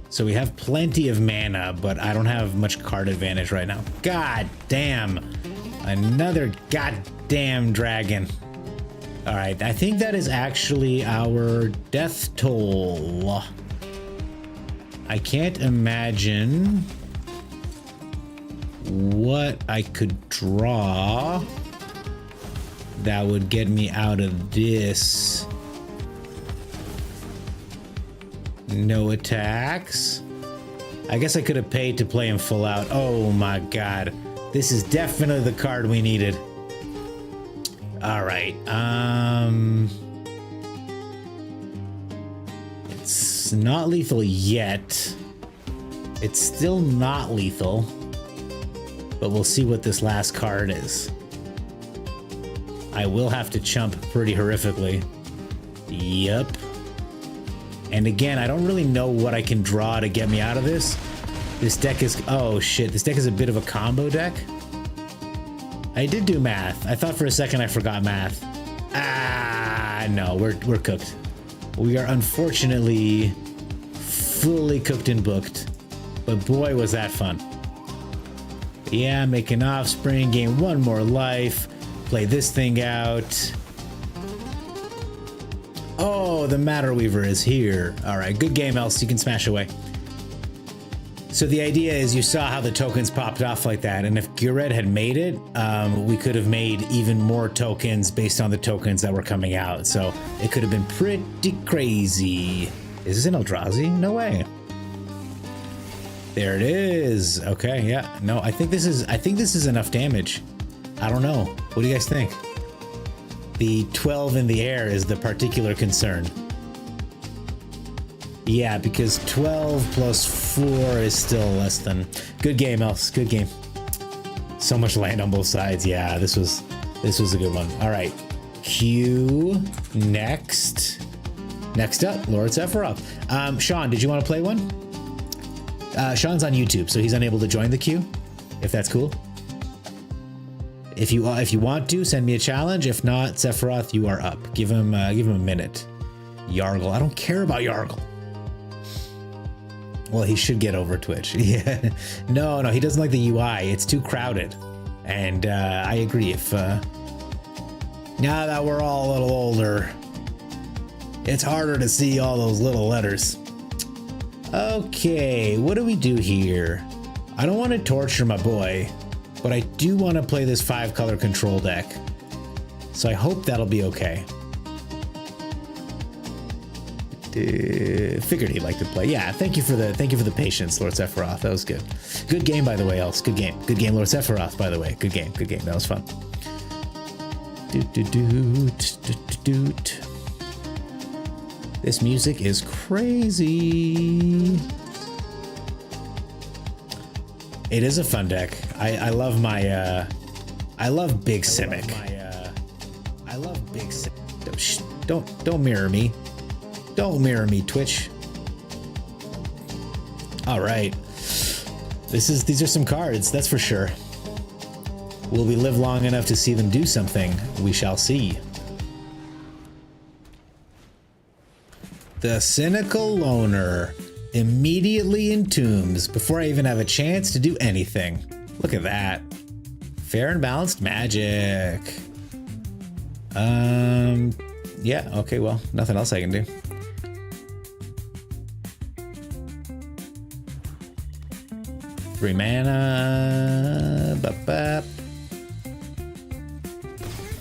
So we have plenty of mana, but I don't have much card advantage right now. God damn. Another goddamn dragon. All right, I think that is actually our death toll. I can't imagine what I could draw that would get me out of this. No attacks. I guess I could have paid to play him full out. Oh my god. This is definitely the card we needed. All right. It's not lethal yet. It's still not lethal. But we'll see what this last card is. I will have to chump pretty horrifically. Yep. And again, I don't really know what I can draw to get me out of this. This deck is, oh shit, this deck is a bit of a combo deck. I did do math. I thought for a second I forgot math. Ah, no, we're cooked. We are unfortunately fully cooked and booked. But boy, was that fun. Yeah, make an offspring, gain 1 more life, play this thing out. Oh, the Matter Weaver is here. All right, good game, else you can smash away. So the idea is you saw how the tokens popped off like that, and if Gured had made it, we could have made even more tokens based on the tokens that were coming out. So it could have been pretty crazy. Is this an Eldrazi? No way. There it is. Okay, yeah. No, I think this is enough damage. I don't know. What do you guys think? The 12 in the air is the particular concern. Yeah, because 12 plus 4 is still less than. Good game, Else. Good game. So much land on both sides. Yeah, this was a good one. All right. Q next. Next up, Lord Sephiroth. Sean, did you want to play one? Sean's on YouTube, so he's unable to join the queue. If that's cool. If you want to, send me a challenge. If not, Sephiroth, you are up. Give him a minute. Yargle. I don't care about Yargle. Well, he should get over Twitch. Yeah. No, he doesn't like the UI. It's too crowded. And I agree. If now that we're all a little older, it's harder to see all those little letters. Okay, what do we do here? I don't want to torture my boy, but I do want to play this 5-color control deck. So I hope that'll be okay. Figured he'd like to play. Yeah, thank you for the patience, Lord Sephiroth. That was good. Good game, by the way, Else. Good game, Lord Sephiroth. By the way, good game. That was fun. This music is crazy. It is a fun deck. I love my I love Big Simic. I love Big Simic. Don't mirror me. Don't mirror me, Twitch. All right. These are some cards, that's for sure. Will we live long enough to see them do something? We shall see. The Cynical Loner immediately entombs before I even have a chance to do anything. Look at that. Fair and balanced magic. Yeah, okay, well, nothing else I can do. Three mana.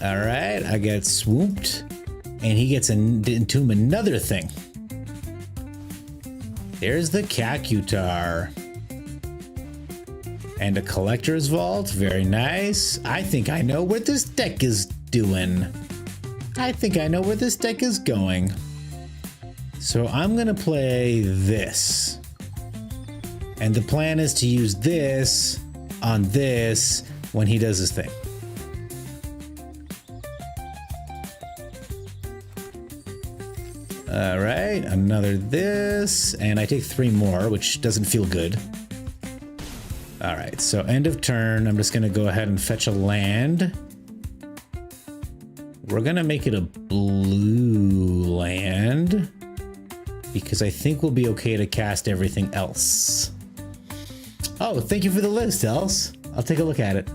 All right, I get swooped, and he gets into another thing. There's the Kakutar. And a collector's vault, very nice. I think I know what this deck is doing. I think I know where this deck is going. So I'm gonna play this. And the plan is to use this on this when he does his thing. All right, another this, and I take 3 more, which doesn't feel good. All right, so end of turn, I'm just gonna go ahead and fetch a land. We're gonna make it a blue land because I think we'll be okay to cast everything else. Oh, thank you for the list, Els. I'll take a look at it.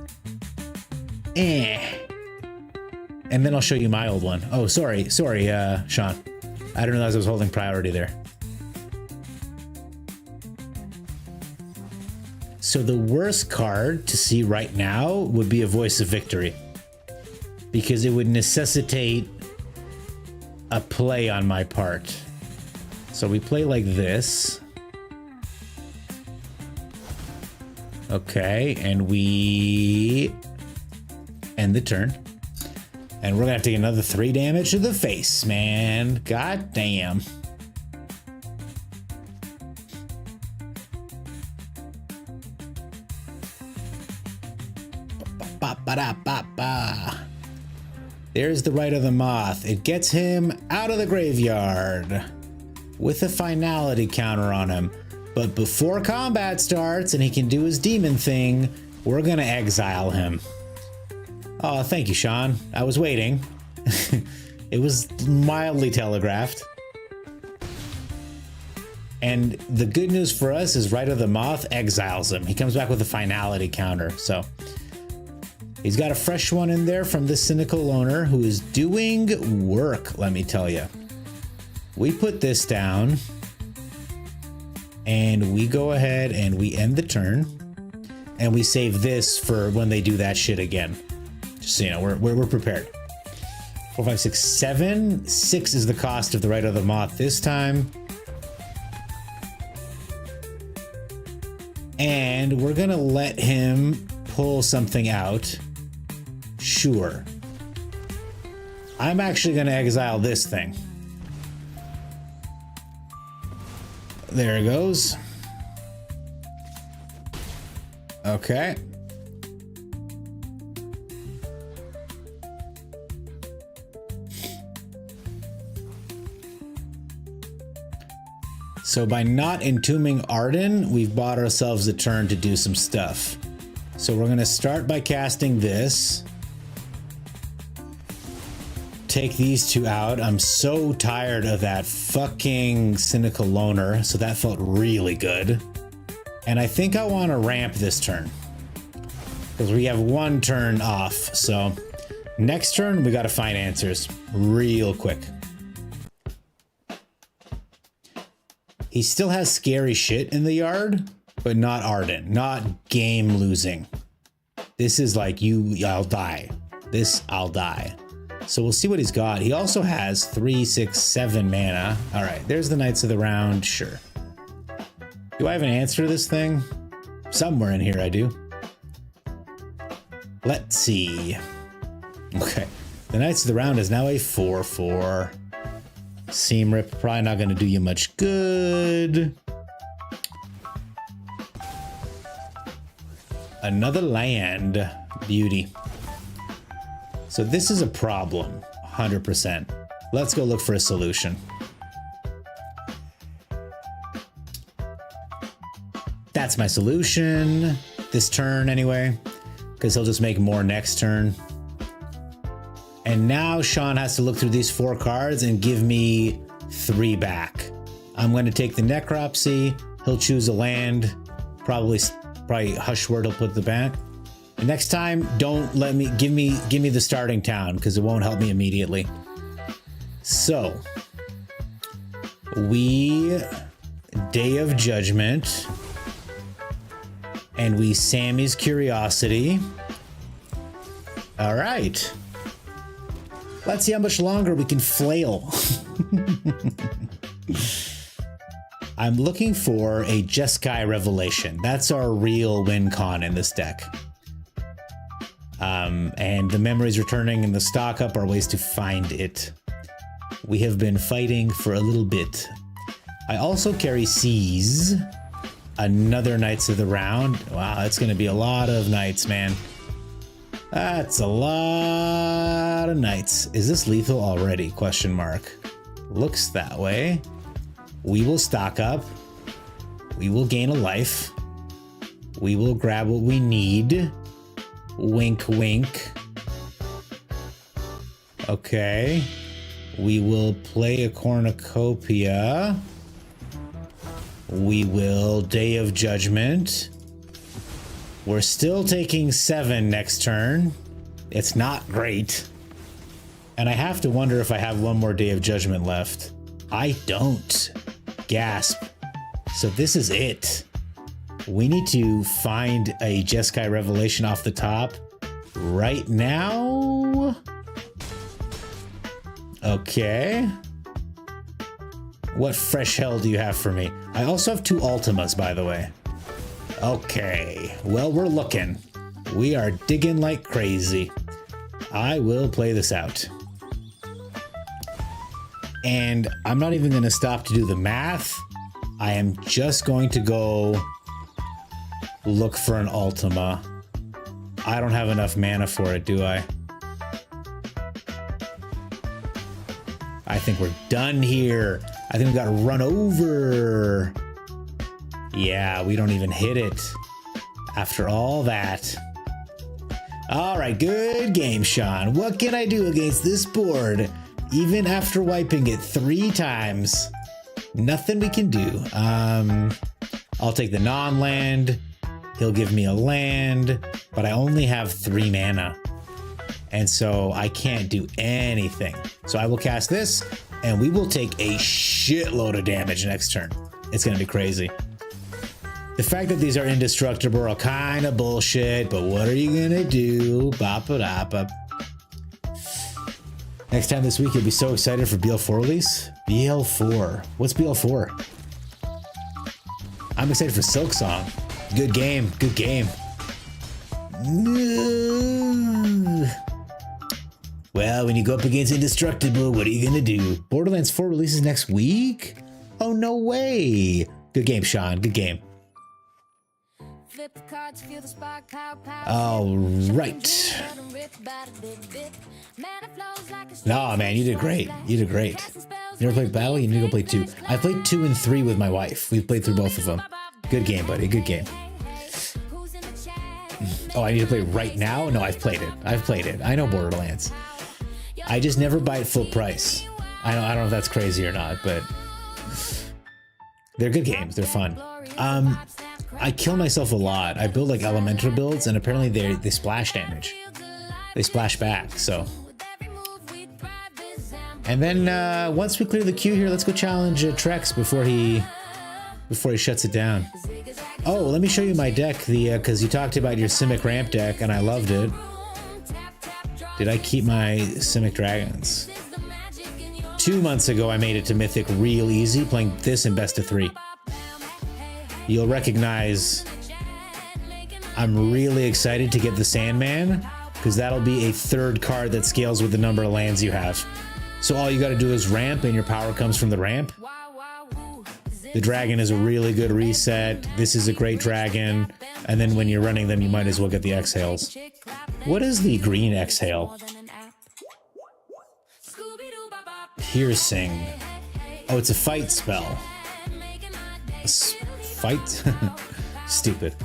And then I'll show you my old one. Oh, sorry, Sean. I didn't realize I was holding priority there. So the worst card to see right now would be a Voice of Victory, because it would necessitate a play on my part. So we play like this. Okay, and we end the turn. And we're gonna have to take another 3 damage to the face, man. God damn. Ba-ba-da-ba-ba. There's the Rite of the Moth. It gets him out of the graveyard with a finality counter on him. But before combat starts and he can do his demon thing, we're gonna exile him. Oh, thank you, Sean. I was waiting. It was mildly telegraphed. And the good news for us is Rite of the Moth exiles him. He comes back with a finality counter, so he's got a fresh one in there from this cynical loner who is doing work, let me tell you. We put this down, and we go ahead and we end the turn, and we save this for when they do that shit again. Just so you know, we're prepared. 4, 5, 6, 7. 6 is the cost of the Rite of the Moth this time. And we're gonna let him pull something out. Sure. I'm actually gonna exile this thing. There it goes. Okay. So by not entombing Arden, we've bought ourselves a turn to do some stuff. So we're gonna start by casting this. Take these 2 out. I'm so tired of that fucking cynical loner, so that felt really good. And I think I want to ramp this turn, because we have 1 turn off. So next turn, we gotta find answers real quick. He still has scary shit in the yard, but not Arden, not game losing. This is like I'll die. This, I'll die. So we'll see what he's got. He also has 3, 6, 7 mana. All right, there's the Knights of the Round, sure. Do I have an answer to this thing? Somewhere in here I do. Let's see. Okay, the Knights of the Round is now a 4/4. Seam Rip, probably not going to do you much good. Another land. Beauty. So this is a problem, 100%. Let's go look for a solution. That's my solution. This turn anyway, because he'll just make more next turn. And now Sean has to look through these 4 cards and give me 3 back. I'm going to take the Necropsy. He'll choose a land. Probably Hushword he'll put the back. And next time, don't let me give me the starting town, because it won't help me immediately. So we Day of Judgment, and we Sammy's Curiosity. All right. Let's see how much longer we can flail. I'm looking for a Jeskai Revelation. That's our real win con in this deck. And the memories returning and the stock up are ways to find it. We have been fighting for a little bit. I also carry Seize, another Knights of the Round. Wow, that's going to be a lot of Knights, man. That's a lot of Knights. Is this lethal already? Question mark. Looks that way. We will stock up. We will gain a life. We will grab what we need. Wink, wink. Okay. We will play a cornucopia. We will Day of Judgment. We're still taking 7 next turn. It's not great. And I have to wonder if I have one more Day of Judgment left. I don't. Gasp. So this is it. We need to find a Jeskai Revelation off the top right now. Okay. What fresh hell do you have for me? I also have 2 Ultimas, by the way. Okay. Well, we're looking. We are digging like crazy. I will play this out. And I'm not even going to stop to do the math. I am just going to go look for an Ultima. I don't have enough mana for it, do I? I think we're done here. I think we got to run over. Yeah, we don't even hit it after all that. All right, good game, Sean. What can I do against this board? Even after wiping it 3 times, nothing we can do. I'll take the non-land. He'll give me a land, but I only have 3 mana. And so I can't do anything. So I will cast this, and we will take a shitload of damage next turn. It's going to be crazy. The fact that these are indestructible are kind of bullshit, but what are you going to do? Bop-a-da-ba. Next time this week, you'll be so excited for BL4 release. BL4. What's BL4? I'm excited for Silk Song. Good game. Good game. Well, when you go up against Indestructible, what are you gonna do? Borderlands 4 releases next week? Oh, no way. Good game, Sean. Good game. All right. No, man, you did great. You did great. You ever played Battle? You need to go play 2. I played 2 and 3 with my wife. We've played through both of them. Good game, buddy. Good game. Oh, I need to play right now? No, I've played it. I've played it. I know Borderlands. I just never buy it full price. I don't know if that's crazy or not, but they're good games. They're fun. I kill myself a lot. I build like elemental builds, and apparently they splash damage. They splash back, so. And then once we clear the queue here, let's go challenge Trex before he shuts it down. Oh, let me show you my deck, because you talked about your Simic ramp deck, and I loved it. Did I keep my Simic Dragons? 2 months ago, I made it to Mythic real easy, playing this in best of 3. You'll recognize I'm really excited to get the Sandman, because that'll be a 3rd card that scales with the number of lands you have. So all you got to do is ramp, and your power comes from the ramp. The dragon is a really good reset. This is a great dragon. And then when you're running them, you might as well get the exhales. What is the green exhale? Piercing. Oh, it's a fight spell. Fight? Stupid.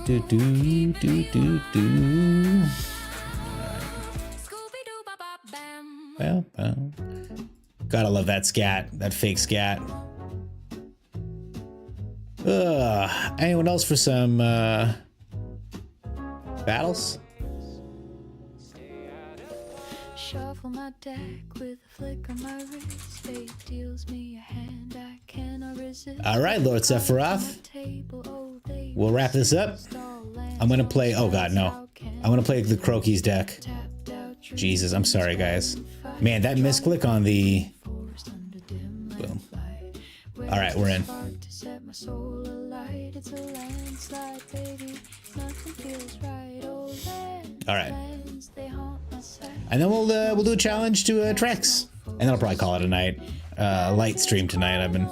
Do do do do do. Well. Gotta love that scat. That fake scat. Anyone else for some battles? Shuffle my deck with a flick of my wrist. Fate deals me a hand I cannot resist. All right, Lord Sephiroth. We'll wrap this up. I'm gonna play. Oh God, no! I'm gonna play the Croaky's deck. Jesus, I'm sorry, guys. Man, that misclick on the... Boom. All right, we're in. All right. And then we'll do a challenge to Trex. And then I'll probably call it a night. Light stream tonight. I've been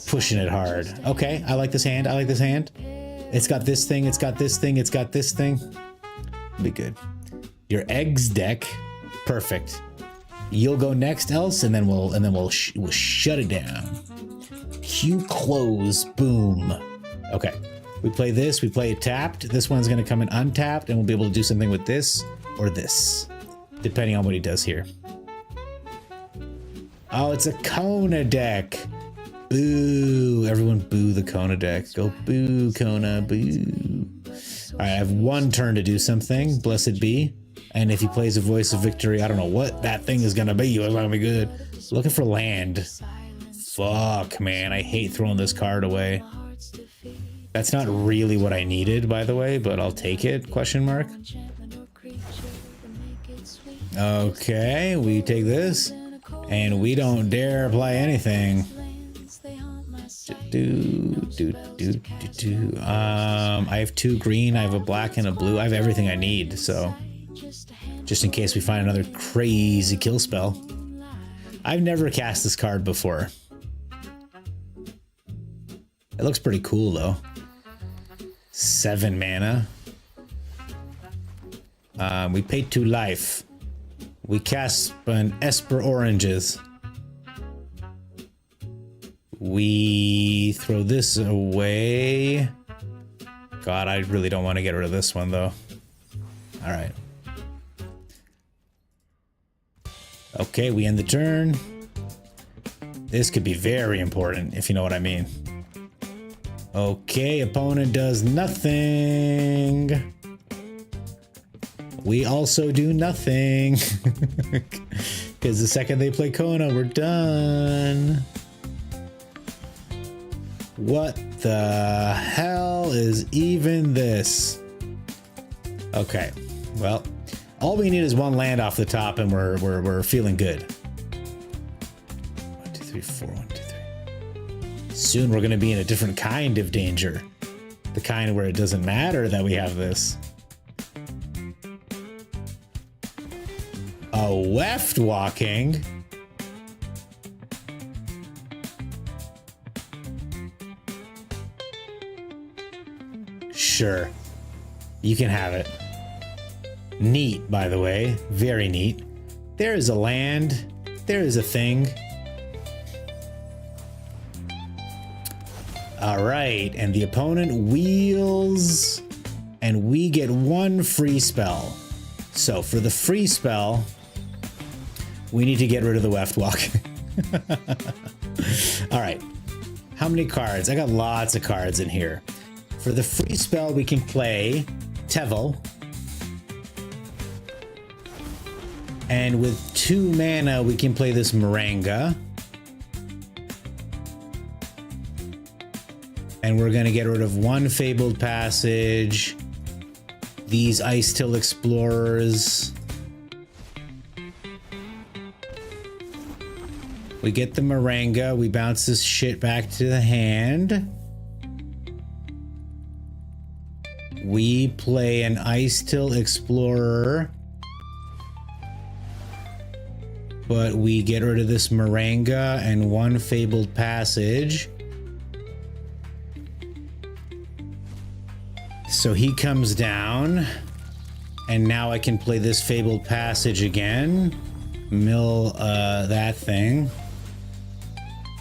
pushing it hard. Okay, I like this hand. I like this hand. It's got this thing. It's got this thing. It's got this thing. Be good. Your eggs deck. Perfect. You'll go next, Else, and then we'll shut it down. Cue close. Boom. Okay. We play this. We play it tapped. This one's gonna come in untapped, and we'll be able to do something with this or this, depending on what he does here. Oh, it's a Kona deck. Boo. Everyone boo the Kona deck. Go boo, Kona. Boo. All right, I have one turn to do something. Blessed be. And if he plays a Voice of Victory, I don't know what that thing is going to be. It's not going to be good. Looking for land. Fuck, man. I hate throwing this card away. That's not really what I needed, by the way, but I'll take it, question mark. Okay, we take this. And we don't dare apply anything. I have 2 green, I have a black and a blue. I have everything I need, so just in case we find another crazy kill spell. I've never cast this card before. It looks pretty cool though. 7 mana. We pay 2 life. We cast an Esper Oranges. We throw this away. God, I really don't want to get rid of this one though. All right. Okay, we end the turn. This could be very important, if you know what I mean. Okay, opponent does nothing. We also do nothing. Because the second they play Kona, we're done. What the hell is even this? Okay, well, all we need is 1 land off the top, and we're feeling good. 1, 2, 3, 4. 1, 2, 3. Soon we're gonna be in a different kind of danger, the kind where it doesn't matter that we have this. A weft walking. Sure, you can have it. Neat, by the way, very neat. There is a land, there is a thing. All right, and the opponent wheels, and we get 1 free spell. So for the free spell, we need to get rid of the weft walk. All right, how many cards? I got lots of cards in here. For the free spell, we can play Tevel. And with 2 mana, we can play this Moringa. And we're gonna get rid of 1 Fabled Passage, these Ice Till Explorers. We get the Moringa, we bounce this shit back to the hand. We play an Ice Till Explorer, but we get rid of this Moringa and 1 Fabled Passage. So he comes down, and now I can play this Fabled Passage again. Mill that thing.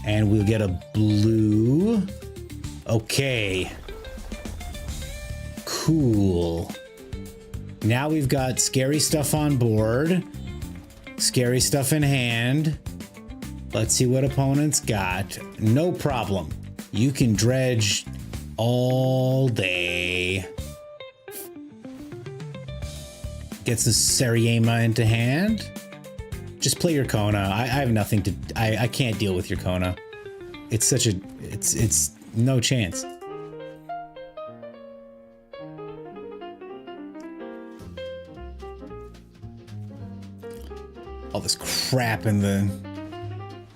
And we'll get a blue. Okay. Cool. Now we've got scary stuff on board. Scary stuff in hand. Let's see what opponents got. No problem. You can dredge all day. Gets the Seriema into hand. Just play your Kona. I have nothing to... I can't deal with your Kona. It's such a... It's no chance. All this crap in the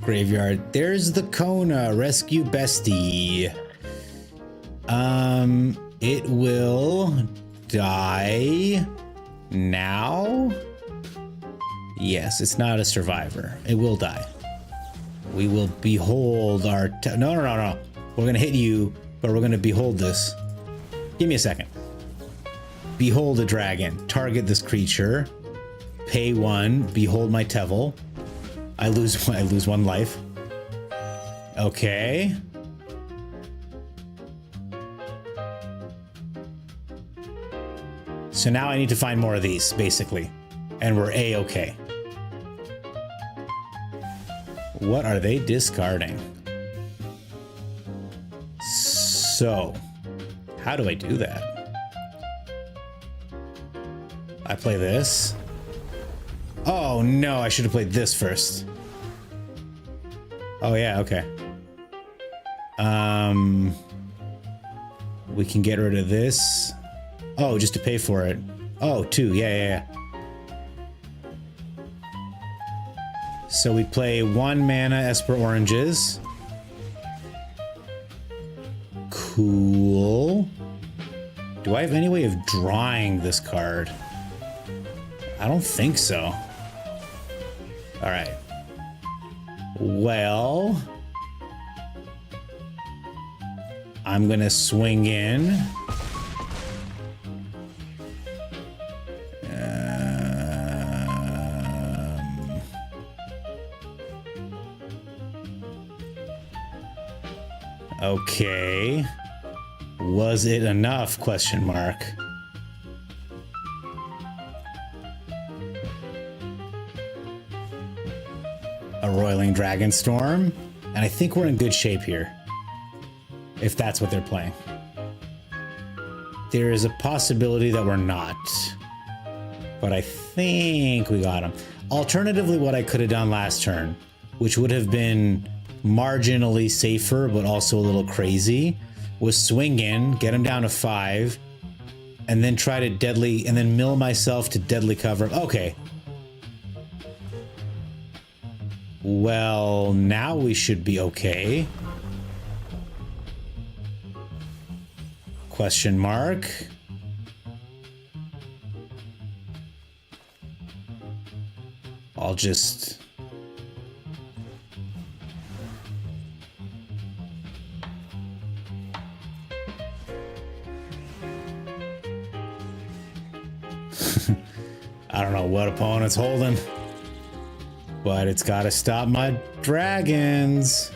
graveyard. There's the Kona. Rescue bestie. It will die now. Yes, it's not a survivor. It will die. We will behold our... No. We're going to hit you, but we're going to behold this. Give me a second. Behold a dragon. Target this creature. Pay 1. Behold my Tevel. I lose 1 life. Okay. So now I need to find more of these, basically. And we're A-okay. What are they discarding? So, how do I do that? I play this. Oh no, I should have played this first. Oh yeah, okay. We can get rid of this. Oh, just to pay for it. Oh, 2, yeah. So we play 1 mana Esper Oranges. Cool. Do I have any way of drawing this card? I don't think so. All right. Well, I'm gonna swing in. Okay. Was it enough? Question mark. A Roiling Dragonstorm, and I think we're in good shape here. If that's what they're playing. There is a possibility that we're not. But I think we got him. Alternatively, what I could have done last turn, which would have been marginally safer, but also a little crazy, was swing in, get him down to 5, and then try to deadly, and then mill myself to deadly cover. Okay. Well, now we should be okay. Question mark. I'll just... I don't know what opponent's holding, but it's got to stop my dragons.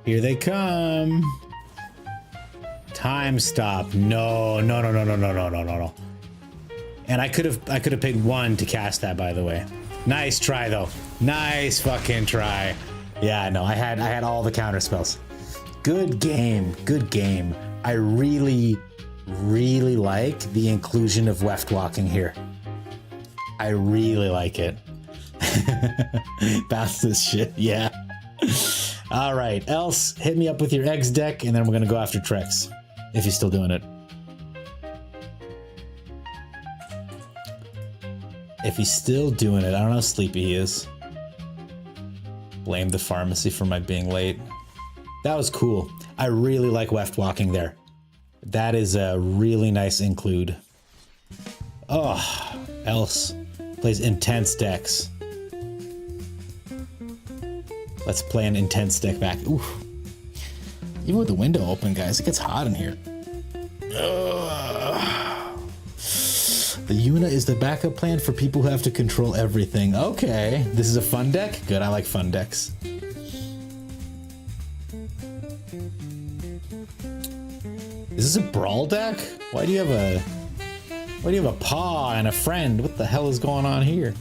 Here they come. Time stop. No. And I could have picked 1 to cast that, by the way. Nice try though. Nice fucking try. Yeah, no, I had all the counter spells. Good game. Good game. I really like the inclusion of weft walking here. I really like it. Bounce this shit, yeah. All right, else hit me up with your eggs deck, and then we're gonna go after Trex, if you're still doing it. If he's still doing it, I don't know how sleepy he is. Blame the pharmacy for my being late. That was cool. I really like weft walking there. That is a really nice include. Oh, else plays intense decks. Let's play an intense deck back. Ooh. Even with the window open, guys, it gets hot in here. The Una is the backup plan for people who have to control everything. Okay, this is a fun deck? Good, I like fun decks. Is this a brawl deck? Why do you have a paw and a friend? What the hell is going on here?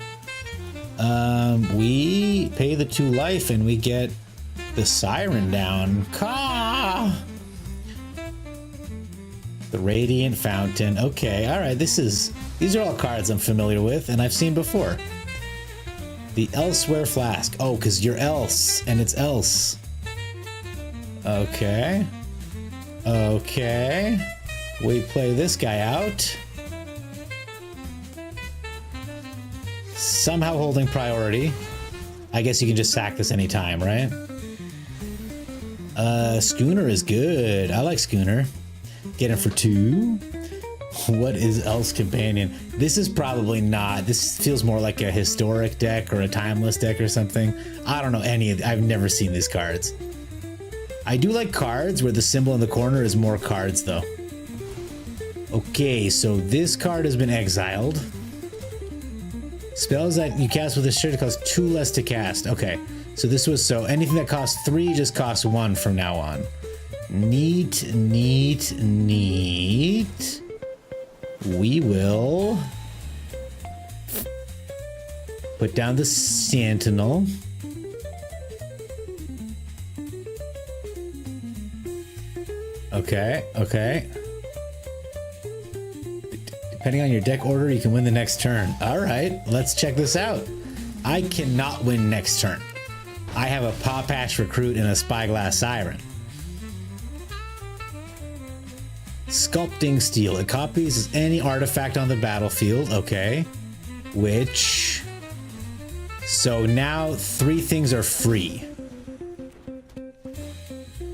We pay the 2 life and we get the Siren down. Caw! The Radiant Fountain. Okay, alright, these are all cards I'm familiar with and I've seen before. The Elsewhere Flask. Oh, because you're else, and it's else. Okay. Okay. We play this guy out. somehow holding priority. I guess you can just sack this anytime, right? Schooner is good. I like Schooner. Get him for 2. What is else companion? This is probably not. This feels more like a historic deck or a timeless deck or something. I don't know any of. I've never seen these cards. I do like cards where the symbol in the corner is more cards though. Okay, so this card has been exiled. Spells that you cast with this shirt cost 2 less to cast. Okay, so this was so anything that costs 3 just costs 1 from now on. Neat, neat, neat. We will put down the Sentinel. Okay, okay. Depending on your deck order, you can win the next turn. All right, let's check this out. I cannot win next turn. I have a Popash Recruit and a Spyglass Siren. Sculpting Steel. It copies any artifact on the battlefield. Okay. Which... So now 3 things are free.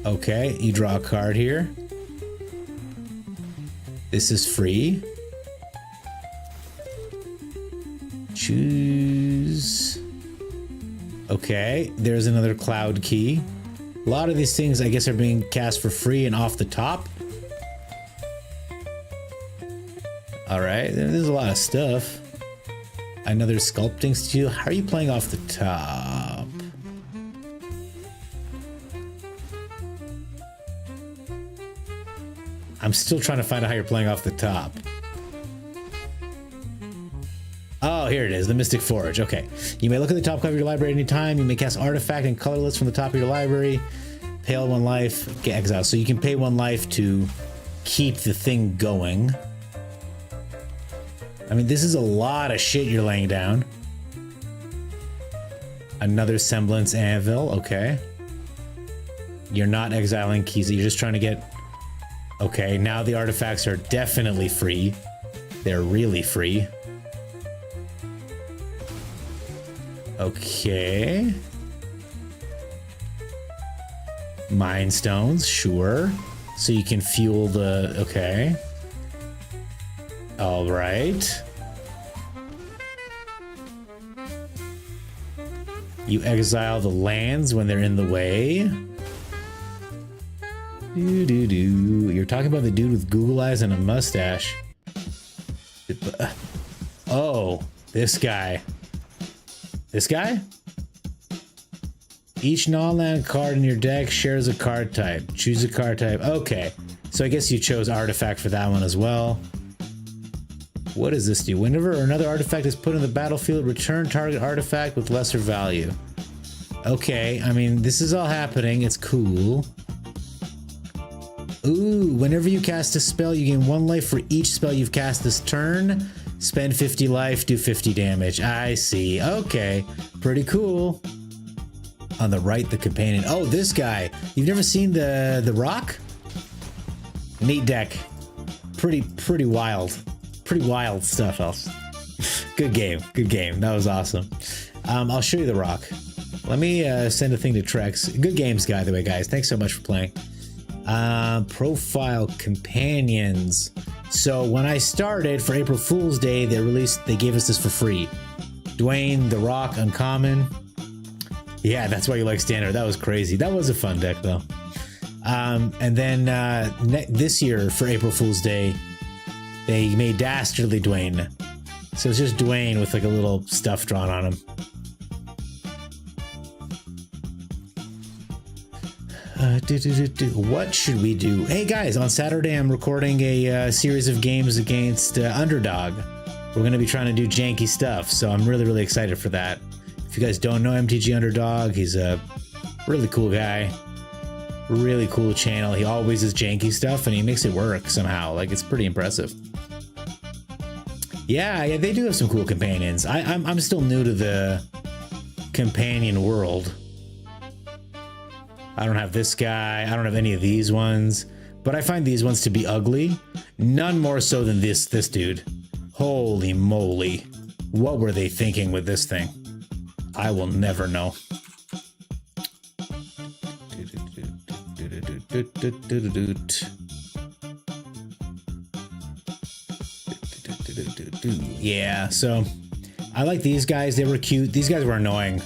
Okay, you draw a card here. This is free. Choose. Okay, there's another cloud key. A lot of these things, I guess, are being cast for free and off the top. All right, there's a lot of stuff. Another Sculpting Steel. How are you playing off the top? I'm still trying to find out how you're playing off the top. Oh, here it is, the Mystic Forge. Okay. You may look at the top card of your library at any time. You may cast artifact and colorless from the top of your library. Pay 1 life, get exiled. So you can pay 1 life to keep the thing going. I mean, this is a lot of shit you're laying down. Another Semblance Anvil, okay. You're not exiling keys, you're just trying to get... Okay, now the artifacts are definitely free. They're really free. Okay. Mind Stones, sure. So you can fuel the... Okay. All right. You exile the lands when they're in the way. You're talking about the dude with Google eyes and a mustache. Oh, this guy. This guy? Each non-land card in your deck shares a card type. Choose a card type. Okay. So I guess you chose artifact for that one as well. What does this do? Whenever another artifact is put in the battlefield, return target artifact with lesser value. Okay, I mean, this is all happening. It's cool. Ooh, whenever you cast a spell, you gain 1 life for each spell you've cast this turn. Spend 50 life, do 50 damage. I see. Okay, pretty cool. On the right, the companion. Oh, this guy. You've never seen the Rock? Neat deck. Pretty wild. Pretty wild stuff, else. Good game. Good game. That was awesome. I'll show you the Rock. Let me send a thing to Trex. Good games, by the way, guys. Thanks so much for playing. Profile companions. So when I started for April Fool's Day, they gave us this for free. Dwayne, the Rock, uncommon. Yeah, that's why you like standard. That was crazy. That was a fun deck, though. And then this year for April Fool's Day, they made Dastardly Dwayne. So it's just Dwayne with like a little stuff drawn on him. What should we do? Hey guys, on Saturday I'm recording a series of games against Underdog. We're going to be trying to do janky stuff, so I'm really excited for that. If you guys don't know MTG Underdog, he's a really cool guy. Really cool channel. He always does janky stuff and he makes it work somehow. Like, it's pretty impressive. Yeah, they do have some cool companions. I'm still new to the companion world. I don't have this guy. I don't have any of these ones. But I find these ones to be ugly. None more so than this dude. Holy moly. What were they thinking with this thing? I will never know. Yeah, so I like these guys. They were cute. These guys were annoying.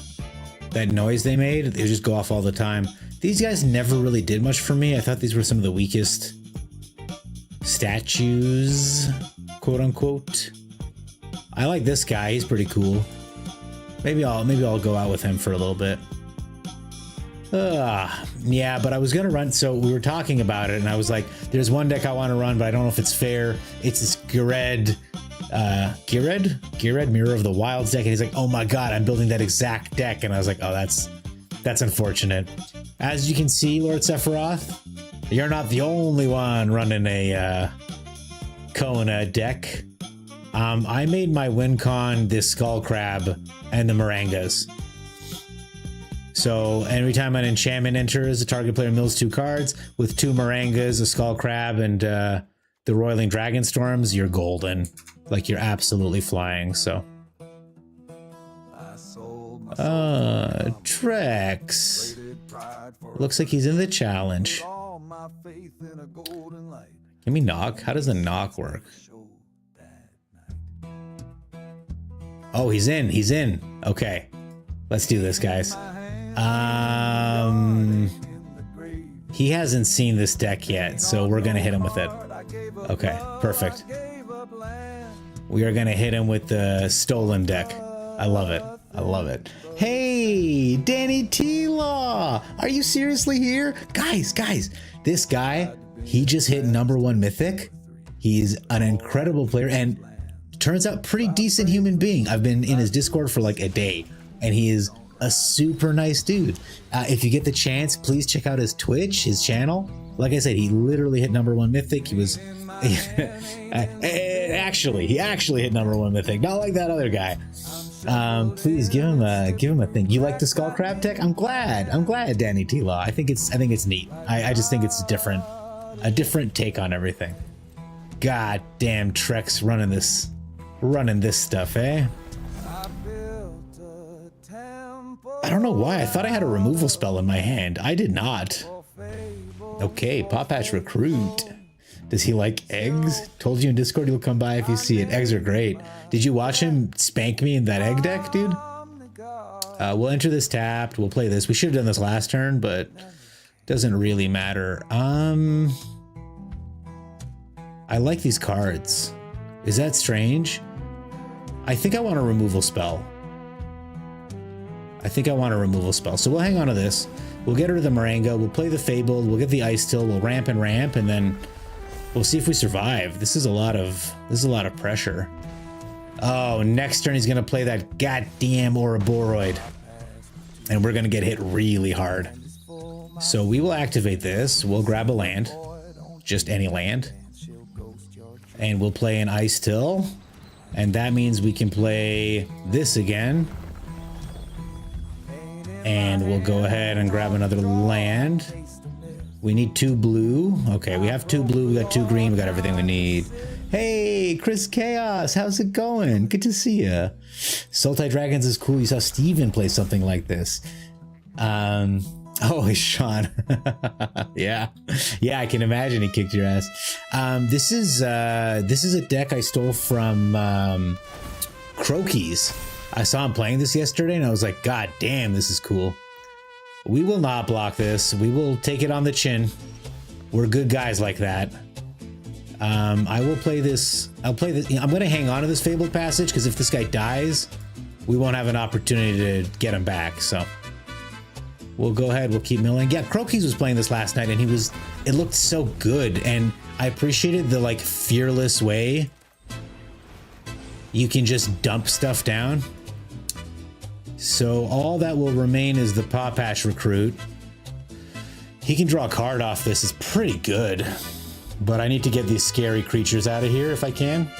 That noise they made, they just go off all the time. These guys never really did much for me. I thought these were some of the weakest statues, quote unquote. I like this guy. He's pretty cool. Maybe I'll go out with him for a little bit. Yeah, but I was gonna run. So we were talking about it, and I was like, "There's one deck I want to run, but I don't know if it's fair. It's this Gired Mirror of the Wilds deck." And he's like, "Oh my god, I'm building that exact deck." And I was like, "Oh, that's unfortunate." As you can see, Lord Sephiroth, you're not the only one running a Kona deck. I made my win con this Skull Crab and the Morangas. So every time an enchantment enters, the target player mills 2 cards. With 2 Morangas, a Skull Crab, and the Roiling Dragon Storms, you're golden. Like, you're absolutely flying, so. Trex. Looks like he's in the challenge. Can we knock? How does the knock work? Oh, he's in. He's in. Okay. Let's do this, guys. He hasn't seen this deck yet, so we're gonna hit him with it. Okay, perfect. We are gonna hit him with the stolen deck. I love it. I love it. Hey, Danny T-Law! Are you seriously here? Guys, this guy, he just hit #1 Mythic. He's an incredible player and turns out pretty decent human being. I've been in his Discord for like a day, and he is a super nice dude. If you get the chance, please check out his Twitch, his channel. Like I said, he literally hit #1 Mythic. He was actually hit #1 Mythic, not like that other guy. Please give him a thing. You like the Skull Crab deck? I'm glad, Danny T-Law. I think it's neat. I just think it's a different take on everything. God damn, Trex running this stuff, eh? I don't know why. I thought I had a removal spell in my hand. I did not. Okay, Popatch Recruit. Does he like eggs? Told you in Discord he'll come by if you see it. Eggs are great. Did you watch him spank me in that egg deck, dude? We'll enter this tapped. We'll play this. We should have done this last turn, but doesn't really matter. I like these cards. Is that strange? I think I want a removal spell. So we'll hang on to this. We'll get rid of the Moringa. We'll play the Fabled. We'll get the Ice Till. We'll ramp, and then we'll see if we survive. This is a lot of pressure. Oh, next turn he's gonna play that goddamn Ouroboros, and we're gonna get hit really hard. So we will activate this. We'll grab a land, just any land, and we'll play an Ice Till, and that means we can play this again. And we'll go ahead and grab another land. We need 2 blue. Okay, we have 2 blue, we got 2 green, we got everything we need. Hey, Chris Chaos, how's it going? Good to see ya. Sultai Dragons is cool. You saw Steven play something like this. Oh, it's Sean. Yeah, I can imagine he kicked your ass. This is a deck I stole from Croakies. I saw him playing this yesterday, and I was like, God damn, this is cool. We will not block this. We will take it on the chin. We're good guys like that. I will play this. I'll play this. I'm going to hang on to this Fabled Passage, because if this guy dies, we won't have an opportunity to get him back. So we'll go ahead. We'll keep milling. Yeah, Croakies was playing this last night, and it looked so good, and I appreciated the, like, fearless way you can just dump stuff down. So all that will remain is the Popatch Recruit. He can draw a card off this. It's pretty good. But I need to get these scary creatures out of here if I can.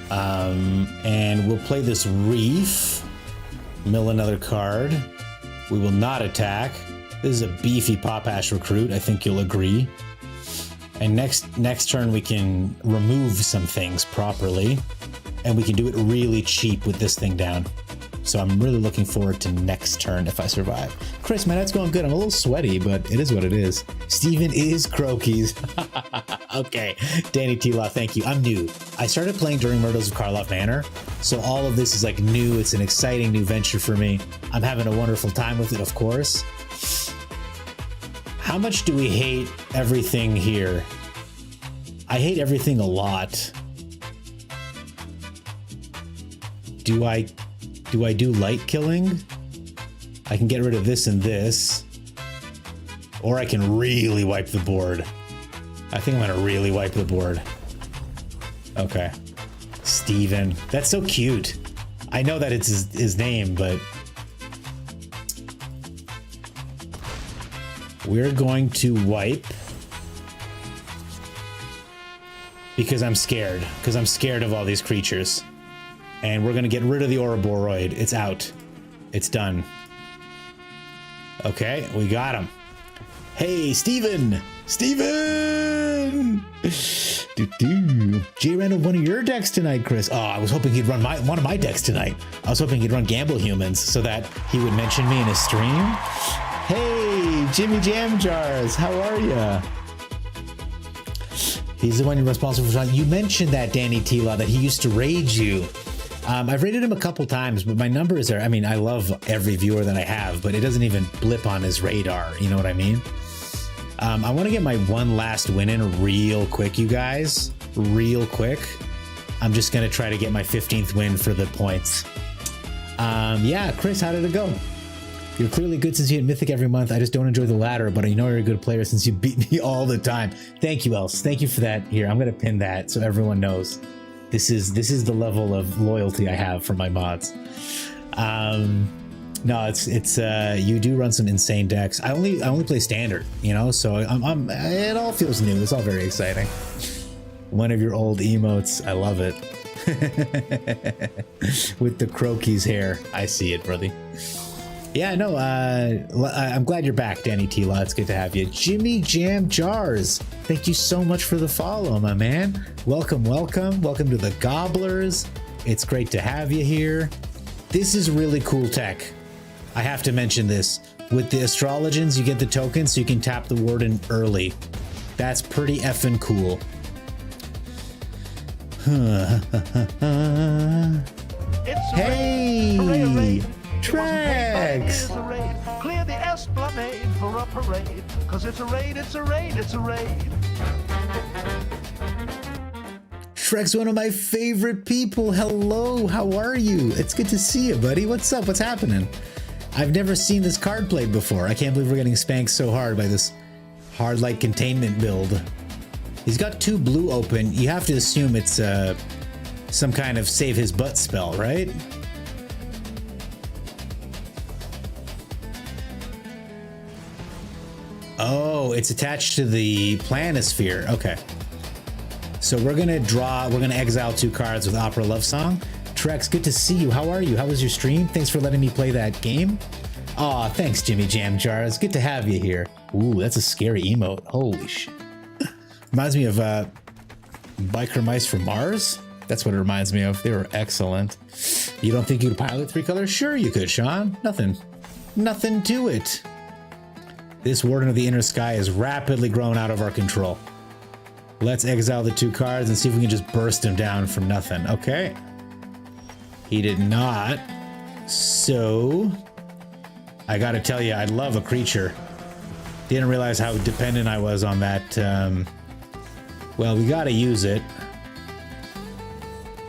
And we'll play this Reef. Mill another card. We will not attack. This is a beefy Popatch Recruit. I think you'll agree. And next turn we can remove some things properly. and we can do it really cheap with this thing down. So I'm really looking forward to next turn if I survive. Chris, my night's going good. I'm a little sweaty, but it is what it is. Steven is croakies. Okay, Danny T-Law, thank you. I'm new. I started playing during Myrtles of Karloff Manor, so all of this is like new. It's an exciting new venture for me. I'm having a wonderful time with it, of course. How much do we hate everything here? I hate everything a lot. Do I do light killing? I can get rid of this and this. Or I can really wipe the board. I think I'm gonna really wipe the board. Okay. Steven. That's so cute. I know that it's his name, but... we're going to wipe. Because I'm scared. Because I'm scared of all these creatures. And we're gonna get rid of the Ouroboros. It's out. It's done. Okay, we got him. Hey, Steven! Steven! Jay ran one of your decks tonight, Chris. Oh, I was hoping he'd run one of my decks tonight. I was hoping he'd run Gamble Humans so that he would mention me in his stream. Hey, Jimmy Jam Jars, how are ya? He's the one you're responsible for. You mentioned that, Danny T-Law, that he used to raid you. I've rated him a couple times, but my numbers are, I mean, I love every viewer that I have, but it doesn't even blip on his radar. You know what I mean? I want to get my one last win in real quick, you guys. Real quick. I'm just going to try to get my 15th win for the points. Yeah, Chris, how did it go? You're clearly good since you hit Mythic every month. I just don't enjoy the ladder, but I know you're a good player since you beat me all the time. Thank you, Els. Thank you for that. Here, I'm going to pin that so everyone knows. This is the level of loyalty I have for my mods. No, it's you do run some insane decks. I only play standard, you know, so it all feels new. It's all very exciting. One of your old emotes, I love it. With the croakies hair, I see it, brother. Yeah, no, I'm glad you're back, Danny T-Law. It's good to have you. Jimmy Jam Jars, thank you so much for the follow, my man. Welcome, welcome. Welcome to the Gobblers. It's great to have you here. This is really cool tech. I have to mention this. With the Astrologians, you get the tokens so you can tap the warden early. That's pretty effing cool. Hey! Tracks! Clear the esplanade for a parade, cause it's a raid, it's a raid, it's a raid. Shrek's one of my favorite people. Hello, how are you? It's good to see you, buddy. What's up? What's happening? I've never seen this card played before. I can't believe we're getting spanked so hard by this hard light containment build. He's got 2 blue open. You have to assume it's some kind of save his butt spell, right? Oh, it's attached to the planisphere. Okay. So we're gonna exile 2 cards with Opera Love Song. Trex, good to see you. How are you? How was your stream? Thanks for letting me play that game. Aw, thanks, Jimmy Jam Jars. Good to have you here. Ooh, that's a scary emote. Holy shit. Reminds me of Biker Mice from Mars. That's what it reminds me of. They were excellent. You don't think you could pilot 3 colors? Sure you could, Sean. Nothing to it. This Warden of the Inner Sky is rapidly growing out of our control. Let's exile the 2 cards and see if we can just burst him down for nothing. Okay. He did not. So, I gotta tell you, I love a creature. Didn't realize how dependent I was on that. Well, we gotta use it.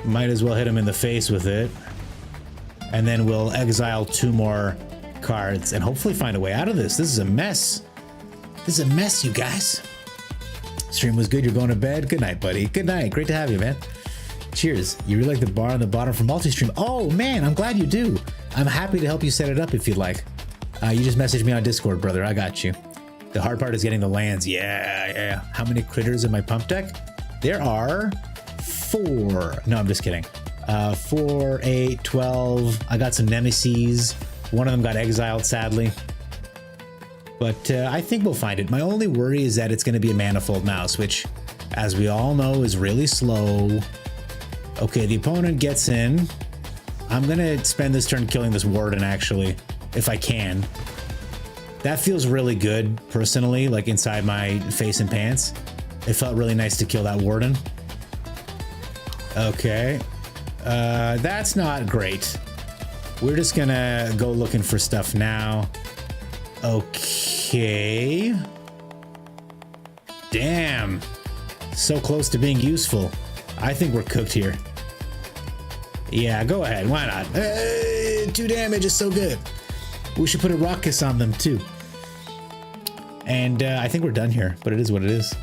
Might as well hit him in the face with it. And then we'll exile 2 more cards and hopefully find a way out of this. This is a mess. This is a mess, you guys. Stream was good. You're going to bed. Good night, buddy. Good night. Great to have you, man. Cheers. You really like the bar on the bottom for multi-stream? Oh, man, I'm glad you do. I'm happy to help you set it up if you'd like. You just message me on Discord, brother. I got you. The hard part is getting the lands. Yeah. How many critters in my pump deck? There are 4. No, I'm just kidding. 4, 8, 12. I got some nemesis. One of them got exiled, sadly. But I think we'll find it. My only worry is that it's going to be a Manifold Mouse, which, as we all know, is really slow. Okay, the opponent gets in. I'm gonna spend this turn killing this warden, actually, if I can. That feels really good, personally, like inside my face and pants. It felt really nice to kill that warden. Okay. That's not great. We're just gonna go looking for stuff now. Okay. Damn. So close to being useful. I think we're cooked here. Yeah, go ahead. Why not? 2 damage is so good. We should put a rock kiss on them too. And I think we're done here, but it is what it is.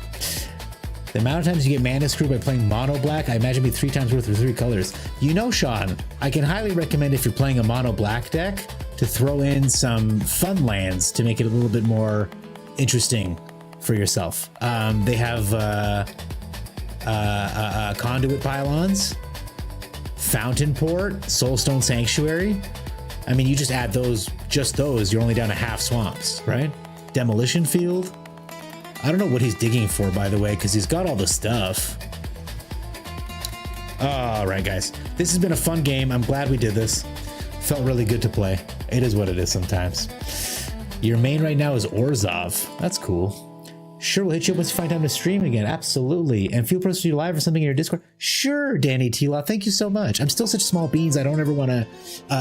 The amount of times you get mana screwed by playing mono black, I imagine be 3 times worth of 3 colors. You know, Sean, I can highly recommend if you're playing a mono black deck to throw in some fun lands to make it a little bit more interesting for yourself. They have conduit pylons, fountain port, soulstone sanctuary. I mean, you just add those, just those, you're only down to half swamps, right? Demolition field. I don't know what he's digging for, by the way, because he's got all the stuff. All right, guys. This has been a fun game. I'm glad we did this. Felt really good to play. It is what it is sometimes. Your main right now is Orzhov. That's cool. Sure, we'll hit you up once you find time to stream again. Absolutely. And feel free to do live or something in your Discord. Sure, Danny T-Law. Thank you so much. I'm still such small beans. I don't ever want to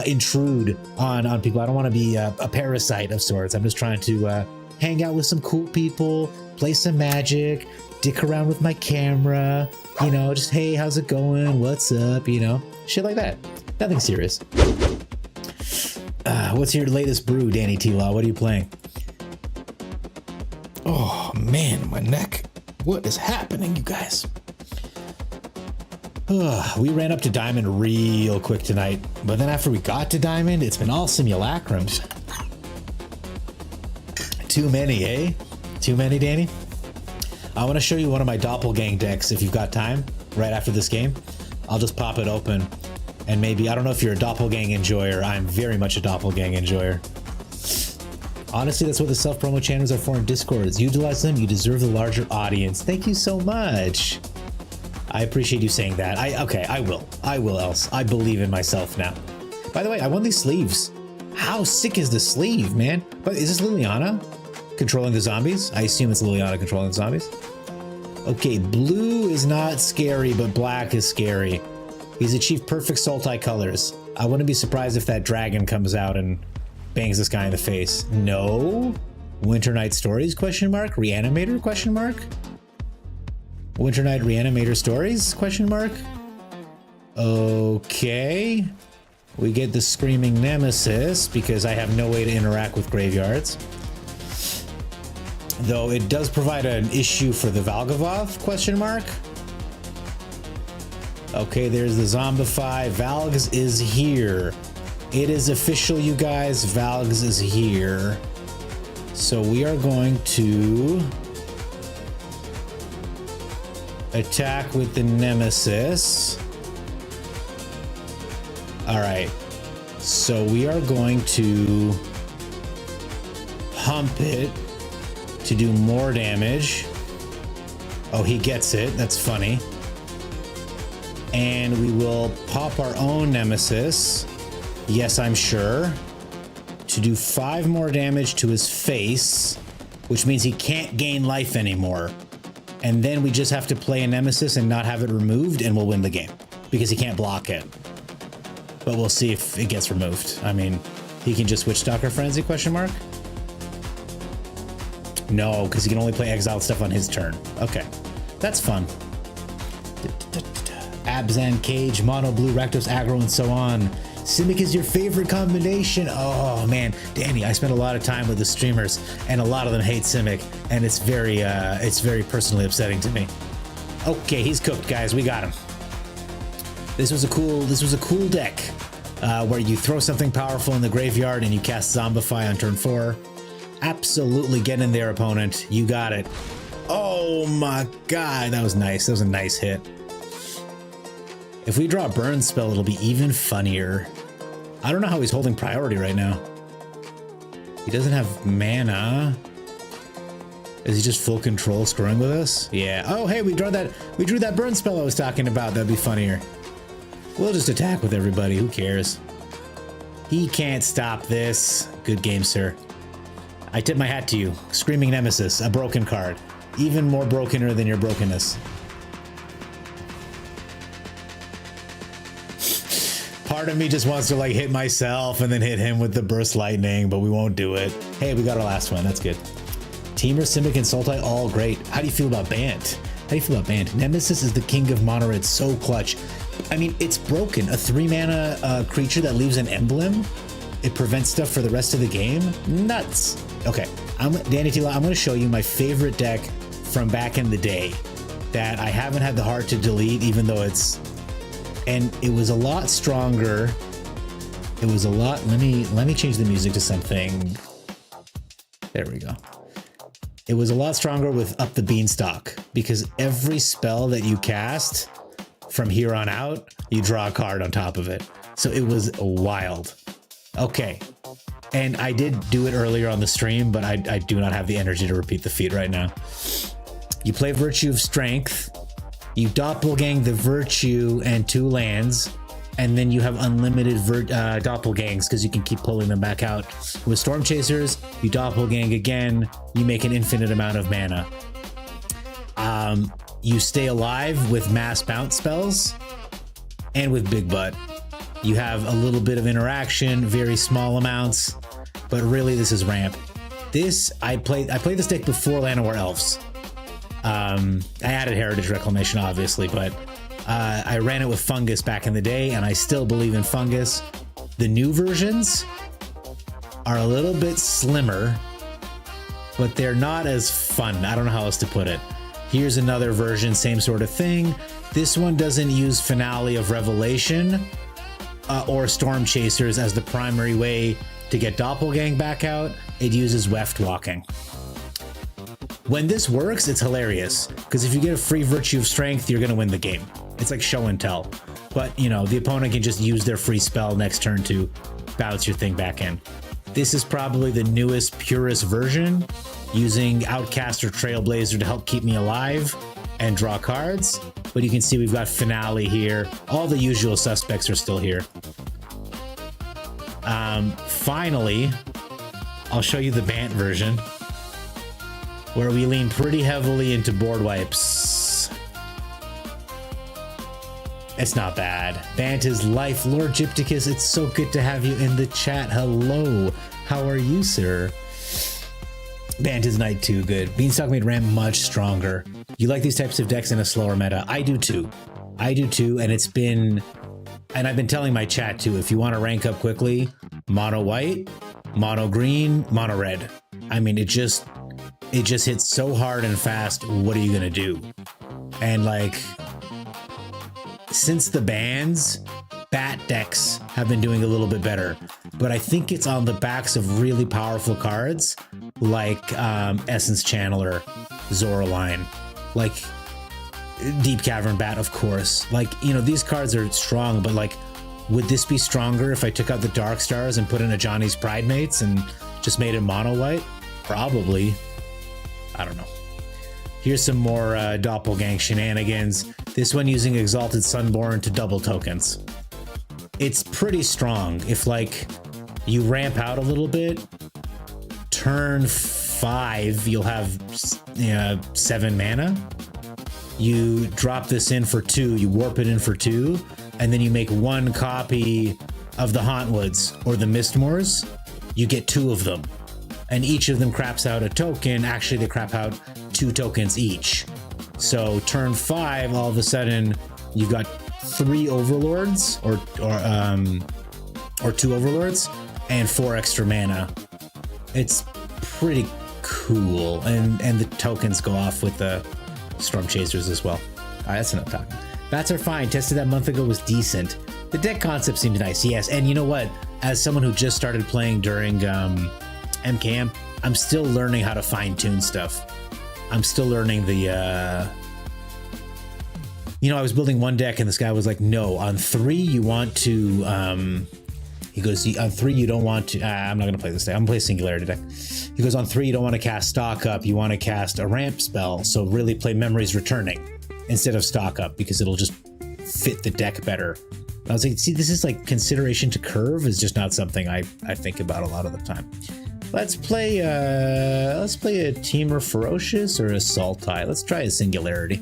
intrude on people. I don't want to be a parasite of sorts. I'm just trying to hang out with some cool people, play some Magic, dick around with my camera, you know, just, hey, how's it going? What's up? You know, shit like that. Nothing serious. What's your latest brew, Danny T-Law? What are you playing? Oh, man, my neck. What is happening, you guys? We ran up to Diamond real quick tonight, but then after we got to Diamond, it's been all simulacrums. Too many, eh? Too many, Danny? I want to show you one of my doppelgang decks if you've got time right after this game. I'll just pop it open and maybe, I don't know if you're a doppelgang enjoyer. I'm very much a doppelgang enjoyer. Honestly, that's what the self-promo channels are for in Discords. Utilize them, you deserve the larger audience. Thank you so much. I appreciate you saying that. Okay, I will, else. I believe in myself now. By the way, I won these sleeves. How sick is the sleeve, man? But is this Liliana controlling the zombies? I assume it's Liliana controlling the zombies. Okay, blue is not scary, but black is scary. He's achieved perfect Sultai colors. I wouldn't be surprised if that dragon comes out and bangs this guy in the face. No? Winter Night Stories, question mark? Reanimator, question mark? Winter Night Reanimator Stories, question mark? Okay. We get the Screaming Nemesis because I have no way to interact with graveyards. Though it does provide an issue for the Valgavoth, question mark? Okay, there's the Zombify. Valgs is here. It is official, you guys. Valgs is here. So we are going to attack with the Nemesis. All right. So we are going to hump it to do more damage. Oh, he gets it. That's funny. And we will pop our own Nemesis. Yes, I'm sure. To do 5 more damage to his face, which means he can't gain life anymore. And then we just have to play a Nemesis and not have it removed, and we'll win the game because he can't block it. But we'll see if it gets removed. I mean, he can just switch Stalker Frenzy, question mark? No, because he can only play exiled stuff on his turn. Okay, that's fun. Abzan, Cage, Mono, Blue, Rakdos, Aggro, and so on. Simic is your favorite combination. Oh man, Danny, I spent a lot of time with the streamers, and a lot of them hate Simic, and it's very personally upsetting to me. Okay, he's cooked, guys. We got him. This was a cool deck where you throw something powerful in the graveyard and you cast Zombify on turn 4. Absolutely get in there, opponent. You got it. Oh my god, that was nice. That was a nice hit. If we draw a burn spell, it'll be even funnier. I don't know how he's holding priority right now. He doesn't have mana. Is he just full control screwing with us? Yeah. Oh, hey, we drew that burn spell I was talking about. That'd be funnier. We'll just attack with everybody. Who cares? He can't stop this. Good game, sir. I tip my hat to you. Screaming Nemesis, a broken card. Even more brokener than your brokenness. Part of me just wants to like hit myself and then hit him with the burst lightning, but we won't do it. Hey, we got our last one. That's good. Teamer, Simic, and Sultai, all great. How do you feel about Bant? How do you feel about Bant? Nemesis is the king of mono red, so clutch. I mean, it's broken. A 3-mana creature that leaves an emblem, it prevents stuff for the rest of the game? Nuts. Okay, Danny Tila, I'm going to show you my favorite deck from back in the day that I haven't had the heart to delete, even though it's... And it was a lot stronger. It was a lot... Let me change the music to something... There we go. It was a lot stronger with Up the Beanstalk, because every spell that you cast from here on out, you draw a card on top of it. So it was wild. Okay. And I did do it earlier on the stream, but I do not have the energy to repeat the feat right now. You play Virtue of Strength. You doppelgang the Virtue and 2 lands, and then you have unlimited doppelgangs because you can keep pulling them back out. With Storm Chasers, you doppelgang again, you make an infinite amount of mana. You stay alive with mass bounce spells, and with Big Butt. You have a little bit of interaction, very small amounts, but really this is ramp. I played this deck before Llanowar Elves. I added Heritage Reclamation, obviously, but I ran it with Fungus back in the day, and I still believe in Fungus. The new versions are a little bit slimmer, but they're not as fun. I don't know how else to put it. Here's another version, same sort of thing. This one doesn't use Finale of Revelation or Storm Chasers as the primary way to get Doppelgang back out. It uses Weft Walking. When this works, it's hilarious, because if you get a free Virtue of Strength, you're going to win the game. It's like show and tell. But, you know, the opponent can just use their free spell next turn to bounce your thing back in. This is probably the newest, purest version, using Outcast or Trailblazer to help keep me alive and draw cards. But you can see we've got Finale here. All the usual suspects are still here. Finally, I'll show you the Bant version, where we lean pretty heavily into board wipes. It's not bad. Bant is life. Lord Gypticus, it's so good to have you in the chat. Hello. How are you, sir? Bant is Knight 2, good. Beanstalk made Ram much stronger. You like these types of decks in a slower meta? I do too. I do too, and it's been... And I've been telling my chat too, if you want to rank up quickly, mono white, mono green, mono red. I mean, it just hits so hard and fast. What are you gonna do? And like, since the bans, bat decks have been doing a little bit better, but I think it's on the backs of really powerful cards like Essence Channeler, Zoraline, like Deep Cavern Bat, of course. Like, you know, these cards are strong, but like, would this be stronger if I took out the Dark Stars and put in a Johnny's Pride Mates and just made it mono white? Probably. I don't know. Here's some more Doppelgang shenanigans. This one using Exalted Sunborn to double tokens. It's pretty strong. If like you ramp out a little bit, turn 5, you'll have 7 mana. You drop this in for 2, you warp it in for 2, and then you make 1 copy of the Hauntwoods or the Mistmoors. You get 2 of them. And each of them craps out a token. Actually, they crap out 2 tokens each. So turn 5, all of a sudden, you've got 3 Overlords or 2 Overlords and 4 extra mana. It's pretty cool. And the tokens go off with the Storm Chasers as well. All right, that's enough talking. Bats are fine. Tested that a month ago, was decent. The deck concept seemed nice, yes. And you know what? As someone who just started playing during MKM, I'm still learning how to fine-tune stuff. I'm still learning the... You know, I was building one deck and this guy was like, no, on 3 you want to... He goes, on 3 you don't want to... I'm not going to play this deck. I'm going to play Singularity deck. He goes, on 3 you don't want to cast Stock Up. You want to cast a ramp spell. So really play Memories Returning instead of Stock Up, because it'll just fit the deck better. I was like, see, this is like consideration to curve is just not something I think about a lot of the time. Let's play a Team or Ferocious or Assault Tie. Let's try a Singularity.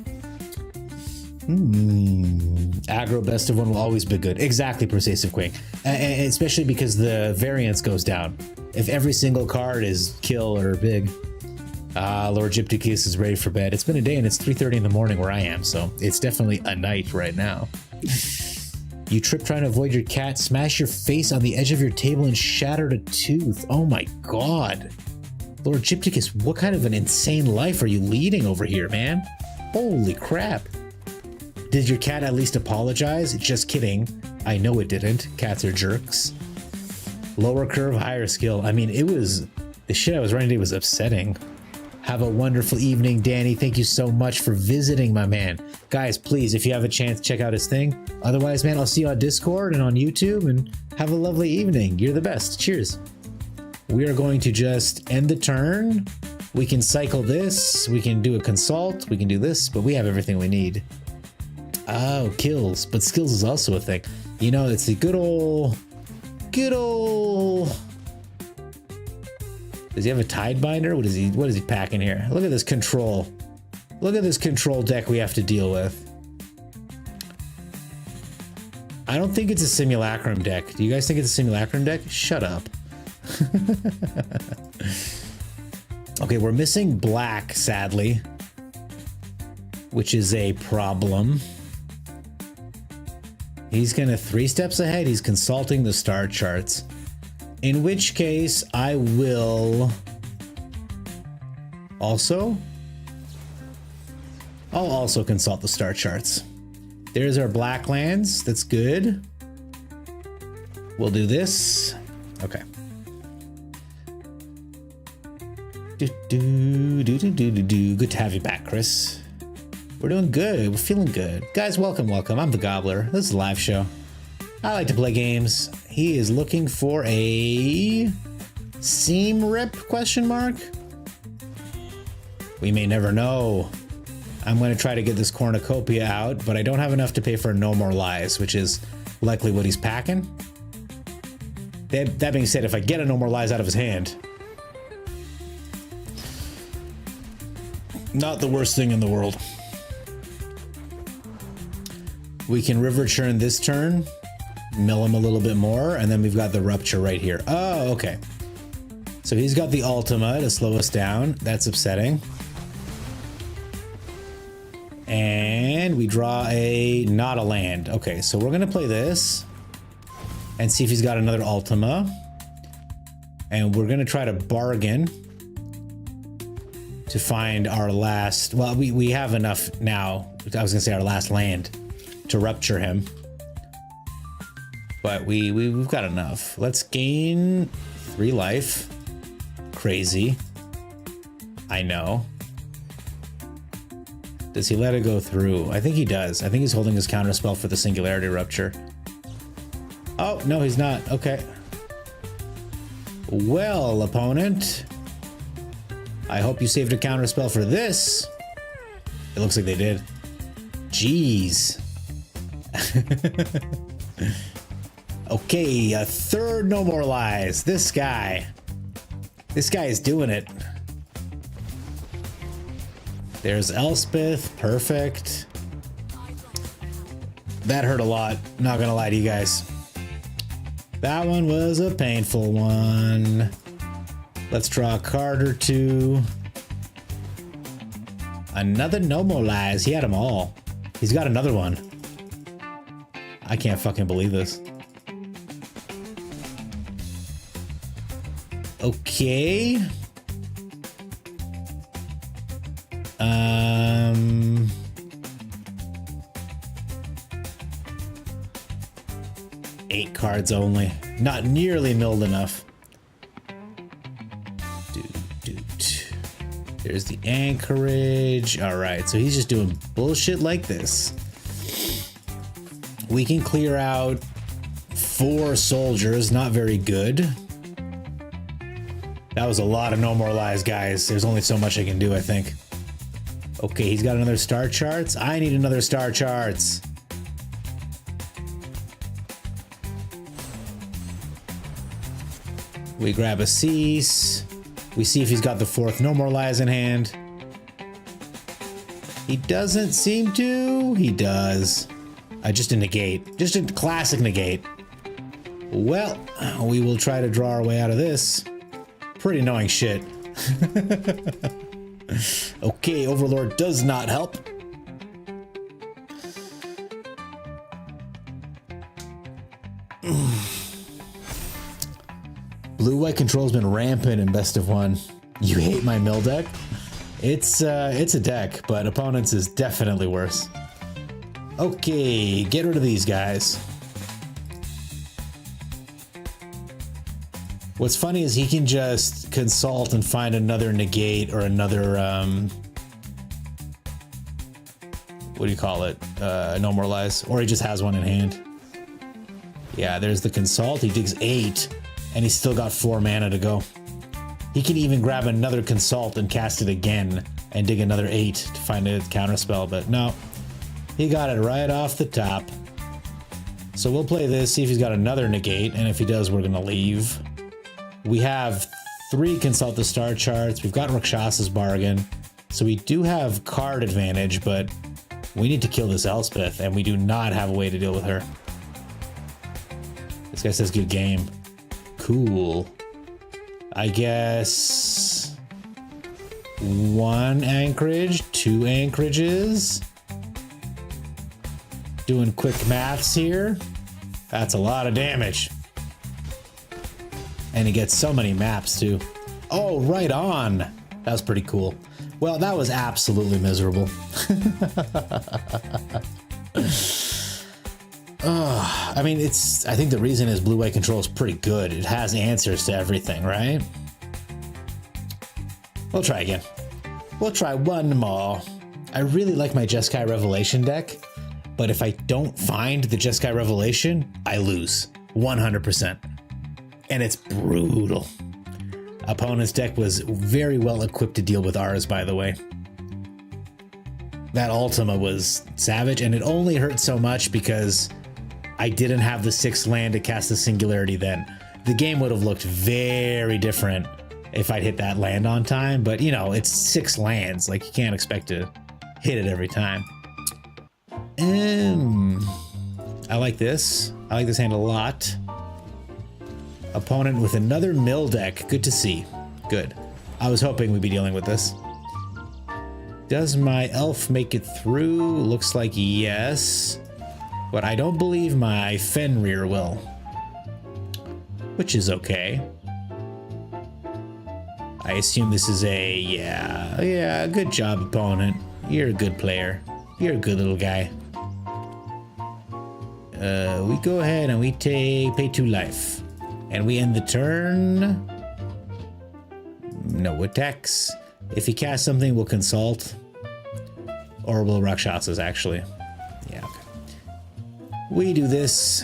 Aggro best of one will always be good. Exactly, Persuasive Queen. Especially because the variance goes down. If every single card is kill or big. Lord Gypticus is ready for bed. It's been a day and it's 3:30 in the morning where I am, so it's definitely a night right now. You trip trying to avoid your cat, smash your face on the edge of your table and shattered a tooth. Oh my god. Lord Gypticus, what kind of an insane life are you leading over here, man? Holy crap. Did your cat at least apologize? Just kidding. I know it didn't. Cats are jerks. Lower curve, higher skill. I mean, the shit I was running today was upsetting. Have a wonderful evening, Danny. Thank you so much for visiting, my man. Guys, please, if you have a chance, check out his thing. Otherwise, man, I'll see you on Discord and on YouTube, and have a lovely evening. You're the best. Cheers. We are going to just end the turn. We can cycle this. We can do a consult. We can do this, but we have everything we need. Oh, kills. But skills is also a thing. You know, it's the good old... Does he have a tide binder? What is he packing here? Look at this control. Look at this control deck we have to deal with. I don't think it's a simulacrum deck. Do you guys think it's a simulacrum deck? Shut up. Okay, we're missing black, sadly, which is a problem. He's gonna 3 steps ahead. He's consulting the star charts. In which case, I will also... I'll also consult the star charts. There's our black lands. That's good. We'll do this. Okay. Good to have you back, Chris. We're doing good. We're feeling good. Guys, welcome, welcome. I'm the Gobbler. This is a live show. I like to play games. He is looking for a seam rip, question mark? We may never know. I'm going to try to get this cornucopia out, but I don't have enough to pay for No More Lies, which is likely what he's packing. That being said, if I get a No More Lies out of his hand, not the worst thing in the world. We can River Churn this turn, mill him a little bit more, and then we've got the Rupture right here. Oh, okay. So he's got the Ultima to slow us down. That's upsetting. And we draw not a land. Okay, so we're going to play this and see if he's got another Ultima. And we're going to try to bargain to find our last... Well, we have enough now. I was going to say our last land to Rupture him. But we've got enough. Let's gain 3 life. Crazy. I know. Does he let it go through? I think he does. I think he's holding his counterspell for the Singularity Rupture. Oh, no, he's not. Okay. Well, opponent. I hope you saved a counterspell for this. It looks like they did. Jeez. Okay, a third No More Lies. This guy is doing it. There's Elspeth, perfect. That hurt a lot, not gonna lie to you guys. That one was a painful one. Let's draw a card or 2. Another No More Lies, he had them all. He's got another one. I can't fucking believe this. Okay. 8 cards only. Not nearly milled enough. There's the anchorage. Alright, so he's just doing bullshit like this. We can clear out 4 soldiers. Not very good. That was a lot of No More Lies, guys. There's only so much I can do, I think. Okay, he's got another Star Charts. I need another Star Charts. We grab a cease. We see if he's got the 4th No More Lies in hand. He doesn't seem to. He does. Just a negate. Just a classic negate. Well, we will try to draw our way out of this. Pretty annoying shit. Okay, Overlord does not help. Blue-white control's been rampant in best of 1. You hate my mill deck? It's a deck, but opponents is definitely worse. Okay, get rid of these guys. What's funny is he can just consult and find another negate or another, what do you call it? No More Lies. Or he just has one in hand. Yeah, there's the consult. He digs 8, and he's still got 4 mana to go. He can even grab another consult and cast it again and dig another 8 to find a counterspell, but no. He got it right off the top. So we'll play this, see if he's got another negate, and if he does, we're gonna leave. We have 3 consult the star charts. We've got Rakshasa's Bargain. So we do have card advantage, but we need to kill this Elspeth, and we do not have a way to deal with her. This guy says good game. Cool. I guess 1 anchorage, 2 anchorages. Doing quick maths here. That's a lot of damage. And he gets so many maps too. Oh, right on. That was pretty cool. Well, that was absolutely miserable. I mean, I think the reason is blue-white control is pretty good. It has answers to everything, right? We'll try again. We'll try one more. I really like my Jeskai Revelation deck, but if I don't find the Jeskai Revelation, I lose 100%. And it's brutal. Opponent's deck was very well equipped to deal with ours, by the way. That Ultima was savage, and it only hurt so much because I didn't have the 6th land to cast the Singularity then. The game would have looked very different if I'd hit that land on time, but you know, it's 6 lands, like you can't expect to hit it every time. I like this. I like this hand a lot. Opponent with another mill deck. Good to see. Good. I was hoping we'd be dealing with this. Does my elf make it through? Looks like yes. But I don't believe my Fenrir will. Which is okay. I assume this is a, yeah, good job, opponent. You're a good player. You're a good little guy. We go ahead and we pay 2 life. And we end the turn. No attacks. If he casts something, we'll consult. Or we'll Rakshasas, actually. Yeah, okay. We do this.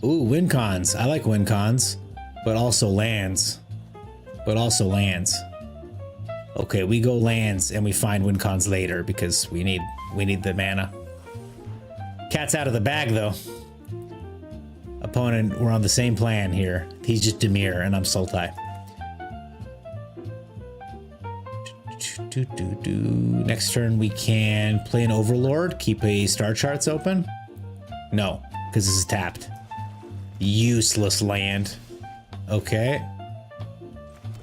Ooh, win cons. I like win cons. But also lands. Okay, we go lands and we find win cons later because we need the mana. Cat's out of the bag, though. Opponent, we're on the same plan here. He's just Dimir and I'm Sultai. Next turn we can play an Overlord, keep a star charts open. No, because this is tapped. Useless land. Okay.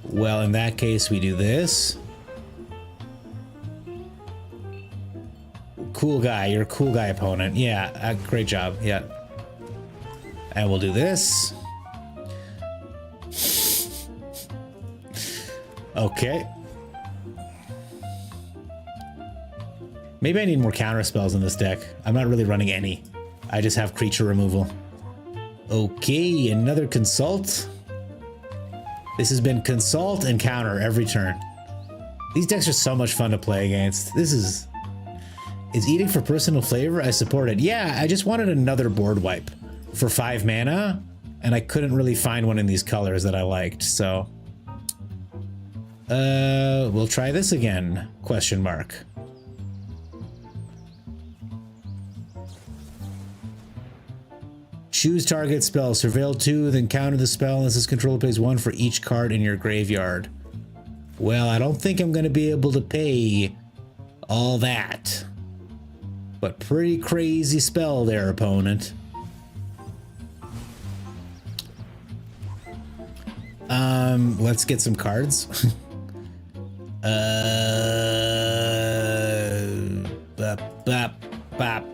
Well, in that case, we do this. Cool guy. You're a cool guy, opponent. Yeah, great job. Yeah. And we'll do this. Okay. Maybe I need more counter spells in this deck. I'm not really running any. I just have creature removal. Okay, another consult. This has been consult and counter every turn. These decks are so much fun to play against. Is eating for personal flavor? I support it. Yeah, I just wanted another board wipe for 5 mana, and I couldn't really find one in these colors that I liked, so. We'll try this again, question mark. Choose target spell. Surveil 2, then counter the spell unless this controller pays 1 for each card in your graveyard. Well, I don't think I'm going to be able to pay all that. But pretty crazy spell there, opponent. Let's get some cards. Bop.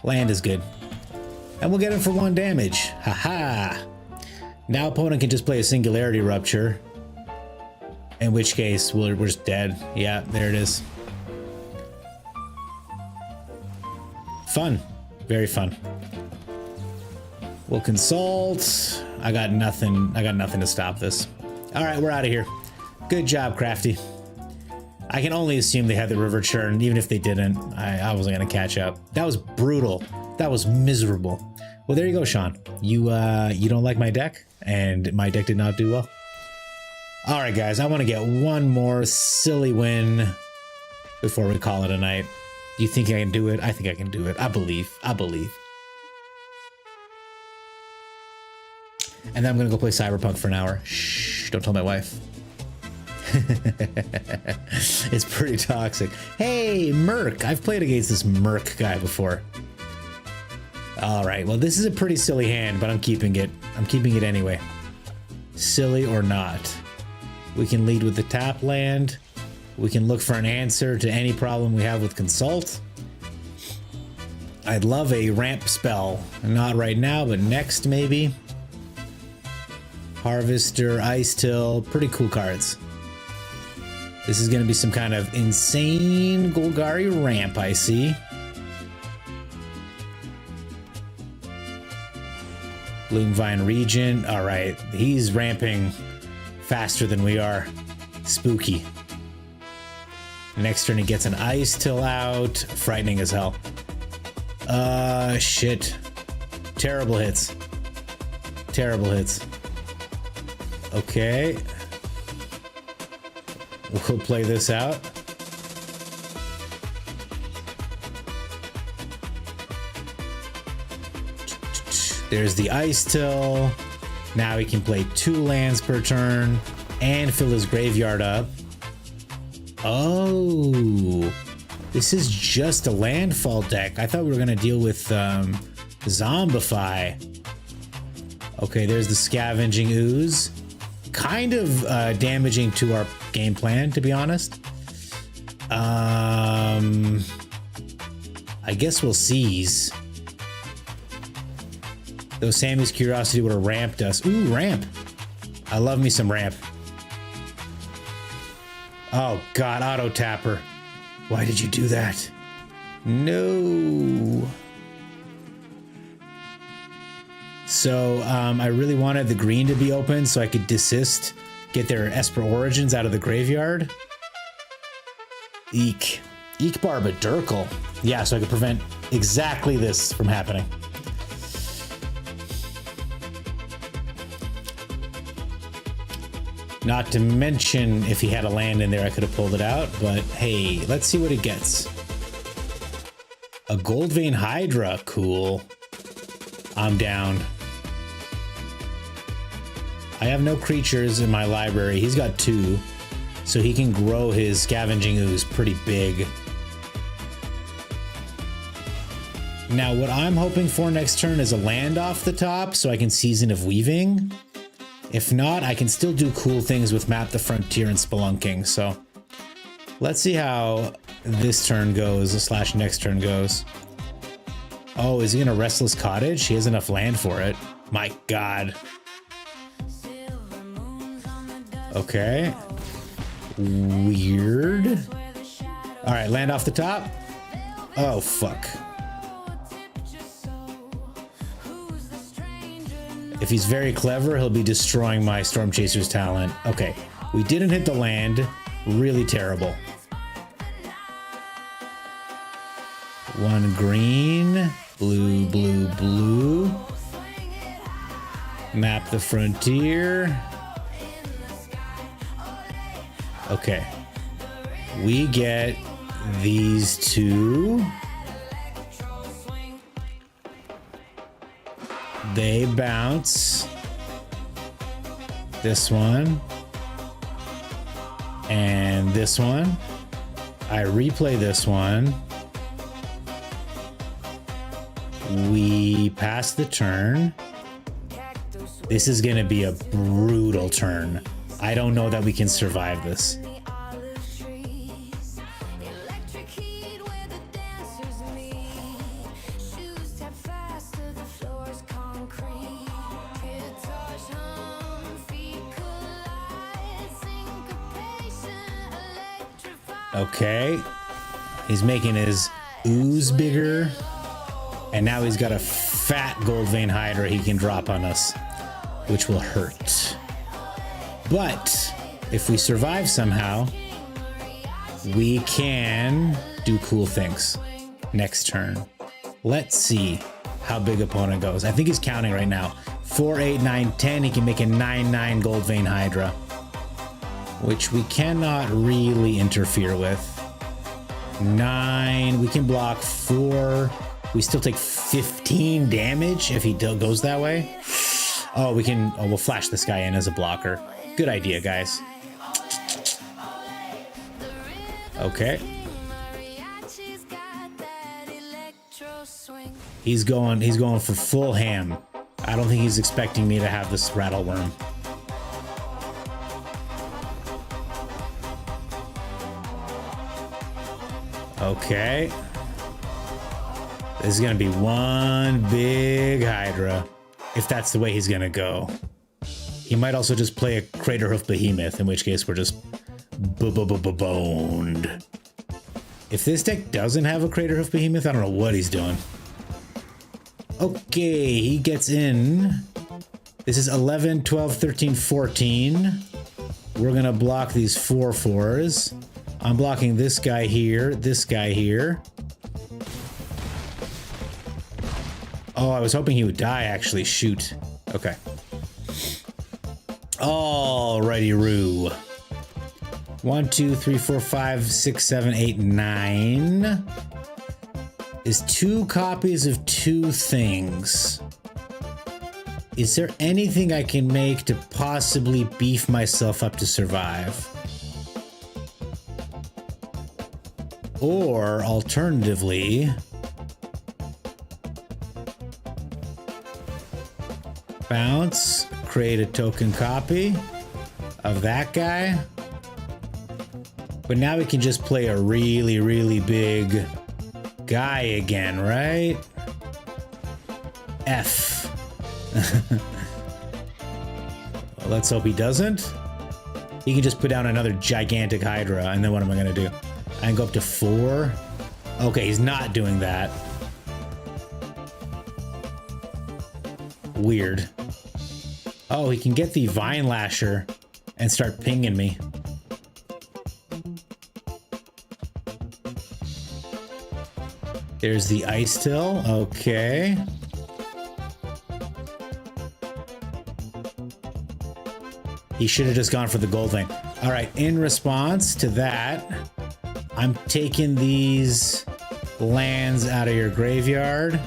Land is good. And we'll get him for 1 damage. Haha. Now opponent can just play a Singularity Rupture. In which case, we're just dead. Yeah, there it is. Fun. Very fun. We'll consult. I got nothing to stop this. All right, we're out of here. Good job, Crafty. I can only assume they had the river churn. Even if they didn't, I wasn't gonna catch up. That was brutal. That was miserable. Well, there you go, Sean. You don't like my deck, and my deck did not do well. All right, guys, I want to get one more silly win before we call it a night. Do you think I can do it? I think I can do it. I believe. And then I'm gonna go play Cyberpunk for an hour. Shh, don't tell my wife. It's pretty toxic. Hey, Merc. I've played against this Merc guy before. All right, well, this is a pretty silly hand, but I'm keeping it. I'm keeping it anyway. Silly or not. We can lead with the tap land. We can look for an answer to any problem we have with Consult. I'd love a ramp spell. Not right now, but next maybe. Harvester, Ice Till, pretty cool cards. This is going to be some kind of insane Golgari ramp, I see. Bloomvine Regent. All right, he's ramping faster than we are. Spooky. Next turn he gets an Ice Till out. Frightening as hell. Shit. Terrible hits. Terrible hits. Okay. We'll play this out. There's the Ice Till. Now he can play 2 lands per turn and fill his graveyard up. Oh, this is just a landfall deck. I thought we were gonna deal with Zombify. Okay, there's the Scavenging Ooze. Kind of damaging to our game plan, to be honest. I guess we'll seize. Though Sammy's Curiosity would have ramped us. Ooh, ramp. I love me some ramp. Oh God, auto tapper. Why did you do that? No. So I really wanted the green to be open so I could desist, get their Esper Origins out of the graveyard. Eek. Eek Barbadurkle. Yeah, so I could prevent exactly this from happening. Not to mention, if he had a land in there, I could have pulled it out, but hey, let's see what it gets. A Goldvein Hydra, cool. I'm down. I have no creatures in my library. He's got 2, so he can grow his Scavenging Ooze pretty big. Now, what I'm hoping for next turn is a land off the top, so I can Season of Weaving. If not, I can still do cool things with Map the Frontier and Spelunking, so let's see how this turn goes, / next turn goes. Oh, is he in a Restless Cottage? He has enough land for it. My God. Okay. Weird. All right, land off the top. Oh, fuck. If he's very clever, he'll be destroying my Storm Chaser's talent. Okay, we didn't hit the land. Really terrible. 1 green, blue, blue, blue. Map the Frontier. Okay. We get these 2. They bounce. This one. And this one. I replay this one. We pass the turn. This is gonna be a brutal turn. I don't know that we can survive this. Okay, he's making his ooze bigger, and now he's got a fat gold vein hydra he can drop on us, which will hurt. But if we survive somehow, we can do cool things next turn. Let's see how big opponent goes. I think he's counting right now. 4, 8, 9, 10. He can make a 9/9 gold vein hydra, which we cannot really interfere with. 9, we can block 4. We still take 15 damage if he goes that way. Oh, we can, oh, we'll flash this guy in as a blocker. Good idea, guys. Okay. He's going for full ham. I don't think he's expecting me to have this rattle worm. Okay. This is gonna be one big hydra, if that's the way he's gonna go. He might also just play a Crater Hoof Behemoth, in which case we're just boned. If this deck doesn't have a Crater Hoof Behemoth, I don't know what he's doing. Okay, he gets in. This is 11, 12, 13, 14. We're gonna block these 4/4s. I'm blocking this guy here, this guy here. Oh, I was hoping he would die, actually. Shoot. Okay. Alrighty-roo. 1, 2, 3, 4, 5, 6, 7, 8, 9. Is 2 copies of 2 things. Is there anything I can make to possibly beef myself up to survive? Or, alternatively, bounce, create a token copy of that guy. But now we can just play a really, really big guy again, right? F. Well, let's hope he doesn't. He can just put down another gigantic hydra, and then what am I gonna do? I can go up to 4. Okay, he's not doing that. Weird. Oh, he can get the Vine Lasher and start pinging me. There's the Ice Till. Okay. He should have just gone for the gold thing. All right, in response to that, I'm taking these lands out of your graveyard.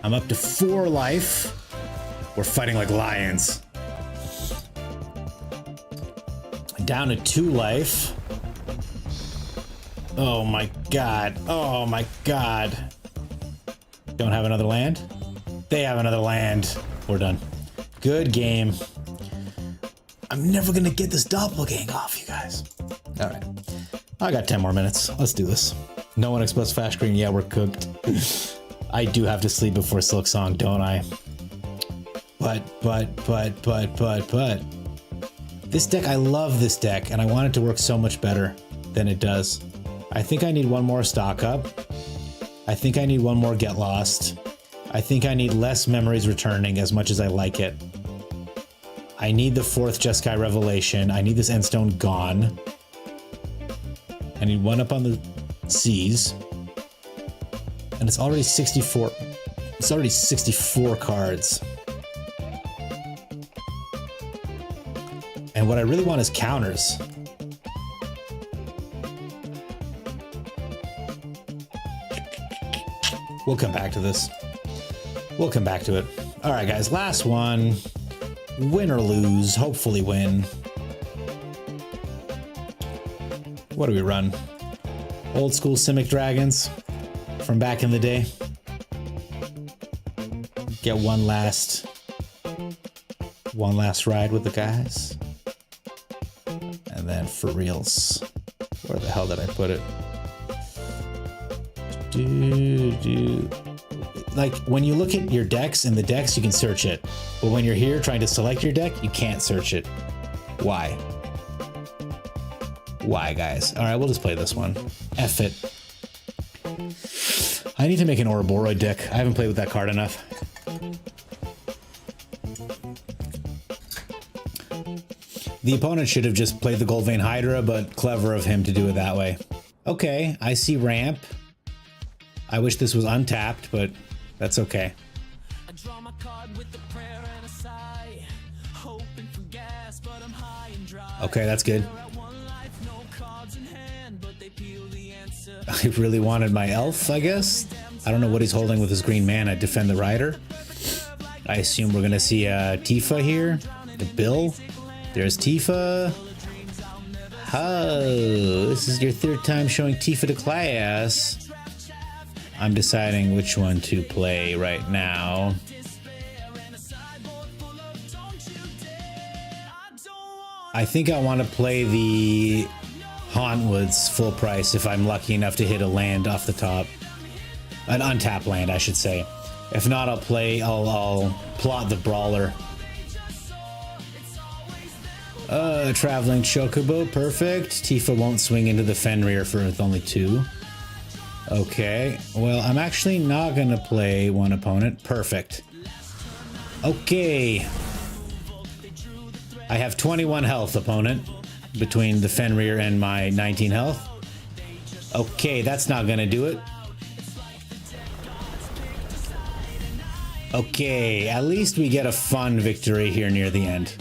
I'm up to 4 life. We're fighting like lions. Down to 2 life. Oh my god. Oh my god. Don't have another land? They have another land. We're done. Good game. I'm never gonna get this doppelgang off, you guys. All right. I got 10 more minutes. Let's do this. No one exposed fast screen. Yeah, we're cooked. I do have to sleep before Silk Song, don't I? But. This deck, I love this deck, and I want it to work so much better than it does. I think I need one more stock up. I think I need one more Get Lost. I think I need less Memories Returning, as much as I like it. I need the 4th Jeskai Revelation. I need this Endstone gone. I need one up on the seas. And it's already 64. It's already 64 cards. And what I really want is counters. We'll come back to this. We'll come back to it. All right, guys, last one. Win or lose, hopefully win. What do we run? Old school Simic Dragons from back in the day. Get one last ride with the guys. And then for reals. Where the hell did I put it? Like when you look at your decks in the decks, you can search it. But when you're here trying to select your deck, you can't search it. Why? Why, guys? All right, we'll just play this one. F it. I need to make an Ouroboros deck. I haven't played with that card enough. The opponent should have just played the Goldvein Hydra, but clever of him to do it that way. Okay, I see ramp. I wish this was untapped, but that's okay. I draw my card with the prayer and a sigh, hoping for gas, but I'm high and dry. Okay, that's good. At one life, no cards in hand, but they peel the answer. I really wanted my elf, I guess. I don't know what he's holding with his green mana. Defend the rider. I assume we're gonna see Tifa here. The Bill. There's Tifa. Oh, this is your third time showing Tifa to class. I'm deciding which one to play right now. I think I want to play the Hauntwoods full price if I'm lucky enough to hit a land off the top. An untapped land, I should say. If not, I'll plot the Brawler. Traveling Chocobo, perfect. Tifa won't swing into the Fenrir with only 2. Okay, well, I'm actually not gonna play one opponent. Perfect. Okay. I have 21 health, opponent, between the Fenrir and my 19 health. Okay, that's not gonna do it. Okay, at least we get a fun victory here near the end.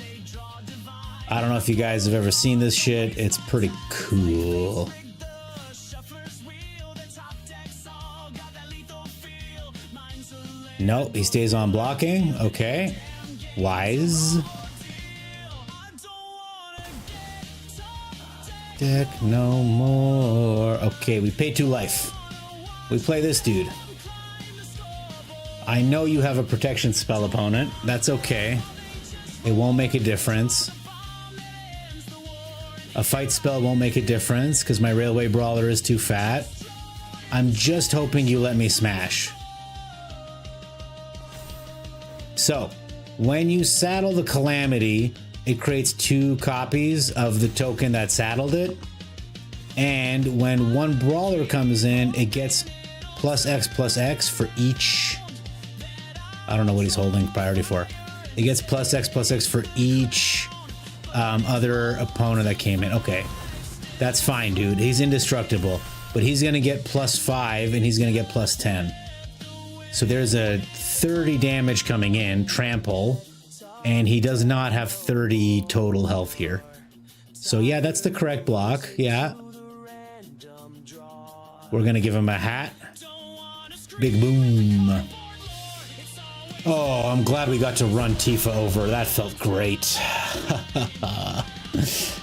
I don't know if you guys have ever seen this shit. It's pretty cool. No, he stays on blocking. Okay. Wise. Deck no more. Okay, we pay 2 life. We play this dude. I know you have a protection spell, opponent. That's okay. It won't make a difference. A fight spell won't make a difference because my Railway Brawler is too fat. I'm just hoping you let me smash. So, when you saddle the Calamity, it creates 2 copies of the token that saddled it. And when one Brawler comes in, it gets +X for each. I don't know what he's holding priority for. It gets +X for each other opponent that came in. Okay, that's fine, dude. He's indestructible, but he's gonna get +5 and he's gonna get +10. So there's a 30 damage coming in, trample, and he does not have 30 total health here. So yeah, that's the correct block. Yeah. We're gonna give him a hat. Big boom. Oh, I'm glad we got to run Tifa over. That felt great.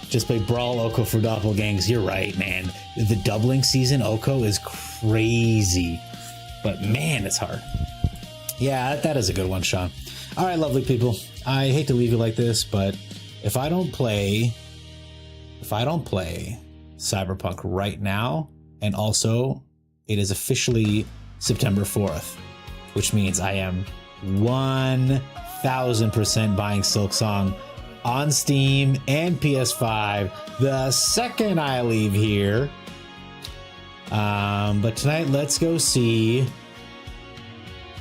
Just play Brawl Oko for Doppelgangs. You're right, man. The doubling season Oko is crazy. But man, it's hard. Yeah, that is a good one, Sean. All right, lovely people. I hate to leave you like this, but if I don't play Cyberpunk right now, and also it is officially September 4th, which means I am 1000% buying Silksong on Steam and PS5 the second I leave here. But tonight, let's go see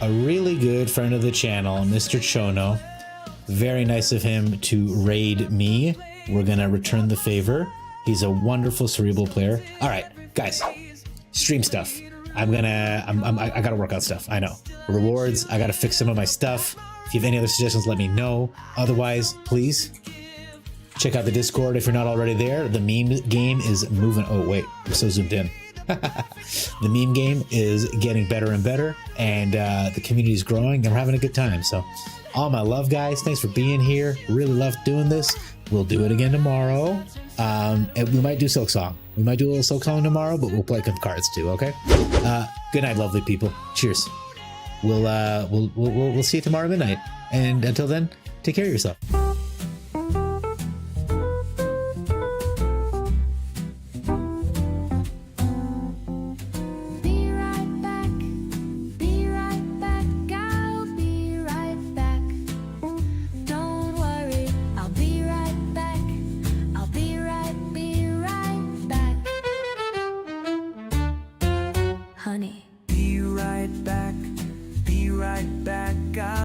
a really good friend of the channel, Mr. Chono. Very nice of him to raid me. We're gonna return the favor. He's a wonderful Cerebral player. All right, guys, stream stuff. I gotta work on stuff. I know. Rewards, I gotta fix some of my stuff. If you have any other suggestions, let me know. Otherwise, please check out the Discord if you're not already there. The meme game is moving. Oh, wait, I'm so zoomed in. The meme game is getting better and better, and the community is growing, and we're having a good time. So, all my love, guys. Thanks for being here. Really love doing this. We'll do it again tomorrow. And we might do Silk Song. We might do a little Silk Song tomorrow, but we'll play some cards too. Okay. Good night, lovely people. Cheers. We'll see you tomorrow midnight. And until then, take care of yourself.